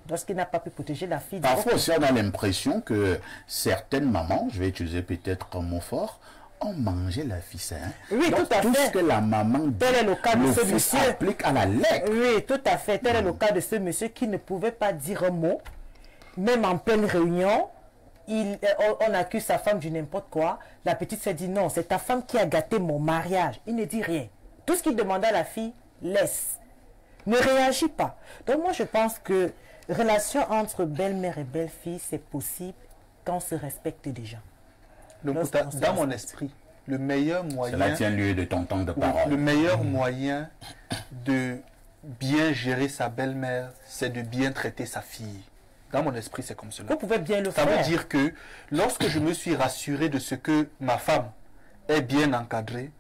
Lorsqu'il n'a pas pu protéger la fille... Parfois aussi, on a l'impression que certaines mamans, je vais utiliser peut-être un mot fort, ont mangé la ficelle. Oui, donc, tout à fait. Tout ce que la maman dit, tel est le cas de ce monsieur applique à la lettre. Oui, tout à fait. Tel est le cas de ce monsieur qui ne pouvait pas dire un mot, même en pleine réunion, on accuse sa femme du n'importe quoi, la petite s'est dit non, c'est ta femme qui a gâté mon mariage. Il ne dit rien. Tout ce qu'il demande à la fille, laisse. Ne réagit pas. Donc moi je pense que relation entre belle-mère et belle-fille, c'est possible quand on se respecte déjà. Donc, dans mon esprit, le meilleur moyen... Cela tient lieu de ton temps de parole. Le meilleur moyen de bien gérer sa belle-mère, c'est de bien traiter sa fille. Dans mon esprit, c'est comme cela. Vous pouvez bien le faire. Ça veut dire que lorsque je me suis rassuré de ce que ma femme est bien encadrée,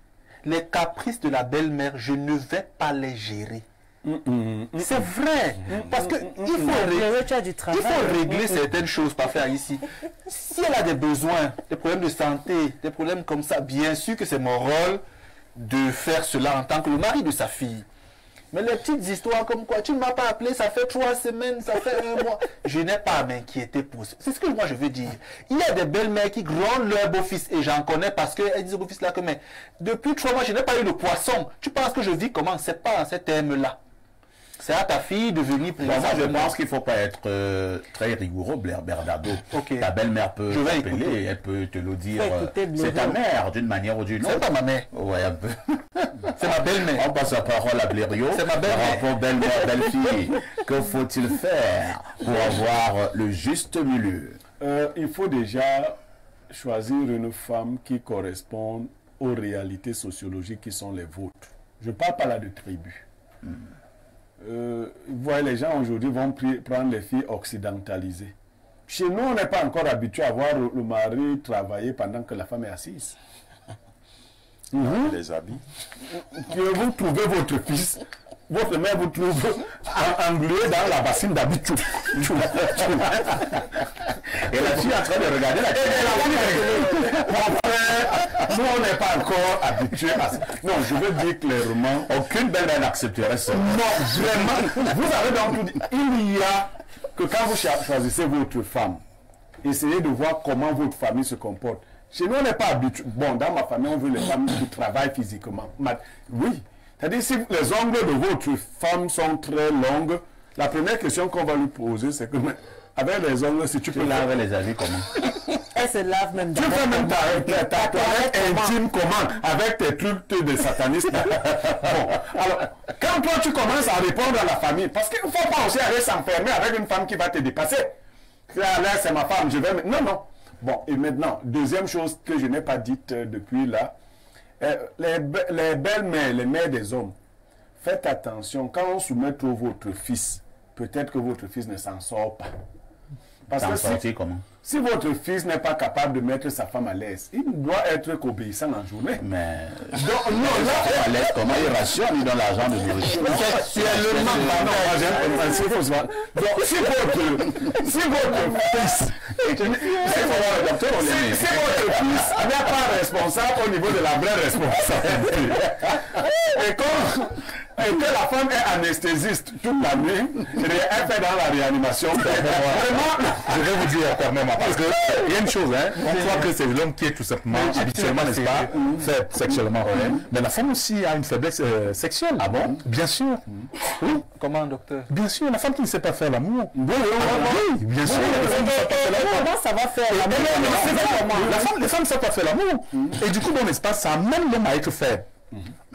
les caprices de la belle-mère, je ne vais pas les gérer. C'est vrai. Parce qu'il faut régler certaines choses, pas faire ici. Si elle a des besoins, des problèmes de santé, des problèmes comme ça, bien sûr que c'est mon rôle de faire cela en tant que le mari de sa fille. Mais les petites histoires comme quoi, tu ne m'as pas appelé, ça fait 3 semaines, ça fait 1 mois. Je n'ai pas à m'inquiéter pour ça. C'est ce que moi je veux dire. Il y a des belles-mères qui grondent leur beau-fils, et j'en connais parce qu'elles disent au beau-fils là que, mais depuis 3 mois, je n'ai pas eu de poisson. Tu penses que je vis comment? C'est pas en ces termes-là. C'est à ta fille de venir présenter. Moi, je pense qu'il ne faut pas être très rigoureux, Bernardo. Okay. Ta belle-mère peut t'appeler, elle peut te le dire. C'est ta mère, d'une manière ou d'une autre. C'est pas ma mère. Ouais, un peu. C'est ma belle-mère. On passe la parole à Blériot. C'est ma belle-mère. Par rapport belle-mère, belle-fille, que faut-il faire pour avoir le juste milieu? Il faut déjà choisir une femme qui correspond aux réalités sociologiques qui sont les vôtres. Je ne parle pas là de tribu. Vous voyez, les gens aujourd'hui vont prendre les filles occidentalisées. Chez nous, on n'est pas encore habitué à voir le mari travailler pendant que la femme est assise. Les habits. Que vous trouvez votre fils, votre mère vous trouve englué dans la bassine d'habits. Et la fille est en train de regarder la télé. Mon frère, nous on n'est pas encore habitués à ça. Non, je veux dire clairement, aucune belle-mère n'accepterait ça. Non, vraiment. Vous avez donc tout dit. Il y a que quand vous choisissez votre femme, essayez de voir comment votre famille se comporte. Chez nous, on n'est pas habitué. Bon, dans ma famille, on veut les femmes qui travaillent physiquement. Oui. C'est-à-dire, si les ongles de votre femme sont très longues, la première question qu'on va lui poser, c'est que, avec les ongles, si tu peux laver les habits comment? Elle se lave même. Tu fais même ta toilette intime comment? Avec tes trucs de satanistes. Bon, alors, quand toi tu commences à répondre à la famille, parce qu'il ne faut pas aussi aller s'enfermer avec une femme qui va te dépasser. Là, c'est ma femme, je vais... Non, non. Bon, et maintenant, deuxième chose que je n'ai pas dite depuis là, les belles-mères, les mères des hommes, faites attention, quand on soumet trop votre fils, peut-être que votre fils ne s'en sort pas. Parce que si votre fils n'est pas capable de mettre sa femme à l'aise, il doit être qu'obéissant en journée. Mais donc, non, là, à l'aise, comment il rationne, il donne l'argent de nourriture. Sexuellement, donc, si votre fils n'est pas responsable au niveau de la vraie responsabilité, et que la femme est anesthésiste toute la nuit, elle fait dans la réanimation. Vraiment, je vais vous dire quand même, parce qu'il y a une chose, hein, on croit que c'est l'homme qui est tout simplement, habituellement, n'est-ce pas, fait sexuellement. Mais la femme aussi a une faiblesse sexuelle. Ah bon? Bien sûr. Oui. Comment, docteur? Bien sûr, la femme qui ne sait pas faire l'amour. Oui, bien sûr. Comment ça va faire l'amour? Les femmes ne savent pas faire l'amour. Et du coup, bon, n'est-ce pas, ça amène l'homme à être faible.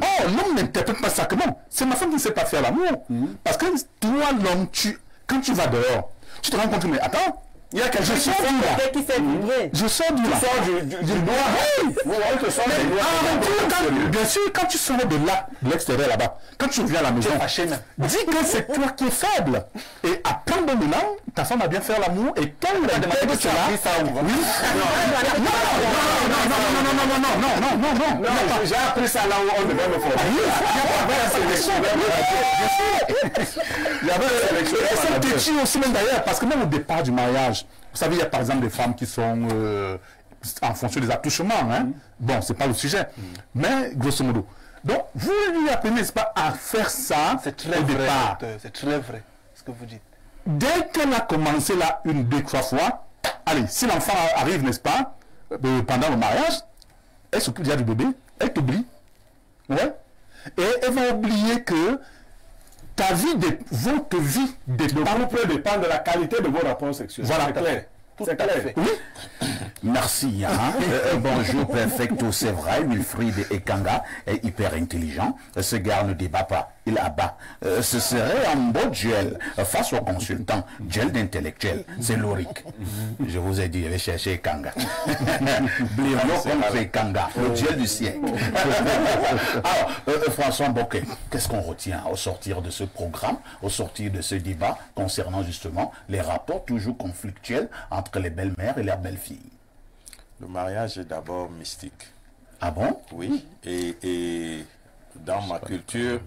Oh, l'homme n'interprète pas ça comment? C'est ma femme qui ne sait pas faire l'amour. Parce que toi, l'homme, quand tu vas dehors, tu te rends compte, mais attends, il y a quelque chose qui fait là. Je sors du là. Du doigt. Bien sûr, quand tu sors de là, de l'extérieur là-bas, quand tu reviens à la maison, dis que c'est toi qui es faible. Et à plein de moments, ta femme va bien faire l'amour et quand elle intègre cela, oui. Non, j'ai appris ça là où on devait me former. Il y avait la sélection. Et c'est petit aussi même d'ailleurs, parce que même au départ du mariage, vous savez, il y a par exemple des femmes qui sont en fonction des attouchements. Hein? Bon, c'est pas le sujet. Mais grosso modo. Donc, vous lui apprenez, n'est-ce pas, à faire ça au départ. C'est très vrai ce que vous dites. Dès qu'elle a commencé là 1, 2, 3 fois, allez, si l'enfant arrive, n'est-ce pas, pendant le mariage, elle s'occupe déjà du bébé, elle t'oublie. Ouais. Et elle va oublier que ta vie, votre vie dépend de la qualité de vos rapports sexuels. Voilà. Tout à fait. Merci. Bonjour, perfecto, c'est vrai. Wilfried Ekanga est hyper intelligent. Ce gars ne débat pas, il abat. Ce serait un beau duel face au consultant. Duel d'intellectuel, c'est Loric. Je vous ai dit, je vais chercher Ekanga. Blériot contre Ekanga, le duel du siècle. Alors, François Bocquet, qu'est-ce qu'on retient au sortir de ce programme, au sortir de ce débat concernant justement les rapports toujours conflictuels entre les belles-mères et leurs belles-filles? Le mariage est d'abord mystique. Ah bon? Oui. Et dans ma culture,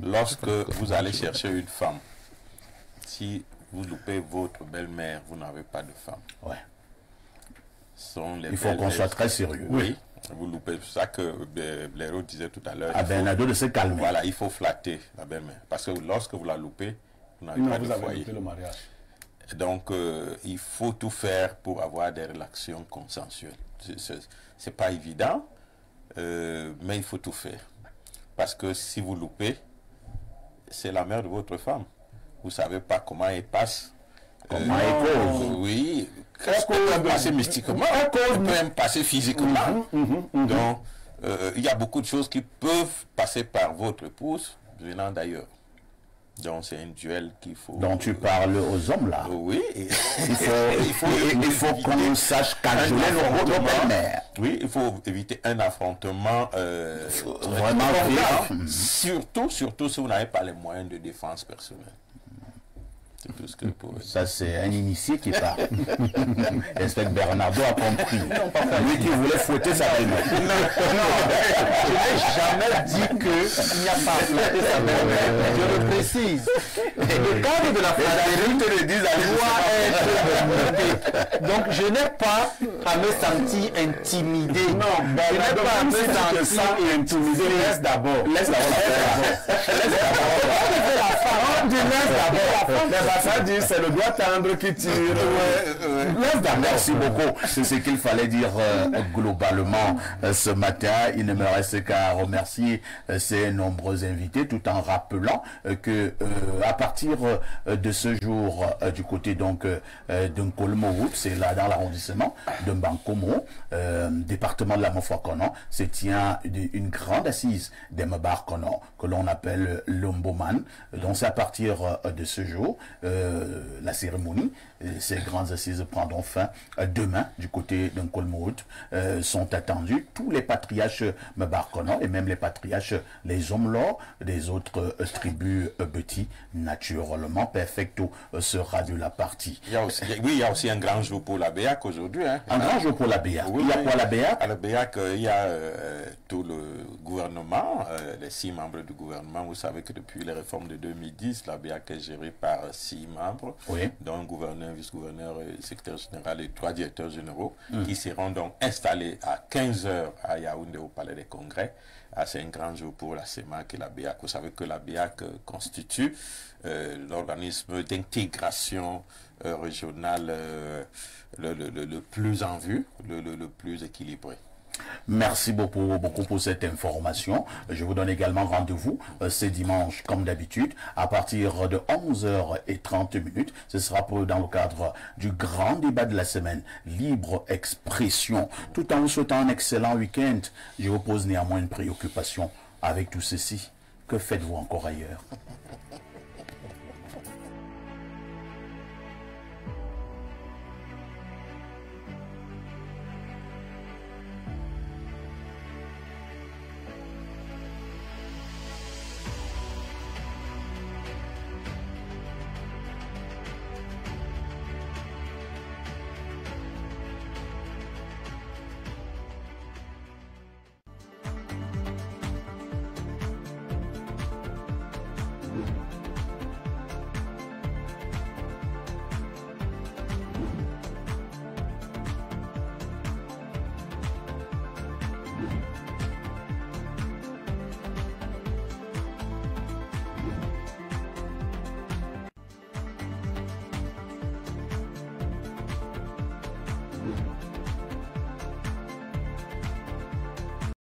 lorsque vous allez chercher une femme, si vous loupez votre belle-mère, vous n'avez pas de femme. Ouais. Il faut qu'on soit très sérieux. Oui. Vous loupez. C'est ça que Blériot disait tout à l'heure. Ah ben, Nado de se calmer. Voilà, il faut flatter la belle-mère. Parce que lorsque vous la loupez, vous n'avez pas de foyer. Le mariage. Donc, il faut tout faire pour avoir des relations consensuelles. C'est pas évident, mais il faut tout faire. Parce que si vous loupez, c'est la mère de votre femme. Vous ne savez pas comment elle passe. Comment elle cause. Oui. Qu'est-ce qu'on peut passer mystiquement? Elle peut même passer physiquement. Donc, il y a beaucoup de choses qui peuvent passer par votre épouse venant d'ailleurs. Donc c'est un duel qu'il faut... Donc tu parles aux hommes là. Oui. Il faut qu'on sache cajoler nos belles-mères. Oui, il faut éviter un affrontement vraiment violent. Surtout si vous n'avez pas les moyens de défense personnelle. C'est tout ce que ça, c'est un initié qui parle. J'espère que Bernardo a compris. Lui qui voulait fouetter sa belle-mère. Non, je n'ai jamais dit qu'il n'y a pas à fouetter sa belle-mère. Je le précise. Le cadre de la fraternité doit être limité. Donc, je n'ai pas à me sentir intimidé. Non, je n'ai pas à me sentir intimidé. Laisse d'abord. Laisse d'abord. Ça dit, c'est le doigt tendre qui tire. Merci beaucoup. C'est ce qu'il fallait dire globalement ce matin. Il ne me reste qu'à remercier ces nombreux invités, tout en rappelant que à partir de ce jour, du côté donc de Nkolmo, c'est là dans l'arrondissement de Mbankomo, département de la Mofokona, se tient une grande assise des Mbarkono que l'on appelle l'Omboman. Donc c'est à partir de ce jour. La cérémonie, ces grandes assises prendront fin demain du côté d'un Nkolmo. Sont attendus tous les patriarches Mbarkono et même les patriarches, les hommes des autres tribus Beti, naturellement. Perfecto sera de la partie. Il y a aussi un grand jour pour la BEAC aujourd'hui. Hein. Un grand jour pour la BEAC. Oui, il y a quoi la BEAC? À la BEAC, il y a tout le gouvernement, les 6 membres du gouvernement. Vous savez que depuis les réformes de 2010, la BEAC est gérée par 6 membres, dont un gouverneur, vice-gouverneur, secrétaire général et 3 directeurs généraux, qui seront donc installés à 15h à Yaoundé au Palais des Congrès. C'est un grand jour pour la CEMAC et la BEAC. Vous savez que la BEAC constitue l'organisme d'intégration régionale le plus en vue, le plus équilibré. Merci beaucoup pour cette information. Je vous donne également rendez-vous ce dimanche, comme d'habitude, à partir de 11h30. Ce sera dans le cadre du grand débat de la semaine, libre expression. Tout en vous souhaitant un excellent week-end, je vous pose néanmoins une préoccupation avec tout ceci. Que faites-vous encore ailleurs?